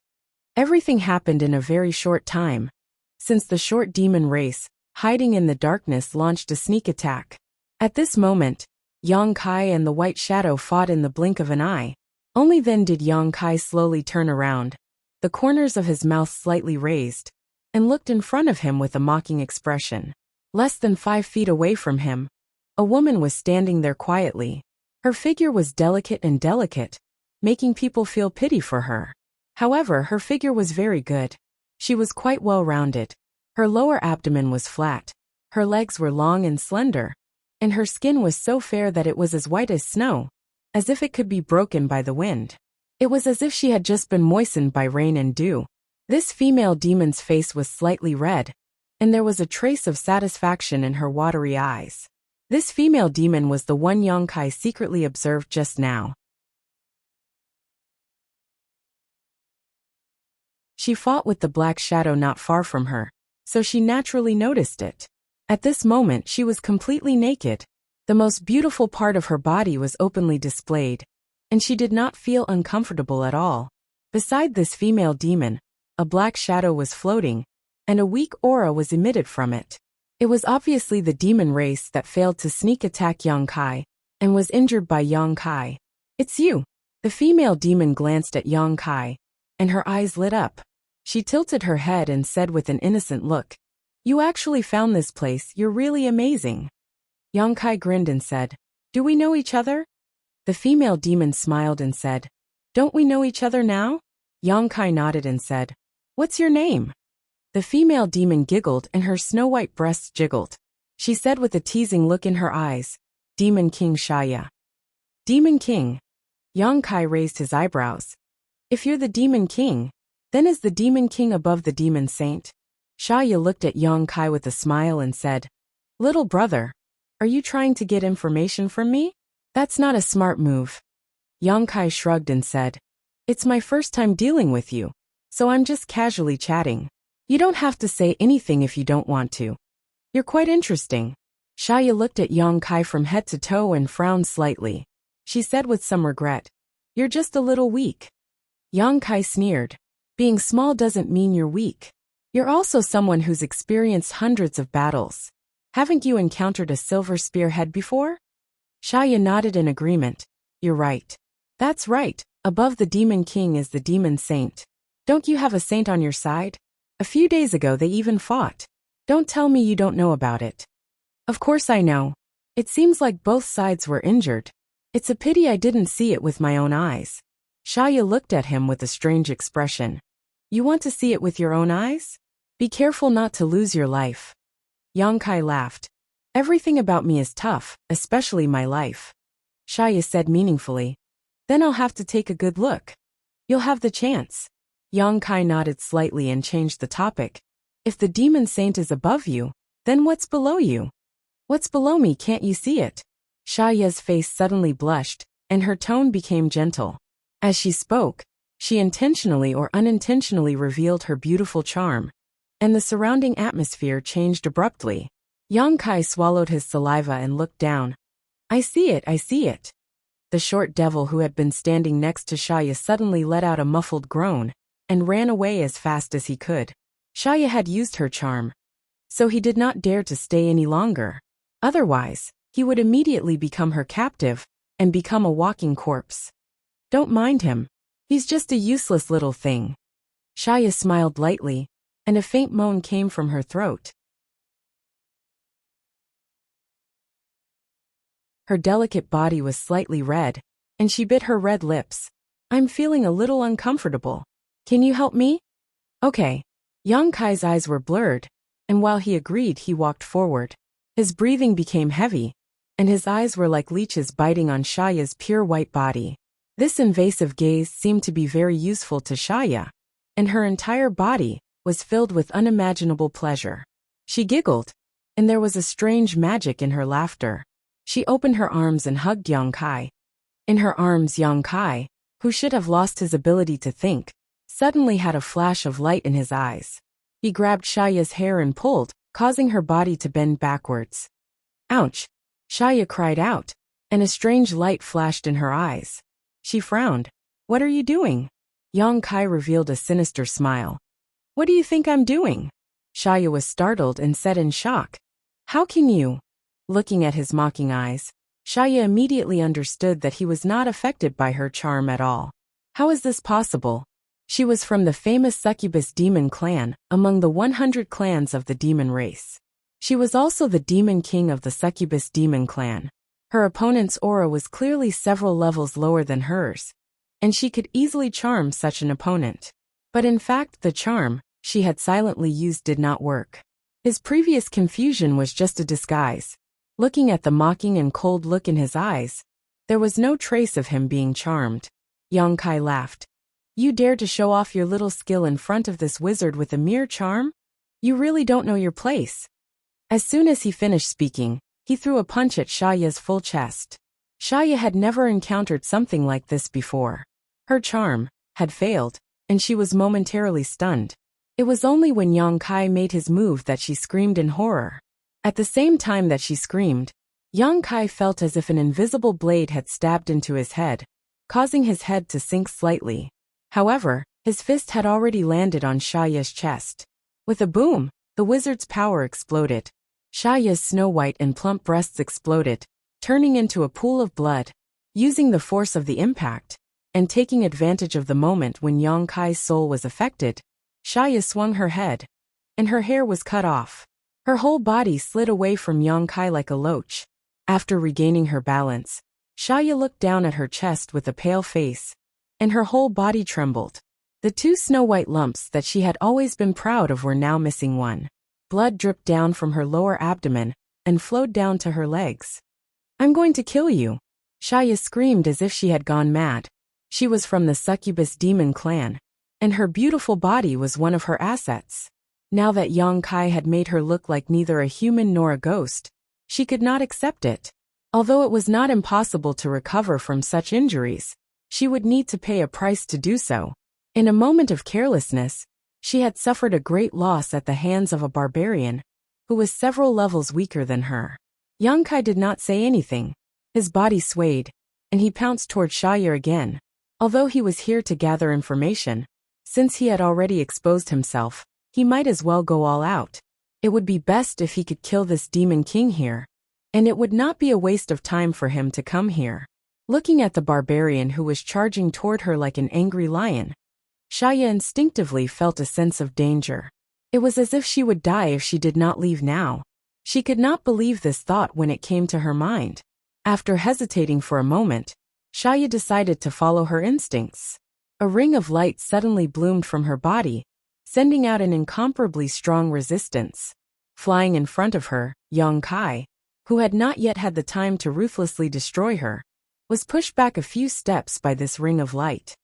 Everything happened in a very short time. Since the short demon race, hiding in the darkness, launched a sneak attack. At this moment, Yang Kai and the white shadow fought in the blink of an eye. Only then did Yang Kai slowly turn around, the corners of his mouth slightly raised, and looked in front of him with a mocking expression. Less than 5 feet away from him, a woman was standing there quietly. Her figure was delicate, making people feel pity for her. However, her figure was very good. She was quite well-rounded. Her lower abdomen was flat, her legs were long and slender, and her skin was so fair that it was as white as snow, as if it could be broken by the wind. It was as if she had just been moistened by rain and dew. This female demon's face was slightly red, and there was a trace of satisfaction in her watery eyes. This female demon was the one Yang Kai secretly observed just now. She fought with the black shadow not far from her, so she naturally noticed it. At this moment she was completely naked. The most beautiful part of her body was openly displayed, and she did not feel uncomfortable at all. Beside this female demon, a black shadow was floating, and a weak aura was emitted from it. It was obviously the demon race that failed to sneak attack Yang Kai, and was injured by Yang Kai. "It's you." The female demon glanced at Yang Kai, and her eyes lit up. She tilted her head and said with an innocent look, "You actually found this place, you're really amazing." Yang Kai grinned and said, "Do we know each other?" The female demon smiled and said, "Don't we know each other now?" Yang Kai nodded and said, "What's your name?" The female demon giggled and her snow-white breasts jiggled. She said with a teasing look in her eyes, "Demon King Shaya." "Demon King?" Yang Kai raised his eyebrows. "If you're the Demon King, then is the Demon King above the Demon Saint?" Shaya looked at Yang Kai with a smile and said, "Little brother, are you trying to get information from me? That's not a smart move." Yang Kai shrugged and said, "It's my first time dealing with you, so I'm just casually chatting. You don't have to say anything if you don't want to. You're quite interesting." Shaya looked at Yang Kai from head to toe and frowned slightly. She said with some regret, "You're just a little weak." Yang Kai sneered, "Being small doesn't mean you're weak. You're also someone who's experienced hundreds of battles. Haven't you encountered a silver spearhead before?" Shaya nodded in agreement. "You're right." "That's right, above the Demon King is the Demon Saint. Don't you have a saint on your side? A few days ago they even fought. Don't tell me you don't know about it." "Of course I know. It seems like both sides were injured. It's a pity I didn't see it with my own eyes." Shaya looked at him with a strange expression. "You want to see it with your own eyes? Be careful not to lose your life." Yang Kai laughed. "Everything about me is tough, especially my life." Shaya said meaningfully, "Then I'll have to take a good look." "You'll have the chance." Yang Kai nodded slightly and changed the topic. "If the Demon Saint is above you, then what's below you?" "What's below me, can't you see it?" Shaya's face suddenly blushed, and her tone became gentle. As she spoke, she intentionally or unintentionally revealed her beautiful charm, and the surrounding atmosphere changed abruptly. Yang Kai swallowed his saliva and looked down. I see it." The short devil who had been standing next to Shaya suddenly let out a muffled groan, and ran away as fast as he could. Shaya had used her charm, so he did not dare to stay any longer. Otherwise, he would immediately become her captive, and become a walking corpse. "Don't mind him. He's just a useless little thing." Shaya smiled lightly, and a faint moan came from her throat. Her delicate body was slightly red, and she bit her red lips. "I'm feeling a little uncomfortable. Can you help me?" "Okay." Yang Kai's eyes were blurred, and while he agreed, he walked forward. His breathing became heavy, and his eyes were like leeches biting on Shaya's pure white body. This invasive gaze seemed to be very useful to Shaya, and her entire body was filled with unimaginable pleasure. She giggled, and there was a strange magic in her laughter. She opened her arms and hugged Yang Kai. In her arms, Yang Kai, who should have lost his ability to think, suddenly had a flash of light in his eyes. He grabbed Shaya's hair and pulled, causing her body to bend backwards. "Ouch!" Shaya cried out, and a strange light flashed in her eyes. She frowned. What are you doing? Yang Kai revealed a sinister smile. What do you think I'm doing? Shaya was startled and said in shock. How can you? Looking at his mocking eyes, Shaya immediately understood that he was not affected by her charm at all. How is this possible? She was from the famous succubus demon clan, among the 100 clans of the demon race. She was also the demon king of the succubus demon clan. Her opponent's aura was clearly several levels lower than hers, and she could easily charm such an opponent. But in fact, the charm she had silently used did not work. His previous confusion was just a disguise. Looking at the mocking and cold look in his eyes, there was no trace of him being charmed. Yang Kai laughed. You dare to show off your little skill in front of this wizard with a mere charm? You really don't know your place. As soon as he finished speaking, he threw a punch at Shaya's full chest. Shaya had never encountered something like this before. Her charm had failed, and she was momentarily stunned. It was only when Yang Kai made his move that she screamed in horror. At the same time that she screamed, Yang Kai felt as if an invisible blade had stabbed into his head, causing his head to sink slightly. However, his fist had already landed on Shaya's chest. With a boom, the wizard's power exploded. Shaya's snow-white and plump breasts exploded, turning into a pool of blood. Using the force of the impact, and taking advantage of the moment when Yang Kai's soul was affected, Shaya swung her head, and her hair was cut off. Her whole body slid away from Yang Kai like a loach. After regaining her balance, Shaya looked down at her chest with a pale face, and her whole body trembled. The two snow-white lumps that she had always been proud of were now missing one. Blood dripped down from her lower abdomen and flowed down to her legs. I'm going to kill you! Shaya screamed as if she had gone mad. She was from the succubus demon clan, and her beautiful body was one of her assets. Now that Yang Kai had made her look like neither a human nor a ghost, she could not accept it. Although it was not impossible to recover from such injuries, she would need to pay a price to do so. In a moment of carelessness, she had suffered a great loss at the hands of a barbarian, who was several levels weaker than her. Yang Kai did not say anything. His body swayed, and he pounced toward Shaya again. Although he was here to gather information, since he had already exposed himself, he might as well go all out. It would be best if he could kill this demon king here, and it would not be a waste of time for him to come here. Looking at the barbarian who was charging toward her like an angry lion, Shaya instinctively felt a sense of danger. It was as if she would die if she did not leave now. She could not believe this thought when it came to her mind. After hesitating for a moment, Shaya decided to follow her instincts. A ring of light suddenly bloomed from her body, sending out an incomparably strong resistance. Flying in front of her, Yang Kai, who had not yet had the time to ruthlessly destroy her, was pushed back a few steps by this ring of light.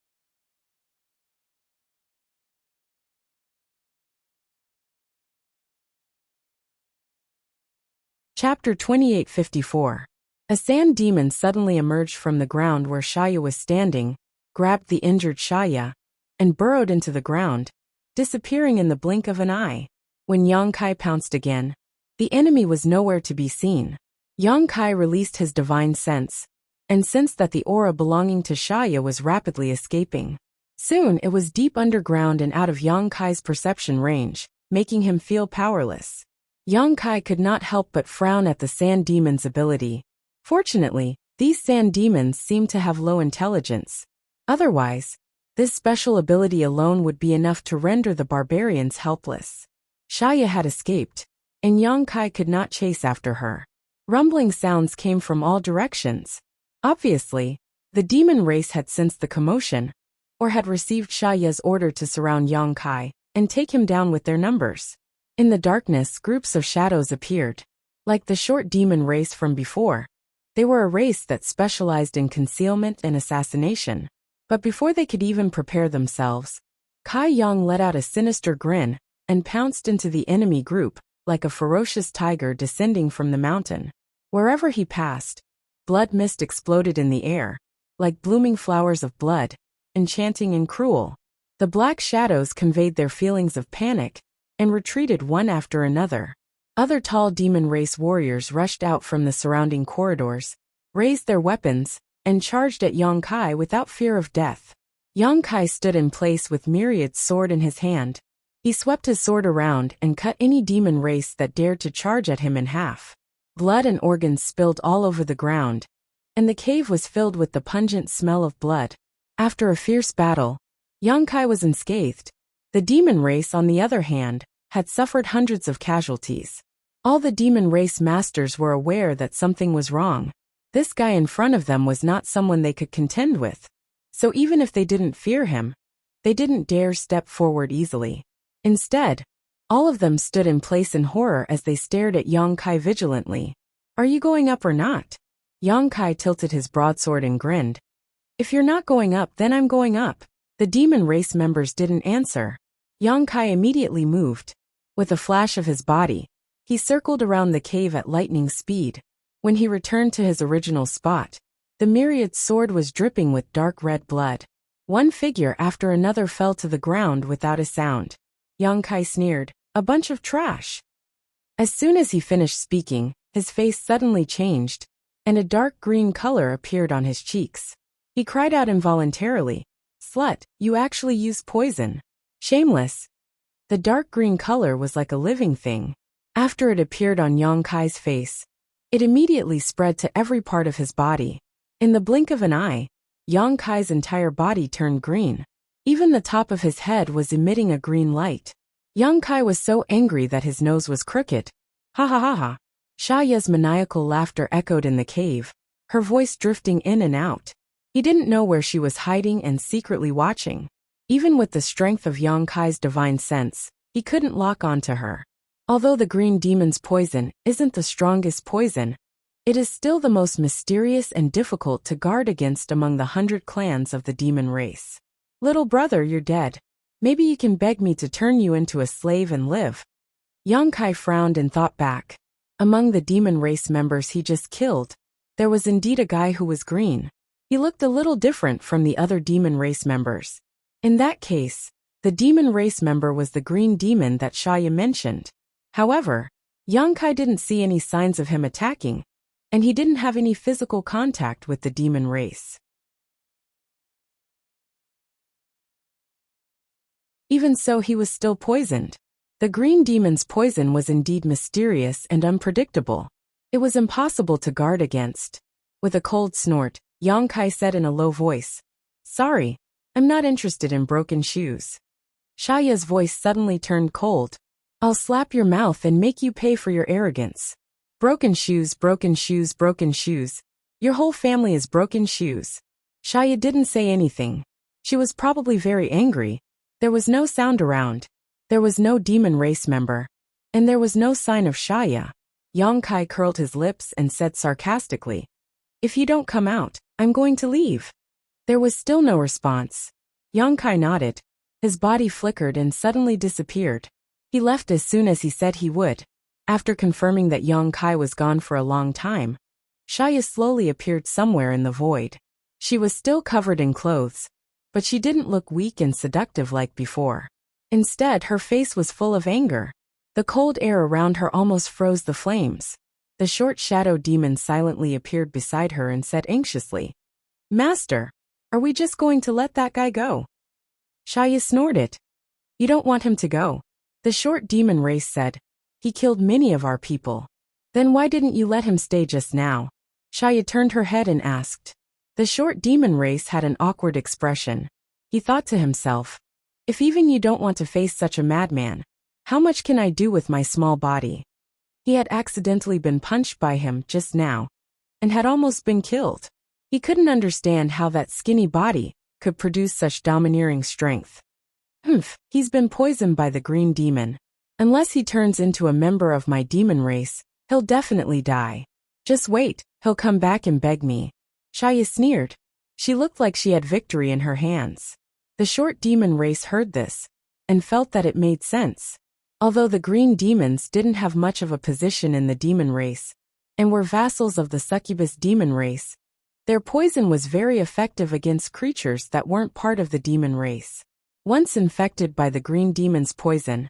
Chapter 2854. A sand demon suddenly emerged from the ground where Shaya was standing, grabbed the injured Shaya, and burrowed into the ground, disappearing in the blink of an eye. When Yang Kai pounced again, the enemy was nowhere to be seen. Yang Kai released his divine sense, and sensed that the aura belonging to Shaya was rapidly escaping. Soon it was deep underground and out of Yang Kai's perception range, making him feel powerless. Yang Kai could not help but frown at the sand demon's ability. Fortunately, these sand demons seemed to have low intelligence. Otherwise, this special ability alone would be enough to render the barbarians helpless. Shaya had escaped, and Yang Kai could not chase after her. Rumbling sounds came from all directions. Obviously, the demon race had sensed the commotion, or had received Shaya's order to surround Yang Kai and take him down with their numbers. In the darkness, groups of shadows appeared. Like the short demon race from before, they were a race that specialized in concealment and assassination. But before they could even prepare themselves, Kai Yang let out a sinister grin and pounced into the enemy group, like a ferocious tiger descending from the mountain. Wherever he passed, blood mist exploded in the air, like blooming flowers of blood, enchanting and cruel. The black shadows conveyed their feelings of panic, and retreated one after another. Other tall demon race warriors rushed out from the surrounding corridors, raised their weapons, and charged at Yang Kai without fear of death. Yang Kai stood in place with Myriad's sword in his hand. He swept his sword around and cut any demon race that dared to charge at him in half. Blood and organs spilled all over the ground, and the cave was filled with the pungent smell of blood. After a fierce battle, Yang Kai was unscathed. The demon race, on the other hand, had suffered hundreds of casualties. All the demon race masters were aware that something was wrong. This guy in front of them was not someone they could contend with. So even if they didn't fear him, they didn't dare step forward easily. Instead, all of them stood in place in horror as they stared at Yang Kai vigilantly. "Are you going up or not?" Yang Kai tilted his broadsword and grinned. "If you're not going up, then I'm going up." The demon race members didn't answer. Yang Kai immediately moved. With a flash of his body, he circled around the cave at lightning speed. When he returned to his original spot, the Myriad's sword was dripping with dark red blood. One figure after another fell to the ground without a sound. Yang Kai sneered, "A bunch of trash." As soon as he finished speaking, his face suddenly changed, and a dark green color appeared on his cheeks. He cried out involuntarily, "Slut, you actually use poison. Shameless." The dark green color was like a living thing. After it appeared on Yang Kai's face, it immediately spread to every part of his body. In the blink of an eye, Yang Kai's entire body turned green. Even the top of his head was emitting a green light. Yang Kai was so angry that his nose was crooked. "Ha ha ha ha." Xiaoya's maniacal laughter echoed in the cave, her voice drifting in and out. He didn't know where she was hiding and secretly watching. Even with the strength of Yang Kai's divine sense, he couldn't lock onto her. Although the green demon's poison isn't the strongest poison, it is still the most mysterious and difficult to guard against among the 100 clans of the demon race. "Little brother, you're dead. Maybe you can beg me to turn you into a slave and live." Yang Kai frowned and thought back. Among the demon race members he just killed, there was indeed a guy who was green. He looked a little different from the other demon race members. In that case, the demon race member was the green demon that Xiaoya mentioned. However, Yang Kai didn't see any signs of him attacking, and he didn't have any physical contact with the demon race. Even so, he was still poisoned. The green demon's poison was indeed mysterious and unpredictable. It was impossible to guard against. With a cold snort, Yang Kai said in a low voice, "Sorry, I'm not interested in broken shoes." Xiaoya's voice suddenly turned cold. "I'll slap your mouth and make you pay for your arrogance. Broken shoes, broken shoes, broken shoes. Your whole family is broken shoes." Xiaoya didn't say anything. She was probably very angry. There was no sound around. There was no demon race member. And there was no sign of Xiaoya. Yang Kai curled his lips and said sarcastically, "If you don't come out, I'm going to leave." There was still no response. Yang Kai nodded. His body flickered and suddenly disappeared. He left as soon as he said he would. After confirming that Yang Kai was gone for a long time, Xiaoya slowly appeared somewhere in the void. She was still covered in clothes, but she didn't look weak and seductive like before. Instead, her face was full of anger. The cold air around her almost froze the flames. The short shadow demon silently appeared beside her and said anxiously, "Master, are we just going to let that guy go?" Xiaoya snorted. "You don't want him to go," the short demon race said. "He killed many of our people." "Then why didn't you let him stay just now?" Xiaoya turned her head and asked. The short demon race had an awkward expression. He thought to himself, "If even you don't want to face such a madman, how much can I do with my small body?" He had accidentally been punched by him just now, and had almost been killed. He couldn't understand how that skinny body could produce such domineering strength. He's been poisoned by the green demon. Unless he turns into a member of my demon race, he'll definitely die. Just wait, he'll come back and beg me." Xiaoya sneered. She looked like she had victory in her hands. The short demon race heard this, and felt that it made sense. Although the green demons didn't have much of a position in the demon race, and were vassals of the succubus demon race, their poison was very effective against creatures that weren't part of the demon race. Once infected by the green demon's poison,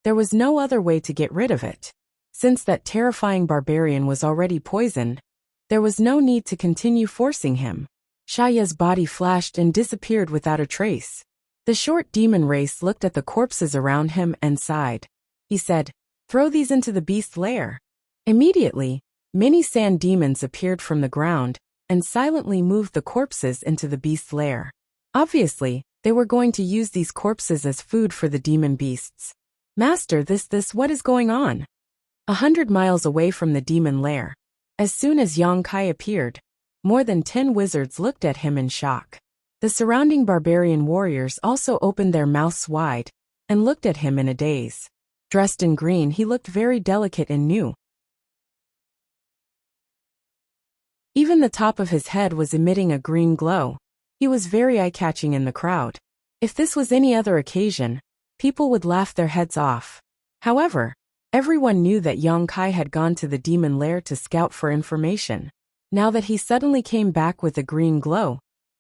there was no other way to get rid of it. Since that terrifying barbarian was already poisoned, there was no need to continue forcing him. Xiaoya's body flashed and disappeared without a trace. The short demon race looked at the corpses around him and sighed. He said, "Throw these into the beast lair." Immediately, many sand demons appeared from the ground and silently moved the corpses into the beast lair. Obviously, they were going to use these corpses as food for the demon beasts. "Master, what is going on?" 100 miles away from the demon lair, as soon as Yang Kai appeared, more than 10 wizards looked at him in shock. The surrounding barbarian warriors also opened their mouths wide and looked at him in a daze. Dressed in green, he looked very delicate and new. Even the top of his head was emitting a green glow. He was very eye-catching in the crowd. If this was any other occasion, people would laugh their heads off. However, everyone knew that Yang Kai had gone to the demon lair to scout for information. Now that he suddenly came back with a green glow,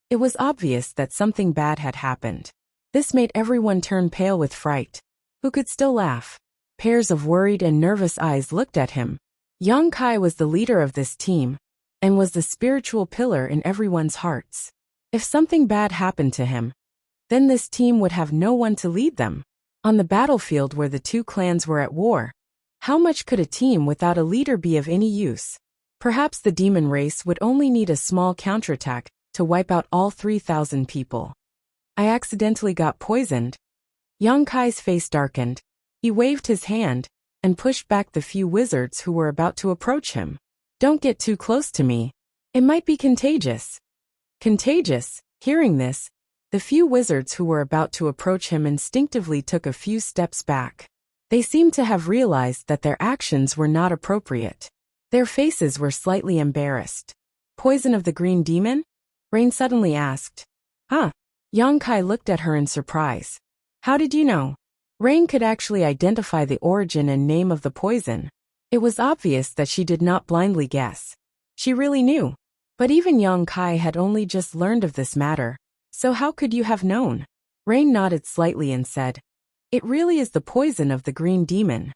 it was obvious that something bad had happened. This made everyone turn pale with fright. Who could still laugh? Pairs of worried and nervous eyes looked at him. Yang Kai was the leader of this team and was the spiritual pillar in everyone's hearts. If something bad happened to him, then this team would have no one to lead them. On the battlefield where the two clans were at war, how much could a team without a leader be of any use? Perhaps the demon race would only need a small counterattack to wipe out all 3,000 people. I accidentally got poisoned. Yang Kai's face darkened. He waved his hand and pushed back the few wizards who were about to approach him. "Don't get too close to me. It might be contagious." Contagious? Hearing this, the few wizards who were about to approach him instinctively took a few steps back. They seemed to have realized that their actions were not appropriate. Their faces were slightly embarrassed. "Poison of the green demon?" Rain suddenly asked. "Huh?" Yang Kai looked at her in surprise. "How did you know?" Rain could actually identify the origin and name of the poison. It was obvious that she did not blindly guess. She really knew. But even Yang Kai had only just learned of this matter, so how could you have known? Rain nodded slightly and said, "It really is the poison of the green demon."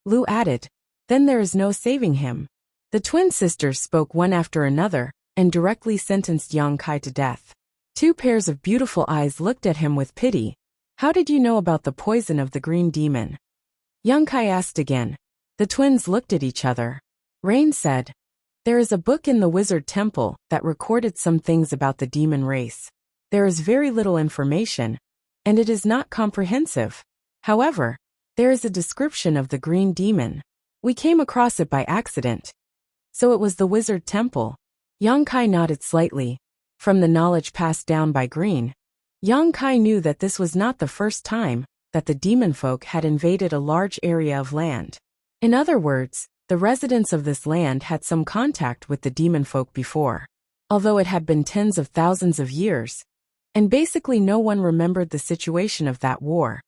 Lu added, "Then there is no saving him." The twin sisters spoke one after another and directly sentenced Yang Kai to death. Two pairs of beautiful eyes looked at him with pity. "How did you know about the poison of the green demon?" Yang Kai asked again. The twins looked at each other. Rain said, "There is a book in the wizard temple that recorded some things about the demon race. There is very little information, and it is not comprehensive. However, there is a description of the green demon. We came across it by accident." "So it was the wizard temple?" Yang Kai nodded slightly. From the knowledge passed down by Green, Yang Kai knew that this was not the first time that the demon folk had invaded a large area of land. In other words, the residents of this land had some contact with the demon folk before, although it had been tens of thousands of years, and basically no one remembered the situation of that war.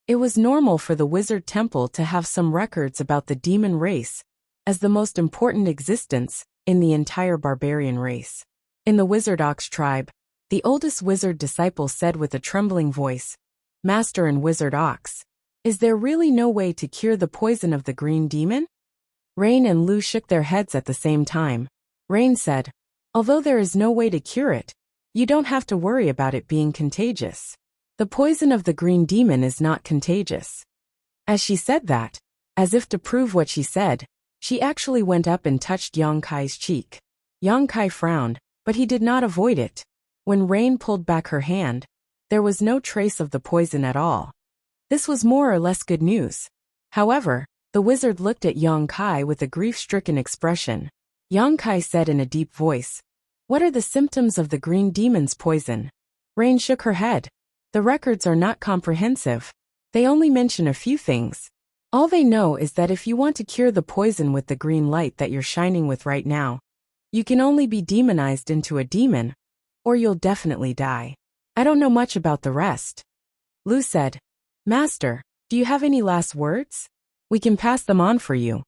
It was normal for the wizard temple to have some records about the demon race as the most important existence in the entire barbarian race. In the Wizard Ox tribe, the oldest wizard disciple said with a trembling voice, "Master and Wizard Ox, is there really no way to cure the poison of the green demon?" Rain and Lu shook their heads at the same time. Rain said, "Although there is no way to cure it, you don't have to worry about it being contagious. The poison of the green demon is not contagious." As she said that, as if to prove what she said, she actually went up and touched Yang Kai's cheek. Yang Kai frowned, but he did not avoid it. When Rain pulled back her hand, there was no trace of the poison at all. This was more or less good news. However, the wizard looked at Yang Kai with a grief-stricken expression. Yang Kai said in a deep voice, "What are the symptoms of the green demon's poison?" Rain shook her head. "The records are not comprehensive. They only mention a few things. All they know is that if you want to cure the poison with the green light that you're shining with right now, you can only be demonized into a demon, or you'll definitely die. I don't know much about the rest." Lu said, "Master, do you have any last words? We can pass them on for you."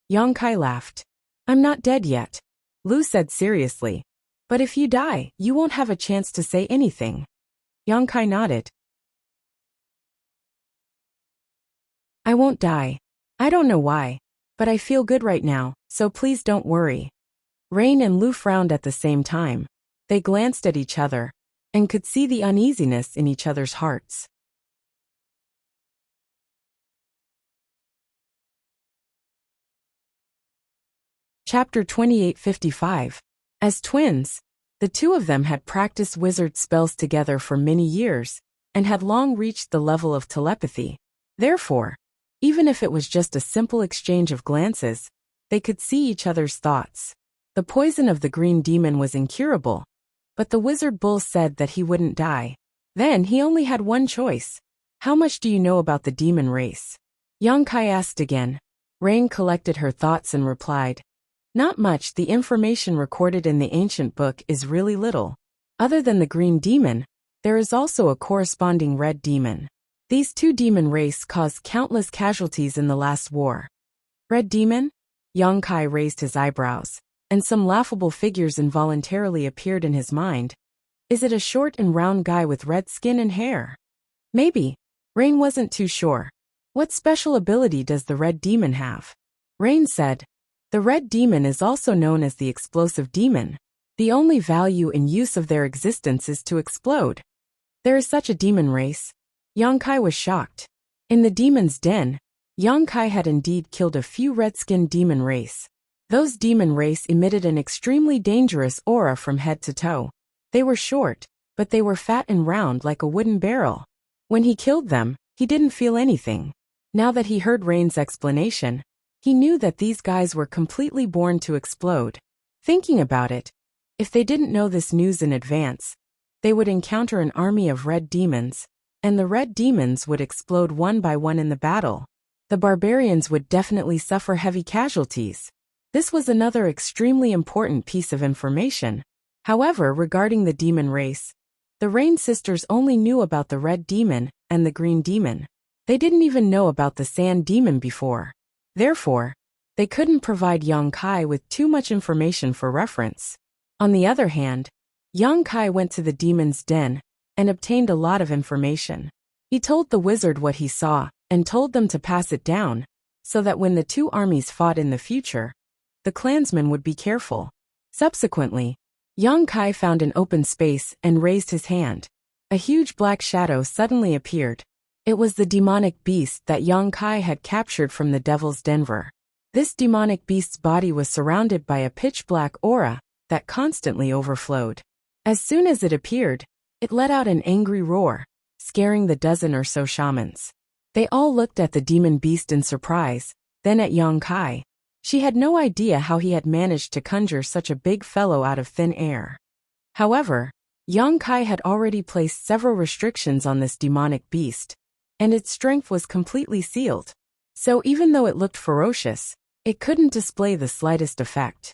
Yang Kai laughed. "I'm not dead yet," Lu said seriously. "But if you die, you won't have a chance to say anything." Yang Kai nodded. "I won't die. I don't know why, But I feel good right now, so please don't worry. Rain and Lu frowned at the same time. They glanced at each other and could see the uneasiness in each other's hearts. Chapter 2855. As twins, the two of them had practiced wizard spells together for many years and had long reached the level of telepathy. Therefore, even if it was just a simple exchange of glances, they could see each other's thoughts. The poison of the green demon was incurable, but the wizard bull said that he wouldn't die. Then he only had one choice. How much do you know about the demon race? Yang Kai asked again. Rain collected her thoughts and replied, not much. The information recorded in the ancient book is really little. Other than the green demon, there is also a corresponding red demon. These two demon race caused countless casualties in the last war. Red demon? Yang Kai raised his eyebrows, and some laughable figures involuntarily appeared in his mind. Is it a short and round guy with red skin and hair? Maybe. Rain wasn't too sure. What special ability does the red demon have? Rain said, the red demon is also known as the explosive demon. The only value and use of their existence is to explode. There is such a demon race. Yang Kai was shocked. In the demon's den, Yang Kai had indeed killed a few red-skinned demon race. Those demon race emitted an extremely dangerous aura from head to toe. They were short, but they were fat and round like a wooden barrel. When he killed them, he didn't feel anything. Now that he heard Rain's explanation, he knew that these guys were completely born to explode. Thinking about it, if they didn't know this news in advance, they would encounter an army of red demons, and the red demons would explode one by one in the battle. The barbarians would definitely suffer heavy casualties. This was another extremely important piece of information. However, regarding the demon race, the Rain sisters only knew about the red demon and the green demon. They didn't even know about the sand demon before. Therefore, they couldn't provide Yang Kai with too much information for reference. On the other hand, Yang Kai went to the demon's den and obtained a lot of information. He told the wizard what he saw and told them to pass it down, so that when the two armies fought in the future, the clansmen would be careful. Subsequently, Yang Kai found an open space and raised his hand. A huge black shadow suddenly appeared. It was the demonic beast that Yang Kai had captured from the Devil's Denver. This demonic beast's body was surrounded by a pitch-black aura that constantly overflowed. As soon as it appeared, it let out an angry roar, scaring the dozen or so shamans. They all looked at the demon beast in surprise, then at Yang Kai. She had no idea how he had managed to conjure such a big fellow out of thin air. However, Yang Kai had already placed several restrictions on this demonic beast, and its strength was completely sealed. So even though it looked ferocious, it couldn't display the slightest effect.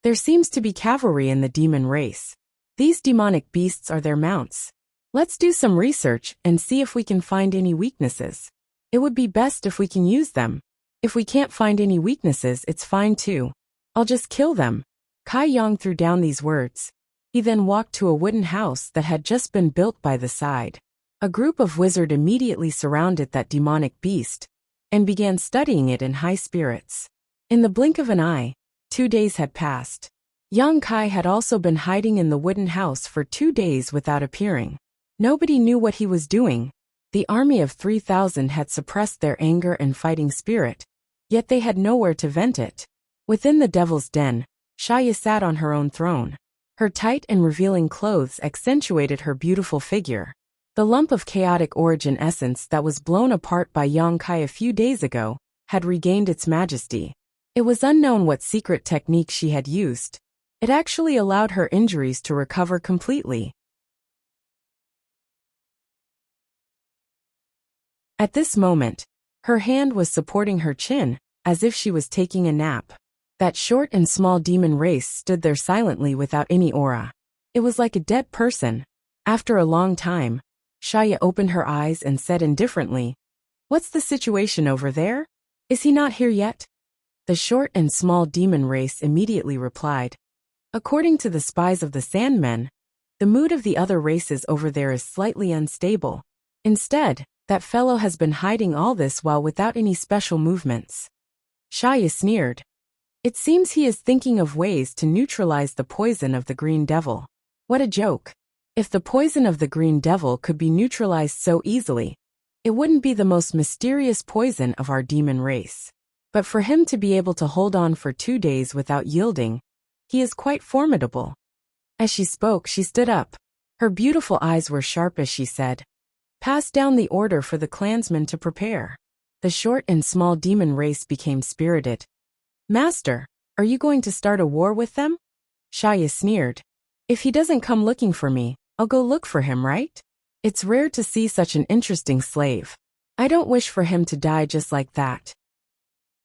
There seems to be cavalry in the demon race. These demonic beasts are their mounts. Let's do some research and see if we can find any weaknesses. It would be best if we can use them. If we can't find any weaknesses, it's fine too. I'll just kill them. Kai Yang threw down these words. He then walked to a wooden house that had just been built by the side. A group of wizards immediately surrounded that demonic beast and began studying it in high spirits. In the blink of an eye, 2 days had passed. Yang Kai had also been hiding in the wooden house for 2 days without appearing. Nobody knew what he was doing. The army of 3,000 had suppressed their anger and fighting spirit, yet they had nowhere to vent it. Within the Devil's Den, Shaya sat on her own throne. Her tight and revealing clothes accentuated her beautiful figure. The lump of chaotic origin essence that was blown apart by Yang Kai a few days ago had regained its majesty. It was unknown what secret technique she had used. It actually allowed her injuries to recover completely. At this moment, her hand was supporting her chin, as if she was taking a nap. That short and small demon race stood there silently without any aura. It was like a dead person. After a long time, Shaya opened her eyes and said indifferently, "What's the situation over there? Is he not here yet?" The short and small demon race immediately replied, "According to the spies of the Sandmen, the mood of the other races over there is slightly unstable. Instead, that fellow has been hiding all this while without any special movements." Shaya sneered. It seems he is thinking of ways to neutralize the poison of the Green Devil. What a joke. If the poison of the Green Devil could be neutralized so easily, it wouldn't be the most mysterious poison of our demon race. But for him to be able to hold on for 2 days without yielding, he is quite formidable. As she spoke, she stood up. Her beautiful eyes were sharp as she said, "Pass down the order for the clansmen to prepare." The short and small demon race became spirited. "Master, are you going to start a war with them?" Shaya sneered. "If he doesn't come looking for me, I'll go look for him, right? It's rare to see such an interesting slave. I don't wish for him to die just like that."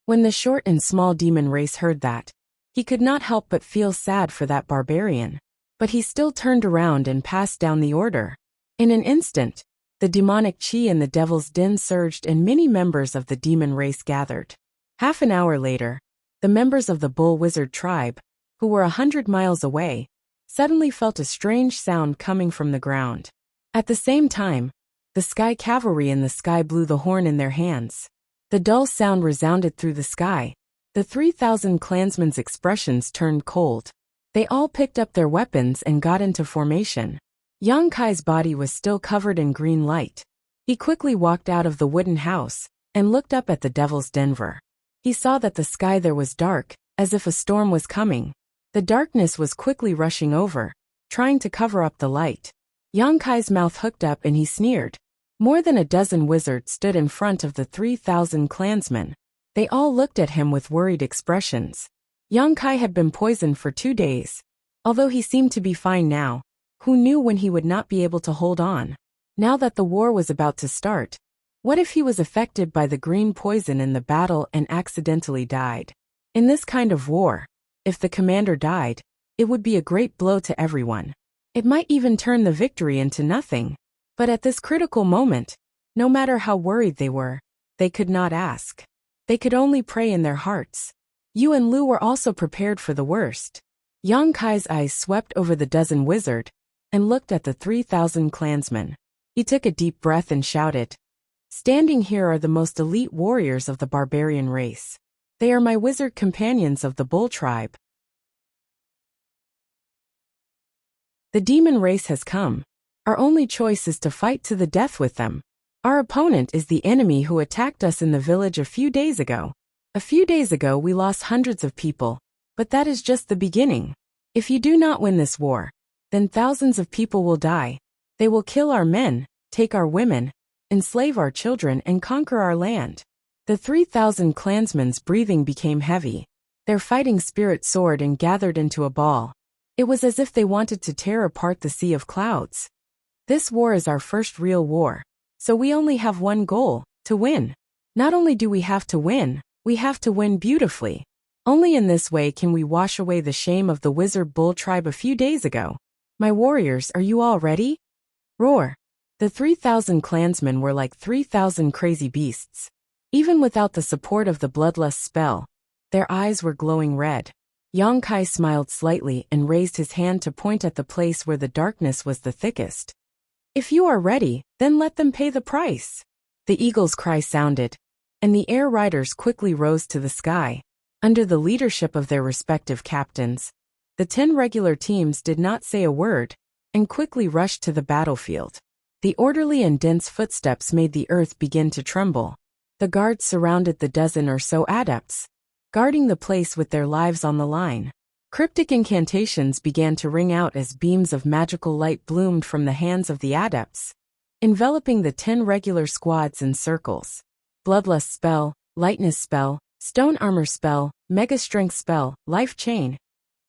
When the short and small demon race heard that, he could not help but feel sad for that barbarian. But he still turned around and passed down the order. In an instant, the demonic chi in the devil's den surged and many members of the demon race gathered. Half an hour later, the members of the bull wizard tribe, who were 100 miles away, suddenly felt a strange sound coming from the ground. At the same time, the sky cavalry in the sky blew the horn in their hands. The dull sound resounded through the sky. The 3,000 clansmen's expressions turned cold. They all picked up their weapons and got into formation. Yang Kai's body was still covered in green light. He quickly walked out of the wooden house and looked up at the devil's denver. He saw that the sky there was dark, as if a storm was coming. The darkness was quickly rushing over, trying to cover up the light. Yang Kai's mouth hooked up and he sneered. More than a dozen wizards stood in front of the 3,000 clansmen. They all looked at him with worried expressions. Yang Kai had been poisoned for 2 days. Although he seemed to be fine now, who knew when he would not be able to hold on? Now that the war was about to start, what if he was affected by the green poison in the battle and accidentally died? In this kind of war, if the commander died, it would be a great blow to everyone. It might even turn the victory into nothing. But at this critical moment, no matter how worried they were, they could not ask. They could only pray in their hearts. Yu and Lu were also prepared for the worst. Yang Kai's eyes swept over the dozen wizard and looked at the 3,000 clansmen. He took a deep breath and shouted, "Standing here are the most elite warriors of the barbarian race. They are my wizard companions of the bull tribe. The demon race has come. Our only choice is to fight to the death with them. Our opponent is the enemy who attacked us in the village a few days ago. A few days ago we lost hundreds of people, but that is just the beginning. If you do not win this war, then thousands of people will die. They will kill our men, take our women, enslave our children and conquer our land." The 3,000 clansmen's breathing became heavy. Their fighting spirit soared and gathered into a ball. It was as if they wanted to tear apart the sea of clouds. "This war is our first real war, so we only have one goal, to win. Not only do we have to win, we have to win beautifully. Only in this way can we wash away the shame of the wizard bull tribe a few days ago. My warriors, are you all ready?" Roar. The 3,000 clansmen were like 3,000 crazy beasts. Even without the support of the bloodlust spell, their eyes were glowing red. Yang Kai smiled slightly and raised his hand to point at the place where the darkness was the thickest. "If you are ready, then let them pay the price." The eagle's cry sounded, and the air riders quickly rose to the sky. Under the leadership of their respective captains, the 10 regular teams did not say a word and quickly rushed to the battlefield. The orderly and dense footsteps made the earth begin to tremble. The guards surrounded the dozen or so adepts, guarding the place with their lives on the line. Cryptic incantations began to ring out as beams of magical light bloomed from the hands of the adepts, enveloping the 10 regular squads in circles. Bloodlust spell, lightness spell, stone armor spell, mega strength spell, life chain.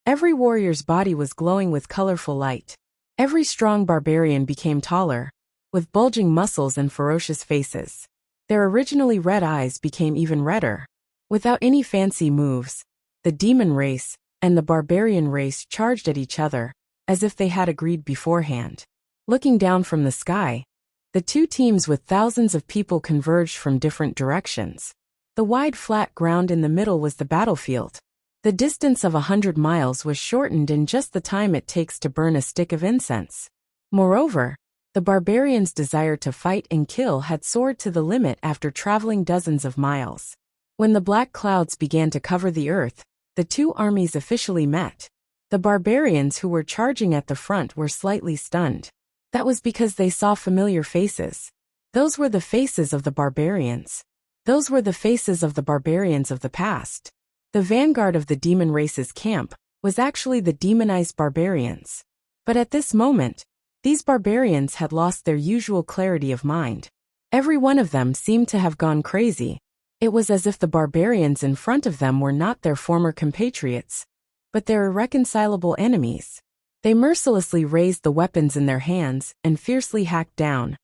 Every warrior's body was glowing with colorful light. Every strong barbarian became taller, with bulging muscles and ferocious faces. Their originally red eyes became even redder. Without any fancy moves, the demon race and the barbarian race charged at each other, as if they had agreed beforehand. Looking down from the sky, the two teams with thousands of people converged from different directions. The wide flat ground in the middle was the battlefield. The distance of 100 miles was shortened in just the time it takes to burn a stick of incense. Moreover, the barbarians' desire to fight and kill had soared to the limit after traveling dozens of miles. When the black clouds began to cover the earth, the two armies officially met. The barbarians who were charging at the front were slightly stunned. That was because they saw familiar faces. Those were the faces of the barbarians. Those were the faces of the barbarians of the past. The vanguard of the demon race's camp was actually the demonized barbarians. But at this moment, these barbarians had lost their usual clarity of mind. Every one of them seemed to have gone crazy. It was as if the barbarians in front of them were not their former compatriots, but their irreconcilable enemies. They mercilessly raised the weapons in their hands and fiercely hacked down.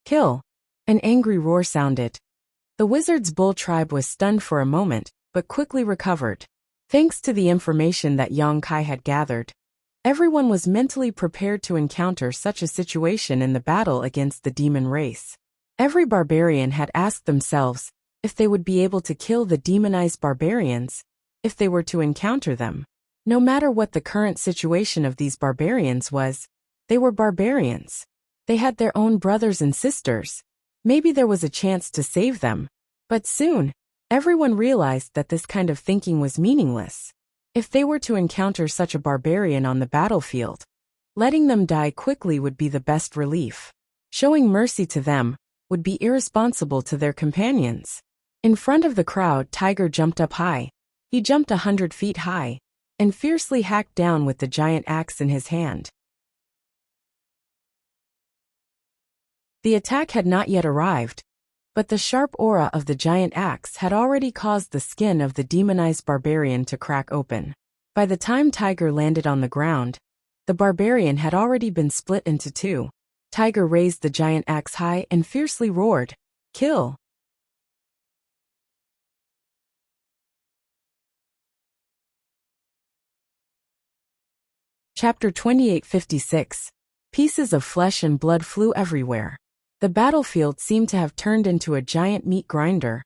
Kill! An angry roar sounded. The wizard's bull tribe was stunned for a moment, but quickly recovered. Thanks to the information that Yang Kai had gathered, everyone was mentally prepared to encounter such a situation in the battle against the demon race. Every barbarian had asked themselves if they would be able to kill the demonized barbarians, if they were to encounter them. No matter what the current situation of these barbarians was, they were barbarians. They had their own brothers and sisters. Maybe there was a chance to save them. But soon, everyone realized that this kind of thinking was meaningless. If they were to encounter such a barbarian on the battlefield, letting them die quickly would be the best relief. Showing mercy to them would be irresponsible to their companions. In front of the crowd, Tiger jumped up high. He jumped 100 feet high and fiercely hacked down with the giant axe in his hand. The attack had not yet arrived, but the sharp aura of the giant axe had already caused the skin of the demonized barbarian to crack open. By the time Tiger landed on the ground, the barbarian had already been split into two. Tiger raised the giant axe high and fiercely roared, "Kill!" Chapter 2856. Pieces of flesh and blood flew everywhere. The battlefield seemed to have turned into a giant meat grinder,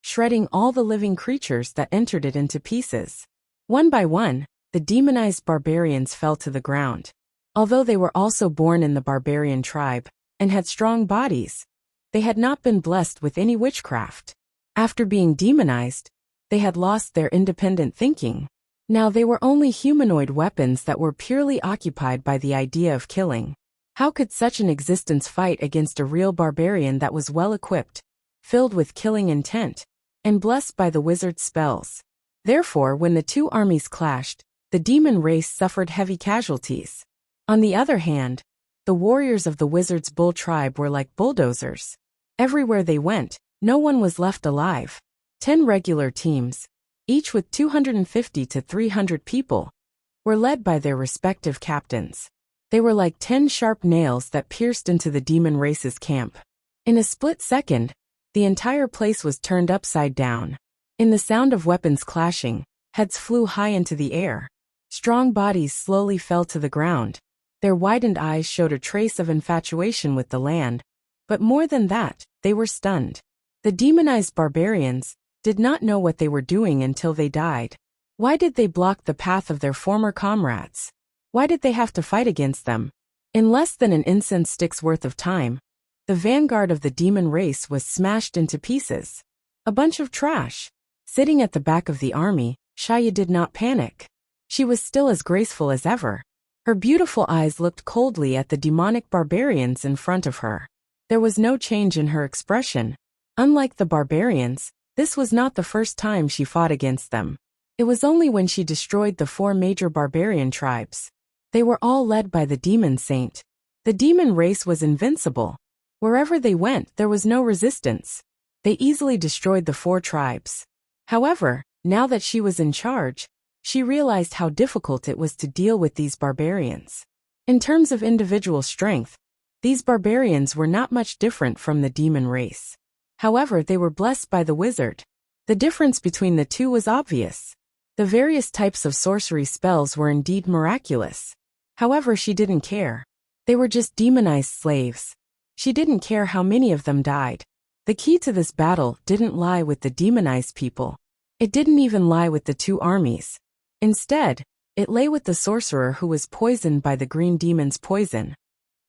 shredding all the living creatures that entered it into pieces. One by one, the demonized barbarians fell to the ground. Although they were also born in the barbarian tribe and had strong bodies, they had not been blessed with any witchcraft. After being demonized, they had lost their independent thinking. Now they were only humanoid weapons that were purely occupied by the idea of killing. How could such an existence fight against a real barbarian that was well-equipped, filled with killing intent, and blessed by the wizard's spells? Therefore, when the two armies clashed, the demon race suffered heavy casualties. On the other hand, the warriors of the wizard's bull tribe were like bulldozers. Everywhere they went, no one was left alive. 10 regular teams, each with 250 to 300 people, were led by their respective captains. They were like 10 sharp nails that pierced into the demon race's camp. In a split second, the entire place was turned upside down. In the sound of weapons clashing, heads flew high into the air. Strong bodies slowly fell to the ground. Their widened eyes showed a trace of infatuation with the land, but more than that, they were stunned. The demonized barbarians did not know what they were doing until they died. Why did they block the path of their former comrades? Why did they have to fight against them? In less than an incense stick's worth of time, the vanguard of the demon race was smashed into pieces. A bunch of trash. Sitting at the back of the army, Shaya did not panic. She was still as graceful as ever. Her beautiful eyes looked coldly at the demonic barbarians in front of her. There was no change in her expression. Unlike the barbarians, this was not the first time she fought against them. It was only when she destroyed the 4 major barbarian tribes. They were all led by the demon saint. The demon race was invincible. Wherever they went, there was no resistance. They easily destroyed the 4 tribes. However, now that she was in charge, she realized how difficult it was to deal with these barbarians. In terms of individual strength, these barbarians were not much different from the demon race. However, they were blessed by the wizard. The difference between the two was obvious. The various types of sorcery spells were indeed miraculous. However, she didn't care. They were just demonized slaves. She didn't care how many of them died. The key to this battle didn't lie with the demonized people. It didn't even lie with the 2 armies. Instead, it lay with the sorcerer who was poisoned by the green demon's poison.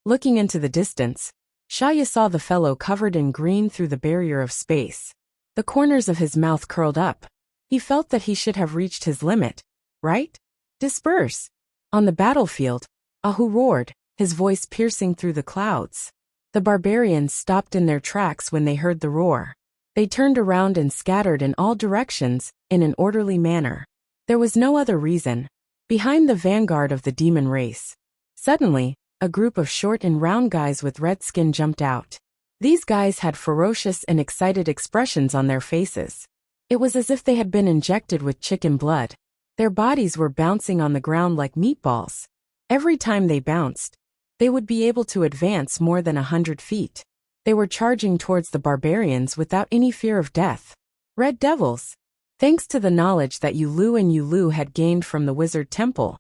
Looking into the distance, Shaya saw the fellow covered in green through the barrier of space. The corners of his mouth curled up. He felt that he should have reached his limit, right? Disperse! On the battlefield, Ahu roared, his voice piercing through the clouds. The barbarians stopped in their tracks when they heard the roar. They turned around and scattered in all directions, in an orderly manner. There was no other reason. Behind the vanguard of the demon race. Suddenly, a group of short and round guys with red skin jumped out. These guys had ferocious and excited expressions on their faces. It was as if they had been injected with chicken blood. Their bodies were bouncing on the ground like meatballs. Every time they bounced, they would be able to advance more than 100 feet. They were charging towards the barbarians without any fear of death. Red Devils. Thanks to the knowledge that Yulu and Yulu had gained from the wizard temple,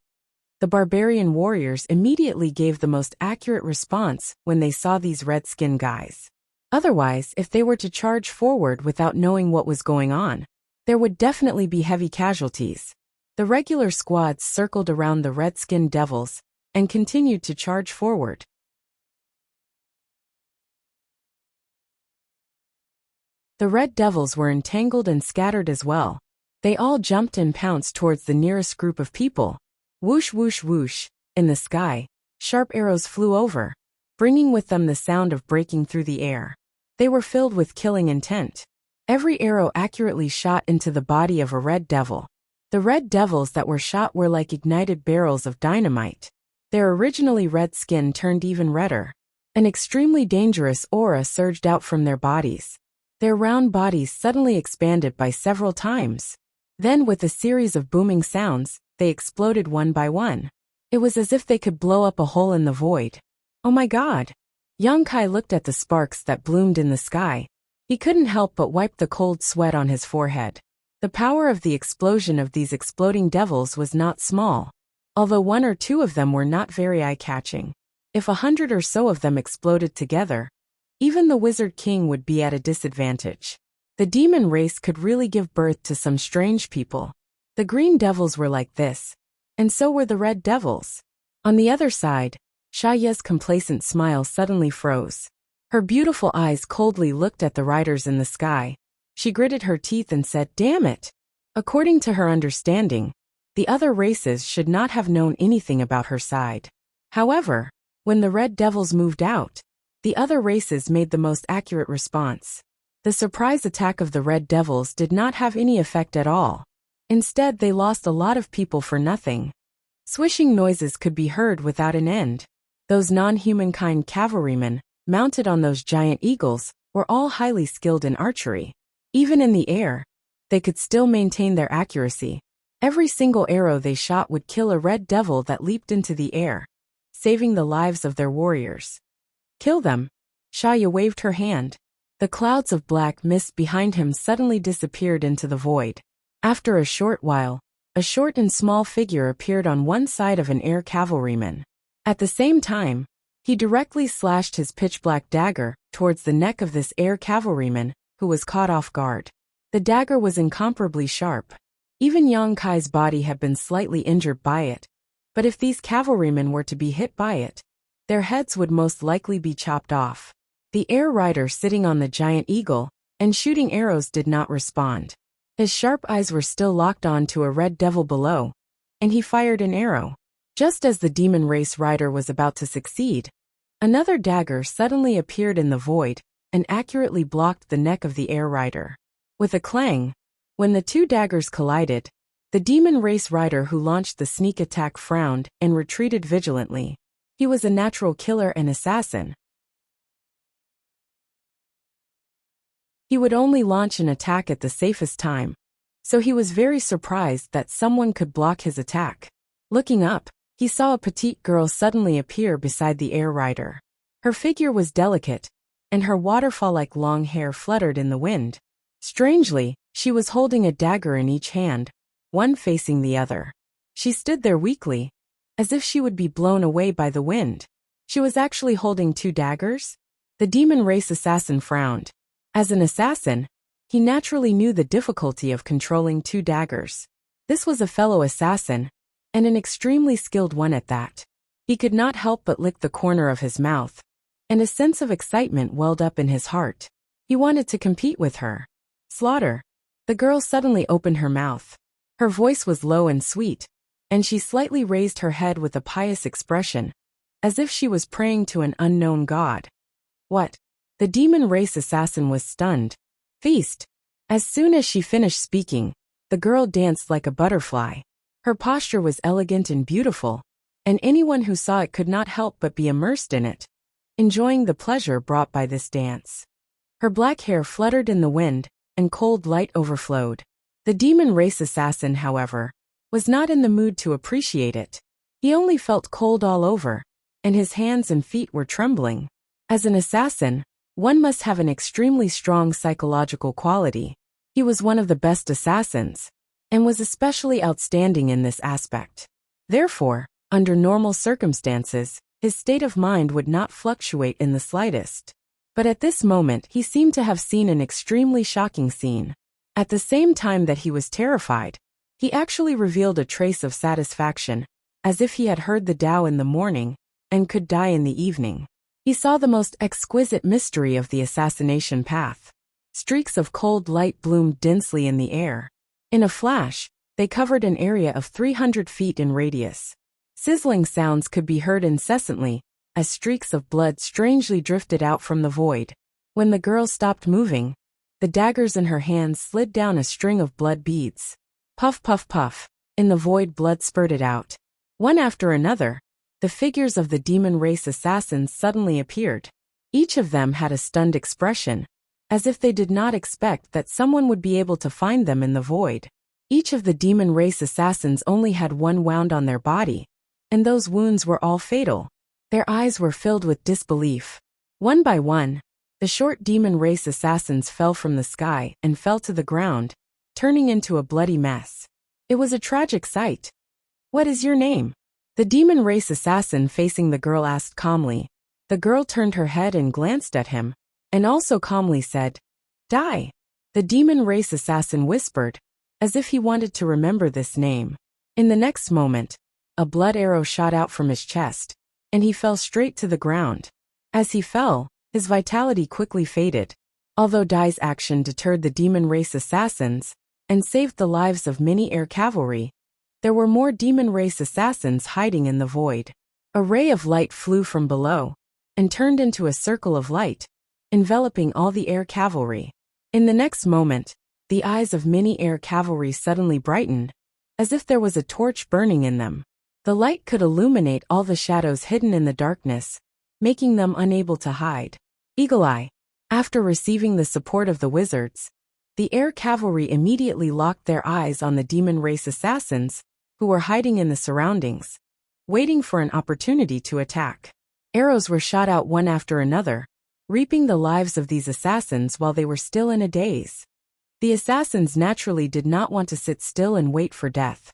the barbarian warriors immediately gave the most accurate response when they saw these red-skin guys. Otherwise, if they were to charge forward without knowing what was going on, there would definitely be heavy casualties. The regular squads circled around the red-skin devils and continued to charge forward. The red devils were entangled and scattered as well. They all jumped and pounced towards the nearest group of people. Whoosh whoosh whoosh, in the sky, sharp arrows flew over, bringing with them the sound of breaking through the air. They were filled with killing intent. Every arrow accurately shot into the body of a red devil. The red devils that were shot were like ignited barrels of dynamite. Their originally red skin turned even redder. An extremely dangerous aura surged out from their bodies. Their round bodies suddenly expanded by several times. Then, with a series of booming sounds, they exploded one by one. It was as if they could blow up a hole in the void. Oh my God! Yang Kai looked at the sparks that bloomed in the sky. He couldn't help but wipe the cold sweat on his forehead. The power of the explosion of these exploding devils was not small. Although one or two of them were not very eye-catching. If 100 or so of them exploded together, even the Wizard King would be at a disadvantage. The demon race could really give birth to some strange people. The green devils were like this, and so were the red devils. On the other side, Shaya's complacent smile suddenly froze. Her beautiful eyes coldly looked at the riders in the sky. She gritted her teeth and said, "Damn it!" According to her understanding, the other races should not have known anything about her side. However, when the red devils moved out, the other races made the most accurate response. The surprise attack of the red devils did not have any effect at all. Instead, they lost a lot of people for nothing. Swishing noises could be heard without an end. Those non-humankind cavalrymen, mounted on those giant eagles, were all highly skilled in archery. Even in the air, they could still maintain their accuracy. Every single arrow they shot would kill a red devil that leaped into the air, saving the lives of their warriors. "Kill them!" Shaya waved her hand. The clouds of black mist behind him suddenly disappeared into the void. After a short while, a short and small figure appeared on one side of an air cavalryman. At the same time, he directly slashed his pitch-black dagger towards the neck of this air cavalryman, who was caught off guard. The dagger was incomparably sharp. Even Yang Kai's body had been slightly injured by it, but if these cavalrymen were to be hit by it, their heads would most likely be chopped off. The air rider sitting on the giant eagle and shooting arrows did not respond. His sharp eyes were still locked on to a red devil below, and he fired an arrow. Just as the demon race rider was about to succeed, another dagger suddenly appeared in the void and accurately blocked the neck of the air rider. With a clang, when the two daggers collided, the demon race rider who launched the sneak attack frowned and retreated vigilantly. He was a natural killer and assassin. He would only launch an attack at the safest time, so he was very surprised that someone could block his attack. Looking up, he saw a petite girl suddenly appear beside the air rider. Her figure was delicate, and her waterfall-like long hair fluttered in the wind. Strangely, she was holding a dagger in each hand, one facing the other. She stood there weakly, as if she would be blown away by the wind. She was actually holding two daggers? The demon race assassin frowned. As an assassin, he naturally knew the difficulty of controlling two daggers. This was a fellow assassin, and an extremely skilled one at that. He could not help but lick the corner of his mouth, and a sense of excitement welled up in his heart. He wanted to compete with her. Slaughter. The girl suddenly opened her mouth. Her voice was low and sweet, and she slightly raised her head with a pious expression, as if she was praying to an unknown god. What? The demon race assassin was stunned. Feast. As soon as she finished speaking, the girl danced like a butterfly. Her posture was elegant and beautiful, and anyone who saw it could not help but be immersed in it, enjoying the pleasure brought by this dance. Her black hair fluttered in the wind, and cold light overflowed. The demon race assassin, however, was not in the mood to appreciate it. He only felt cold all over, and his hands and feet were trembling. As an assassin, one must have an extremely strong psychological quality. He was one of the best assassins, and was especially outstanding in this aspect. Therefore, under normal circumstances, his state of mind would not fluctuate in the slightest. But at this moment he seemed to have seen an extremely shocking scene. At the same time that he was terrified, he actually revealed a trace of satisfaction, as if he had heard the Tao in the morning, and could die in the evening. He saw the most exquisite mystery of the assassination path. Streaks of cold light bloomed densely in the air. In a flash, they covered an area of 300 feet in radius. Sizzling sounds could be heard incessantly, as streaks of blood strangely drifted out from the void. When the girl stopped moving, the daggers in her hands slid down a string of blood beads. Puff, puff, puff. In the void, blood spurted out. One after another, the figures of the demon race assassins suddenly appeared. Each of them had a stunned expression, as if they did not expect that someone would be able to find them in the void. Each of the demon race assassins only had one wound on their body, and those wounds were all fatal. Their eyes were filled with disbelief. One by one, the short demon race assassins fell from the sky and fell to the ground, turning into a bloody mess. It was a tragic sight. What is your name? The demon race assassin facing the girl asked calmly. The girl turned her head and glanced at him, and also calmly said, Die. The demon race assassin whispered, as if he wanted to remember this name. In the next moment, a blood arrow shot out from his chest, and he fell straight to the ground. As he fell, his vitality quickly faded. Although Dai's action deterred the demon race assassins and saved the lives of many air cavalry, there were more demon race assassins hiding in the void. A ray of light flew from below and turned into a circle of light, enveloping all the air cavalry. In the next moment, the eyes of many air cavalry suddenly brightened, as if there was a torch burning in them. The light could illuminate all the shadows hidden in the darkness, making them unable to hide. Eagle Eye. After receiving the support of the wizards, the air cavalry immediately locked their eyes on the demon race assassins, who were hiding in the surroundings, waiting for an opportunity to attack. Arrows were shot out one after another, reaping the lives of these assassins while they were still in a daze. The assassins naturally did not want to sit still and wait for death.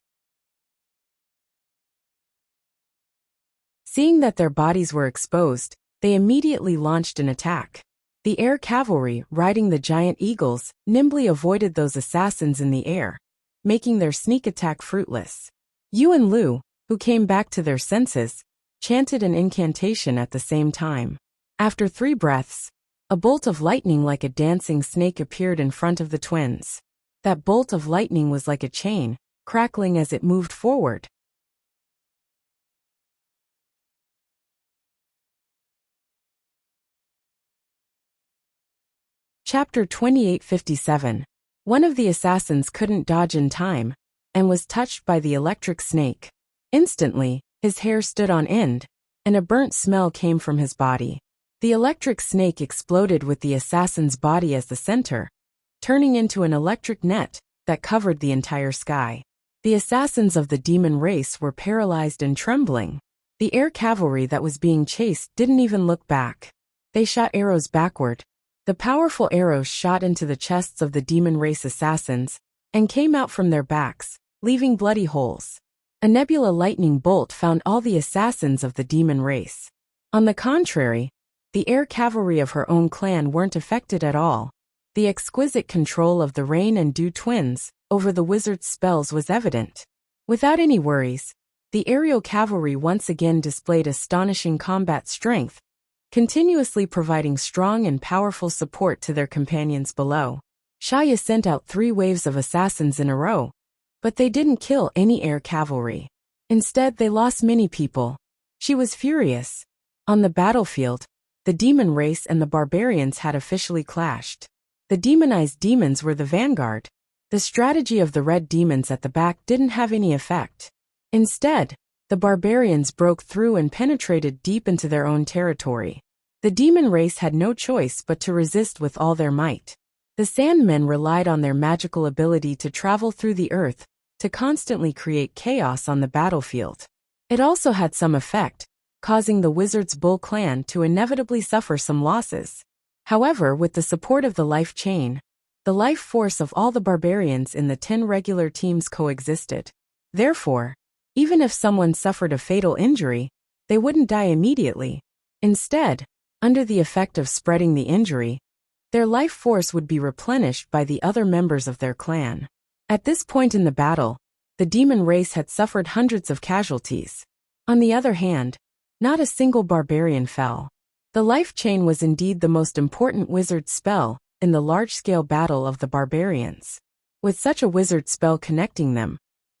Seeing that their bodies were exposed, they immediately launched an attack. The air cavalry, riding the giant eagles, nimbly avoided those assassins in the air, making their sneak attack fruitless. Yu and Lu, who came back to their senses, chanted an incantation at the same time. After 3 breaths, a bolt of lightning like a dancing snake appeared in front of the twins. That bolt of lightning was like a chain, crackling as it moved forward. Chapter 2857. One of the assassins couldn't dodge in time, and was touched by the electric snake. Instantly, his hair stood on end, and a burnt smell came from his body. The electric snake exploded with the assassin's body as the center, turning into an electric net that covered the entire sky. The assassins of the demon race were paralyzed and trembling. The air cavalry that was being chased didn't even look back. They shot arrows backward. The powerful arrows shot into the chests of the demon race assassins and came out from their backs, leaving bloody holes. A nebula lightning bolt found all the assassins of the demon race. On the contrary, the air cavalry of her own clan weren't affected at all. The exquisite control of the Rain and Dew twins over the wizard's spells was evident. Without any worries, the aerial cavalry once again displayed astonishing combat strength, continuously providing strong and powerful support to their companions below. Shaya sent out 3 waves of assassins in a row, but they didn't kill any air cavalry. Instead, they lost many people. She was furious. On the battlefield, the demon race and the barbarians had officially clashed. The demonized demons were the vanguard. The strategy of the red demons at the back didn't have any effect. Instead, the barbarians broke through and penetrated deep into their own territory. The demon race had no choice but to resist with all their might. The Sandmen relied on their magical ability to travel through the earth, to constantly create chaos on the battlefield. It also had some effect, causing the Wizard's Bull clan to inevitably suffer some losses. However, with the support of the life chain, the life force of all the barbarians in the 10 regular teams coexisted. Therefore, even if someone suffered a fatal injury, they wouldn't die immediately. Instead, under the effect of spreading the injury, their life force would be replenished by the other members of their clan. At this point in the battle, the demon race had suffered hundreds of casualties. On the other hand, not a single barbarian fell. The life chain was indeed the most important wizard spell in the large-scale battle of the barbarians. With such a wizard spell connecting them,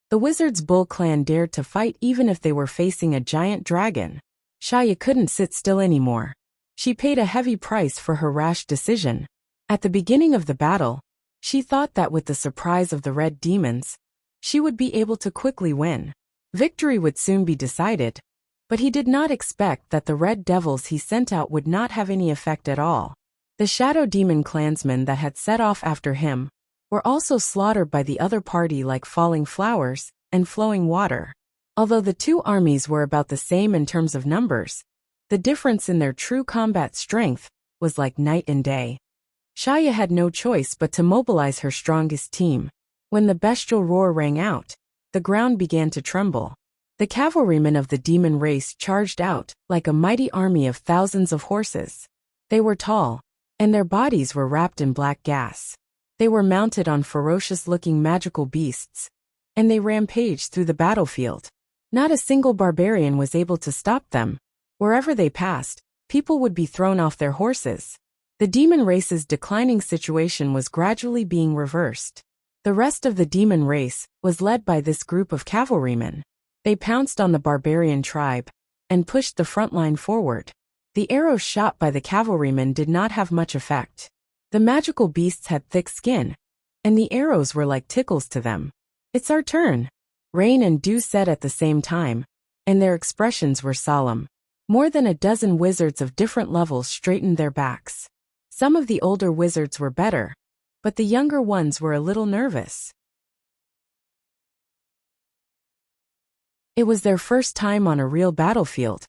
the Wizard's Bull clan dared to fight even if they were facing a giant dragon. Shaya couldn't sit still anymore. She paid a heavy price for her rash decision. At the beginning of the battle, she thought that with the surprise of the red demons, she would be able to quickly win. Victory would soon be decided, but he did not expect that the red devils he sent out would not have any effect at all. The shadow demon clansmen that had set off after him were also slaughtered by the other party like falling flowers and flowing water. Although the 2 armies were about the same in terms of numbers, the difference in their true combat strength was like night and day. Shaya had no choice but to mobilize her strongest team. When the bestial roar rang out, the ground began to tremble. The cavalrymen of the demon race charged out like a mighty army of thousands of horses. They were tall, and their bodies were wrapped in black gas. They were mounted on ferocious-looking magical beasts, and they rampaged through the battlefield. Not a single barbarian was able to stop them. Wherever they passed, people would be thrown off their horses. The demon race's declining situation was gradually being reversed. The rest of the demon race was led by this group of cavalrymen. They pounced on the barbarian tribe and pushed the front line forward. The arrows shot by the cavalrymen did not have much effect. The magical beasts had thick skin, and the arrows were like tickles to them. "It's our turn," Rain and Dew said at the same time, and their expressions were solemn. More than a dozen wizards of different levels straightened their backs. Some of the older wizards were better, but the younger ones were a little nervous. It was their first time on a real battlefield,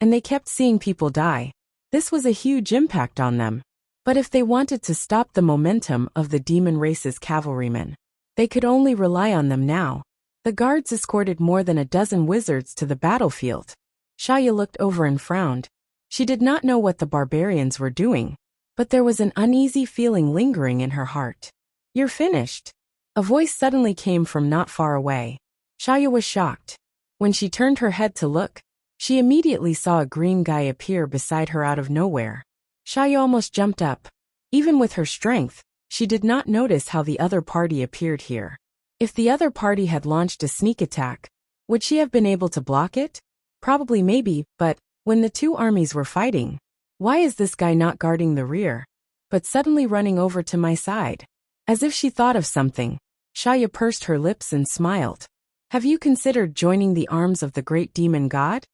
and they kept seeing people die. This was a huge impact on them. But if they wanted to stop the momentum of the demon race's cavalrymen, they could only rely on them now. The guards escorted more than a dozen wizards to the battlefield. Shaya looked over and frowned. She did not know what the barbarians were doing, but there was an uneasy feeling lingering in her heart. "You're finished." A voice suddenly came from not far away. Shaya was shocked. When she turned her head to look, she immediately saw a green guy appear beside her out of nowhere. Shaya almost jumped up. Even with her strength, she did not notice how the other party appeared here. If the other party had launched a sneak attack, would she have been able to block it? Probably maybe, but when the 2 armies were fighting, why is this guy not guarding the rear, but suddenly running over to my side? As if she thought of something, Shaya pursed her lips and smiled. "Have you considered joining the arms of the great demon god?"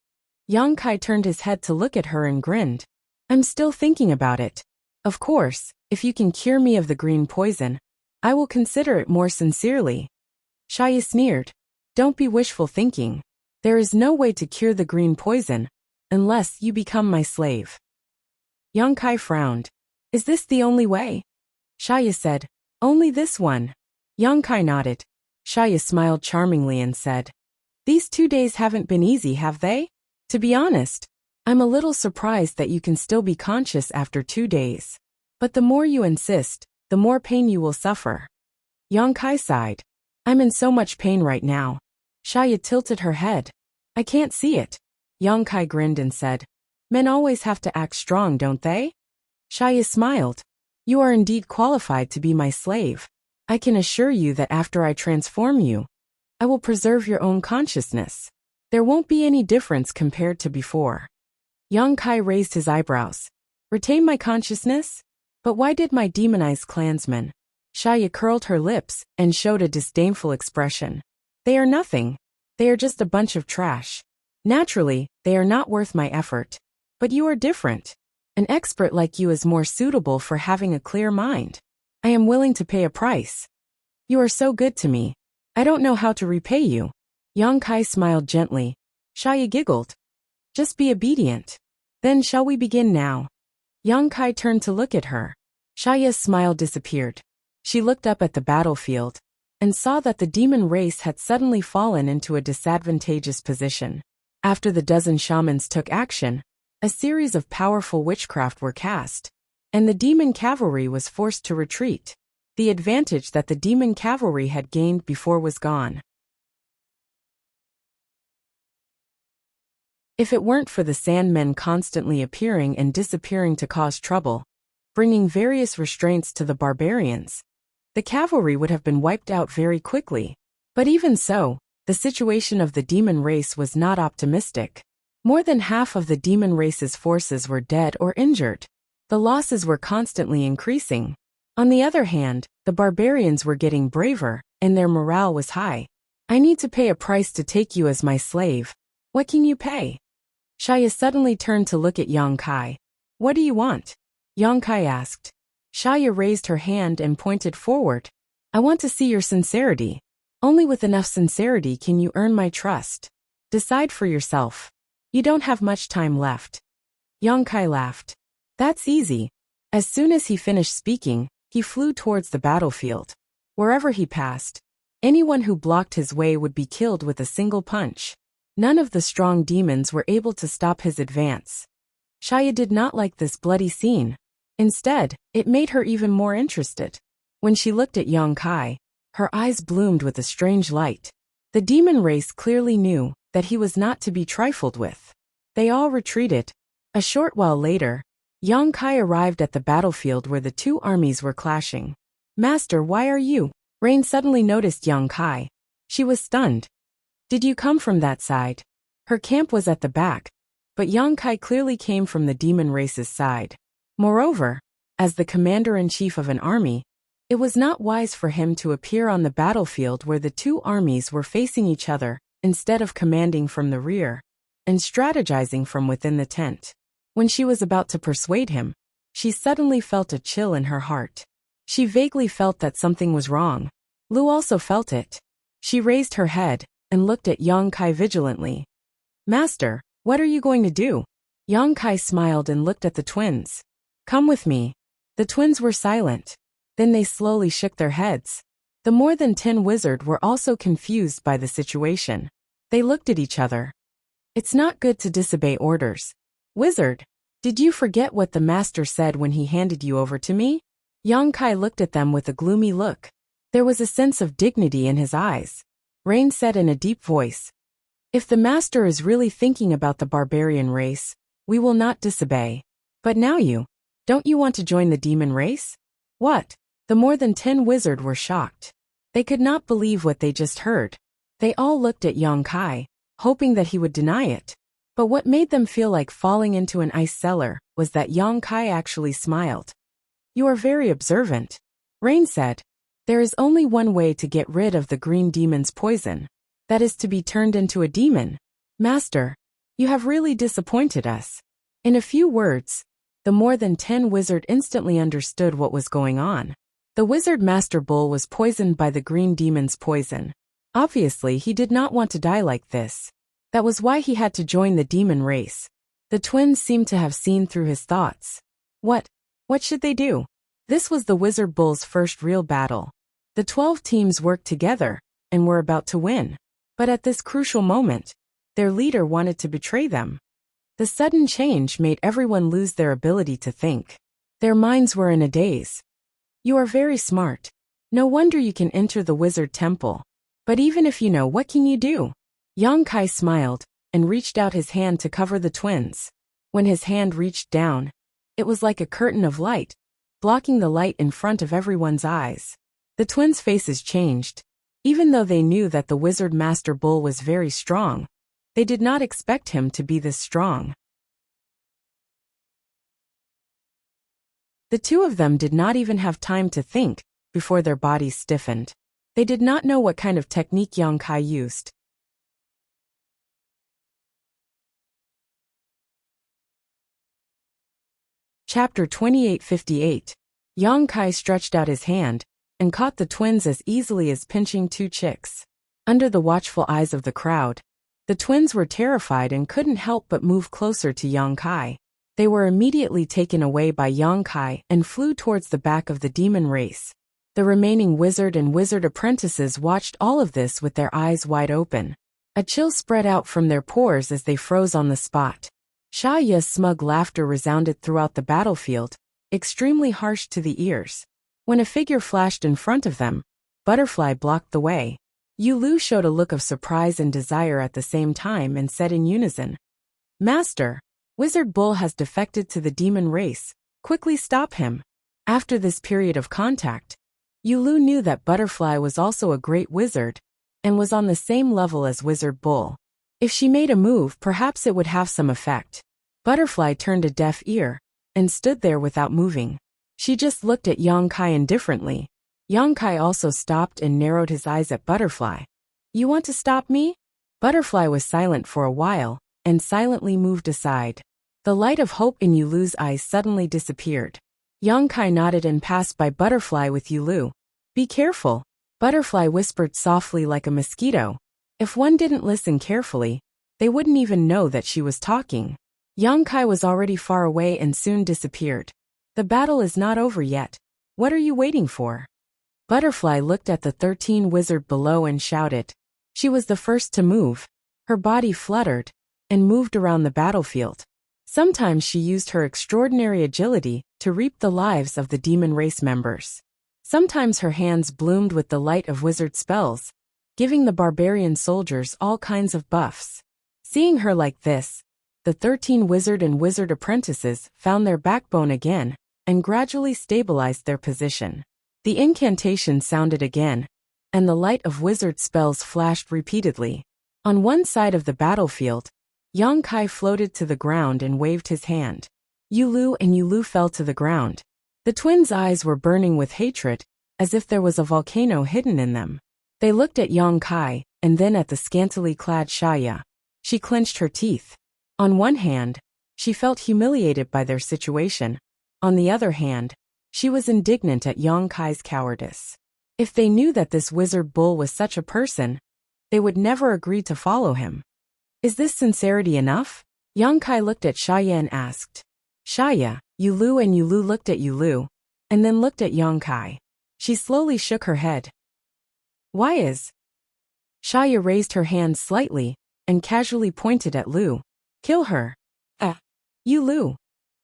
Yongkai turned his head to look at her and grinned. "I'm still thinking about it. Of course, if you can cure me of the green poison, I will consider it more sincerely." Shaya sneered. "Don't be wishful thinking. There is no way to cure the green poison, unless you become my slave." Yongkai frowned. "Is this the only way?" Shaya said, "Only this one." Yongkai nodded. Shaya smiled charmingly and said, "These 2 days haven't been easy, have they? To be honest, I'm a little surprised that you can still be conscious after 2 days. But the more you insist, the more pain you will suffer." Yongkai sighed. "I'm in so much pain right now." Shaya tilted her head. "I can't see it." Yongkai grinned and said, "Men always have to act strong, don't they?" Shaya smiled. You are indeed qualified to be my slave. I can assure you that after I transform you, I will preserve your own consciousness. There won't be any difference compared to before. Yang Kai raised his eyebrows. Retain my consciousness? But why did my demonized clansmen? Xia curled her lips and showed a disdainful expression. They are nothing. They are just a bunch of trash. Naturally, they are not worth my effort. But you are different. An expert like you is more suitable for having a clear mind. I am willing to pay a price. You are so good to me. I don't know how to repay you. Yang Kai smiled gently. Xia giggled. Just be obedient. Then shall we begin now? Yang Kai turned to look at her. Xia's smile disappeared. She looked up at the battlefield and saw that the demon race had suddenly fallen into a disadvantageous position. After the dozen shamans took action, a series of powerful witchcraft were cast, and the demon cavalry was forced to retreat. The advantage that the demon cavalry had gained before was gone. If it weren't for the Sandmen constantly appearing and disappearing to cause trouble, bringing various restraints to the barbarians, the cavalry would have been wiped out very quickly. But even so, the situation of the demon race was not optimistic. More than half of the demon race's forces were dead or injured. The losses were constantly increasing. On the other hand, the barbarians were getting braver, and their morale was high. I need to pay a price to take you as my slave. What can you pay? Xia suddenly turned to look at Yang Kai. What do you want? Yang Kai asked. Xia raised her hand and pointed forward. I want to see your sincerity. Only with enough sincerity can you earn my trust. Decide for yourself. You don't have much time left. Yang Kai laughed. That's easy. As soon as he finished speaking, he flew towards the battlefield. Wherever he passed, anyone who blocked his way would be killed with a single punch. None of the strong demons were able to stop his advance. Xia did not like this bloody scene. Instead, it made her even more interested. When she looked at Yang Kai, her eyes bloomed with a strange light. The demon race clearly knew that he was not to be trifled with. They all retreated. A short while later, Yang Kai arrived at the battlefield where the two armies were clashing. Master, why are you? Rain suddenly noticed Yang Kai. She was stunned. Did you come from that side? Her camp was at the back, but Yang Kai clearly came from the demon race's side. Moreover, as the commander-in-chief of an army, it was not wise for him to appear on the battlefield where the two armies were facing each other, instead of commanding from the rear and strategizing from within the tent. When she was about to persuade him, she suddenly felt a chill in her heart. She vaguely felt that something was wrong. Lu also felt it. She raised her head and looked at Yang Kai vigilantly. Master, what are you going to do? Yang Kai smiled and looked at the twins. Come with me. The twins were silent. Then they slowly shook their heads. The more than 10 wizards were also confused by the situation. They looked at each other. It's not good to disobey orders. Wizard, did you forget what the master said when he handed you over to me? Yang Kai looked at them with a gloomy look. There was a sense of dignity in his eyes. Rain said in a deep voice, if the master is really thinking about the barbarian race, we will not disobey. But now don't you want to join the demon race? What? The more than 10 wizards were shocked. They could not believe what they just heard. They all looked at Yang Kai, hoping that he would deny it. But what made them feel like falling into an ice cellar was that Yang Kai actually smiled. You are very observant. Rain said, there is only one way to get rid of the green demon's poison. That is to be turned into a demon. Master, you have really disappointed us. In a few words, the more than 10 wizards instantly understood what was going on. The wizard Master Bull was poisoned by the green demon's poison. Obviously, he did not want to die like this. That was why he had to join the demon race. The twins seemed to have seen through his thoughts. What should they do? This was the Wizard Bull's first real battle. The 12 teams worked together and were about to win. But at this crucial moment, their leader wanted to betray them. The sudden change made everyone lose their ability to think. Their minds were in a daze. You are very smart. No wonder you can enter the wizard temple. But even if you know, what can you do? Yang Kai smiled and reached out his hand to cover the twins. When his hand reached down, it was like a curtain of light blocking the light in front of everyone's eyes. The twins' faces changed. Even though they knew that the wizard master bull was very strong, they did not expect him to be this strong. The two of them did not even have time to think before their bodies stiffened. They did not know what kind of technique Yang Kai used. Chapter 2858. Yang Kai stretched out his hand and caught the twins as easily as pinching two chicks. Under the watchful eyes of the crowd, the twins were terrified and couldn't help but move closer to Yang Kai. They were immediately taken away by Yang Kai and flew towards the back of the demon race. The remaining wizard and wizard apprentices watched all of this with their eyes wide open. A chill spread out from their pores as they froze on the spot. Xia Ye's smug laughter resounded throughout the battlefield, extremely harsh to the ears. When a figure flashed in front of them, Butterfly blocked the way. Yu Lu showed a look of surprise and desire at the same time and said in unison, "Master, Wizard Bull has defected to the demon race. Quickly stop him." After this period of contact, Yu Lu knew that Butterfly was also a great wizard and was on the same level as Wizard Bull. If she made a move, perhaps it would have some effect. Butterfly turned a deaf ear and stood there without moving. She just looked at Yang Kai indifferently. Yang Kai also stopped and narrowed his eyes at Butterfly. "You want to stop me?" Butterfly was silent for a while and silently moved aside. The light of hope in Yu Lu's eyes suddenly disappeared. Yang Kai nodded and passed by Butterfly with Yu Lu. "Be careful," Butterfly whispered softly like a mosquito. If one didn't listen carefully, they wouldn't even know that she was talking. Yang Kai was already far away and soon disappeared. "The battle is not over yet. What are you waiting for?" Butterfly looked at the 13 wizard below and shouted. She was the first to move. Her body fluttered and moved around the battlefield. Sometimes she used her extraordinary agility to reap the lives of the demon race members. Sometimes her hands bloomed with the light of wizard spells, giving the barbarian soldiers all kinds of buffs. Seeing her like this, the 13 wizard and wizard apprentices found their backbone again and gradually stabilized their position. The incantation sounded again, and the light of wizard spells flashed repeatedly. On one side of the battlefield, Yang Kai floated to the ground and waved his hand. Yu Lu fell to the ground. The twins' eyes were burning with hatred, as if there was a volcano hidden in them. They looked at Yang Kai, and then at the scantily clad Xia Ye. She clenched her teeth. On one hand, she felt humiliated by their situation. On the other hand, she was indignant at Yang Kai's cowardice. If they knew that this wizard bull was such a person, they would never agree to follow him. Is this sincerity enough? Yang Kai looked at Xia Ye and asked. Xia Ye, Yu Lu looked at Yu Lu, and then looked at Yang Kai. She slowly shook her head. "Why is?" Xia Ye raised her hand slightly and casually pointed at Lu. "Kill her." Yu Lu.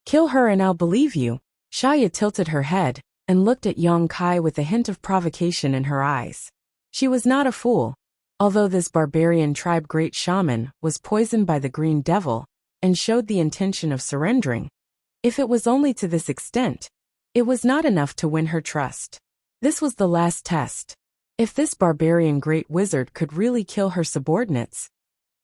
"Kill her and I'll believe you." Xia Ye tilted her head and looked at Yang Kai with a hint of provocation in her eyes. She was not a fool. Although this barbarian tribe great shaman was poisoned by the green devil and showed the intention of surrendering, if it was only to this extent, it was not enough to win her trust. This was the last test. If this barbarian great wizard could really kill her subordinates,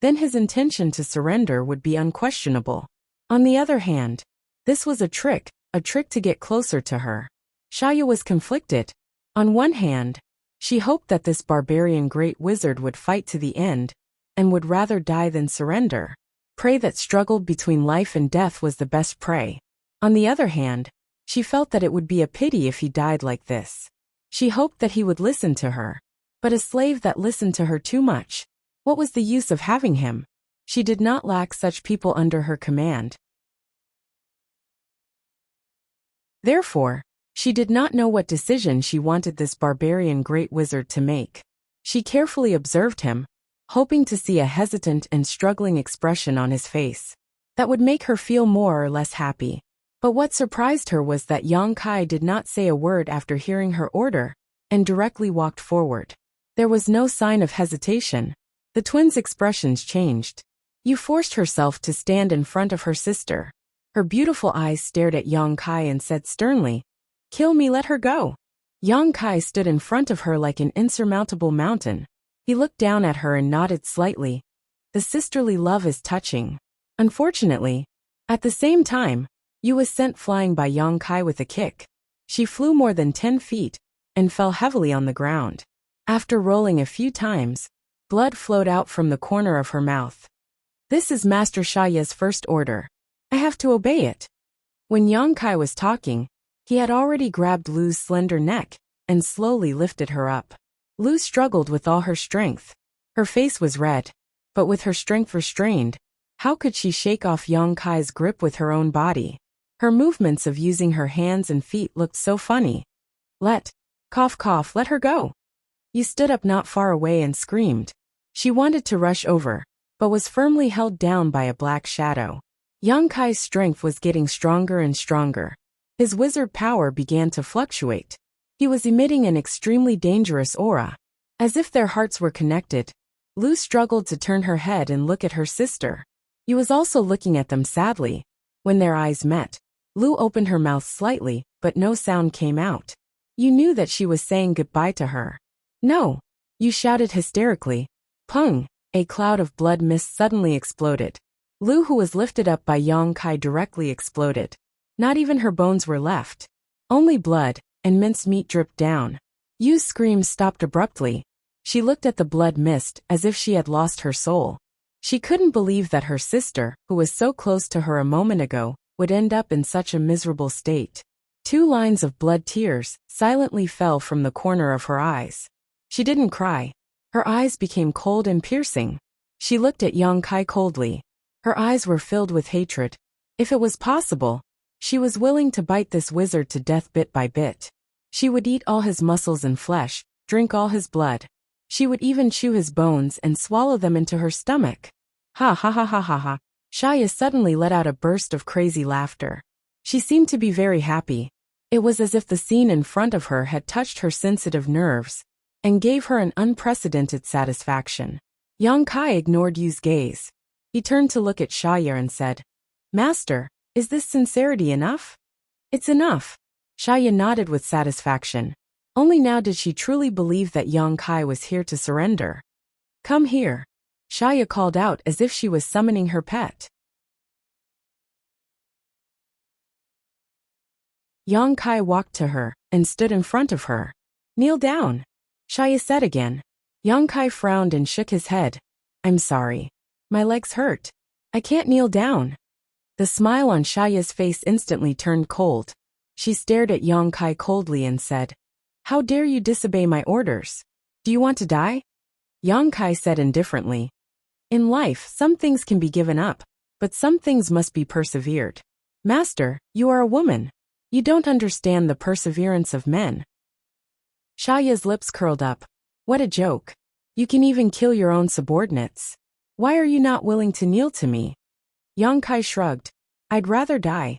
then his intention to surrender would be unquestionable. On the other hand, this was a trick to get closer to her. Xia Ye was conflicted. On one hand, she hoped that this barbarian great wizard would fight to the end and would rather die than surrender. Prey that struggled between life and death was the best prey. On the other hand, she felt that it would be a pity if he died like this. She hoped that he would listen to her. But a slave that listened to her too much, what was the use of having him? She did not lack such people under her command. Therefore, she did not know what decision she wanted this barbarian great wizard to make. She carefully observed him, hoping to see a hesitant and struggling expression on his face that would make her feel more or less happy. But what surprised her was that Yang Kai did not say a word after hearing her order and directly walked forward. There was no sign of hesitation. The twins' expressions changed. Yu forced herself to stand in front of her sister. Her beautiful eyes stared at Yang Kai and said sternly, Kill me, let her go. Yang Kai stood in front of her like an insurmountable mountain. He looked down at her and nodded slightly. The sisterly love is touching. Unfortunately, at the same time, Yu was sent flying by Yang Kai with a kick. She flew more than 10 feet and fell heavily on the ground. After rolling a few times, blood flowed out from the corner of her mouth. This is Master Xiaoya's first order. I have to obey it. When Yang Kai was talking, he had already grabbed Lu's slender neck and slowly lifted her up. Lu struggled with all her strength. Her face was red, but with her strength restrained, how could she shake off Yang Kai's grip with her own body? Her movements of using her hands and feet looked so funny. Cough cough, let her go. Yu stood up not far away and screamed. She wanted to rush over, but was firmly held down by a black shadow. Yang Kai's strength was getting stronger and stronger. His wizard power began to fluctuate. He was emitting an extremely dangerous aura. As if their hearts were connected, Lu struggled to turn her head and look at her sister. Yu was also looking at them sadly. When their eyes met, Lu opened her mouth slightly, but no sound came out. Yu knew that she was saying goodbye to her. No! Yu shouted hysterically. Pung! A cloud of blood mist suddenly exploded. Lu, who was lifted up by Yang Kai, directly exploded. Not even her bones were left. Only blood and minced meat dripped down. Yu's scream stopped abruptly. She looked at the blood mist as if she had lost her soul. She couldn't believe that her sister, who was so close to her a moment ago, would end up in such a miserable state. 2 lines of blood tears silently fell from the corner of her eyes. She didn't cry. Her eyes became cold and piercing. She looked at Yang Kai coldly. Her eyes were filled with hatred. If it was possible, she was willing to bite this wizard to death bit by bit. She would eat all his muscles and flesh, drink all his blood. She would even chew his bones and swallow them into her stomach. Ha ha ha ha ha ha. Xiaoya suddenly let out a burst of crazy laughter. She seemed to be very happy. It was as if the scene in front of her had touched her sensitive nerves and gave her an unprecedented satisfaction. Yang Kai ignored Yu's gaze. He turned to look at Xiaoya and said, Master, is this sincerity enough? It's enough. Xiaoya nodded with satisfaction. Only now did she truly believe that Yang Kai was here to surrender. Come here. Xiaoya called out as if she was summoning her pet. Yang Kai walked to her and stood in front of her. Kneel down. Xiaoya said again. Yang Kai frowned and shook his head. I'm sorry. My legs hurt. I can't kneel down. The smile on Xiaoya's face instantly turned cold. She stared at Yang Kai coldly and said, How dare you disobey my orders? Do you want to die? Yang Kai said indifferently. In life, some things can be given up, but some things must be persevered. Master, you are a woman. You don't understand the perseverance of men. Xiaoya's lips curled up. What a joke. You can even kill your own subordinates. Why are you not willing to kneel to me? Yang Kai shrugged. I'd rather die.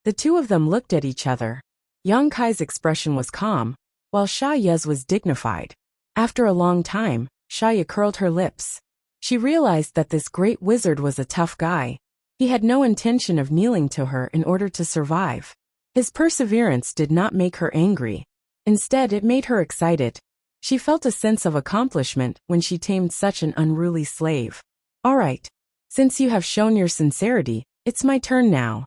The two of them looked at each other. Yang Kai's expression was calm, while Xiaoya's was dignified. After a long time, Xiaoya curled her lips. She realized that this great wizard was a tough guy. He had no intention of kneeling to her in order to survive. His perseverance did not make her angry. Instead, it made her excited. She felt a sense of accomplishment when she tamed such an unruly slave. All right. Since you have shown your sincerity, it's my turn now.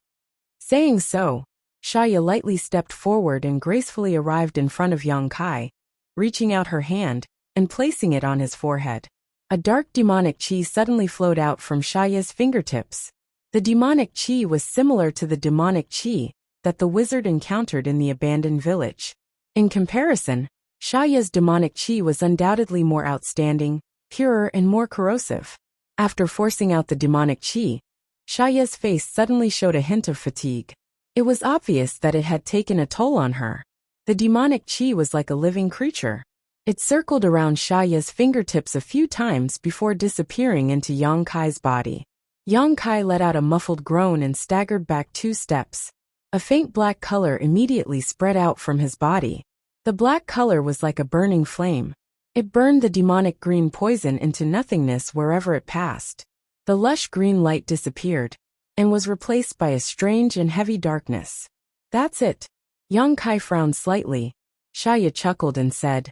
Saying so, Xiaoya lightly stepped forward and gracefully arrived in front of Yang Kai, reaching out her hand and placing it on his forehead. A dark demonic chi suddenly flowed out from Xiaoya's fingertips. The demonic chi was similar to the demonic chi that the wizard encountered in the abandoned village. In comparison, Xiaoya's demonic chi was undoubtedly more outstanding, purer and more corrosive. After forcing out the demonic chi, Xiaoya's face suddenly showed a hint of fatigue. It was obvious that it had taken a toll on her. The demonic chi was like a living creature. It circled around Xiaoya's fingertips a few times before disappearing into Yang Kai's body. Yang Kai let out a muffled groan and staggered back 2 steps. A faint black color immediately spread out from his body. The black color was like a burning flame. It burned the demonic green poison into nothingness wherever it passed. The lush green light disappeared and was replaced by a strange and heavy darkness. That's it. Yang Kai frowned slightly. Xia chuckled and said,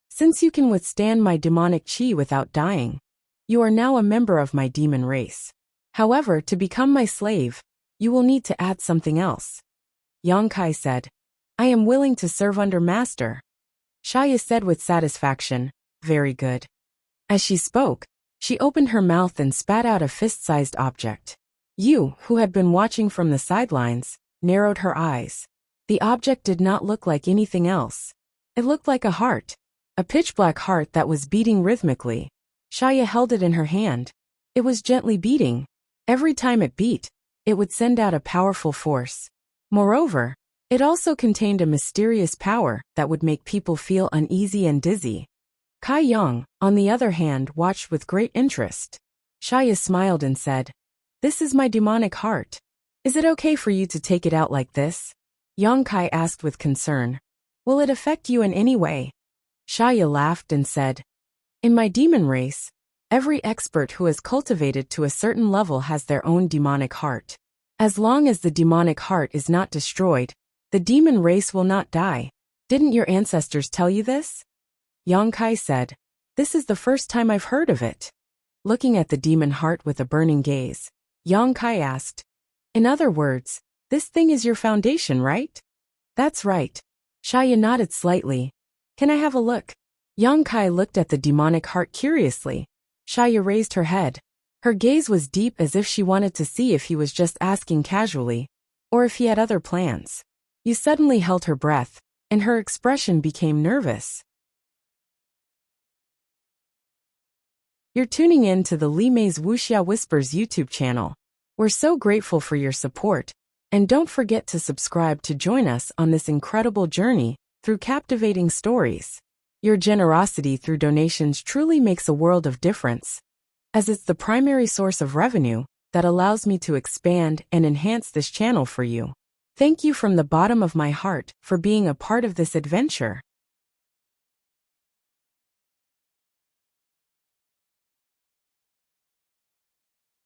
"Since you can withstand my demonic qi without dying, you are now a member of my demon race. However, to become my slave, you will need to add something else." Yang Kai said, "I am willing to serve under master." Xia said with satisfaction, "Very good." As she spoke, she opened her mouth and spat out a fist-sized object. Yu, who had been watching from the sidelines, narrowed her eyes. The object did not look like anything else. It looked like a heart. A pitch-black heart that was beating rhythmically. Xia held it in her hand. It was gently beating. Every time it beat, it would send out a powerful force. Moreover, it also contained a mysterious power that would make people feel uneasy and dizzy. Kai Yang, on the other hand, watched with great interest. Xia smiled and said, "This is my demonic heart. Is it okay for you to take it out like this?" Yang Kai asked with concern, "Will it affect you in any way?" Xia laughed and said, "In my demon race, every expert who has cultivated to a certain level has their own demonic heart. As long as the demonic heart is not destroyed, the demon race will not die. Didn't your ancestors tell you this?" Yang Kai said, "This is the first time I've heard of it." Looking at the demon heart with a burning gaze, Yang Kai asked, "In other words, this thing is your foundation, right?" "That's right." Xia nodded slightly. "Can I have a look?" Yang Kai looked at the demonic heart curiously. Xia raised her head. Her gaze was deep, as if she wanted to see if he was just asking casually, or if he had other plans. Yu suddenly held her breath, and her expression became nervous. You're tuning in to the Li Mei's Wuxia Whispers YouTube channel. We're so grateful for your support, and don't forget to subscribe to join us on this incredible journey through captivating stories. Your generosity through donations truly makes a world of difference, as it's the primary source of revenue that allows me to expand and enhance this channel for you. Thank you from the bottom of my heart for being a part of this adventure.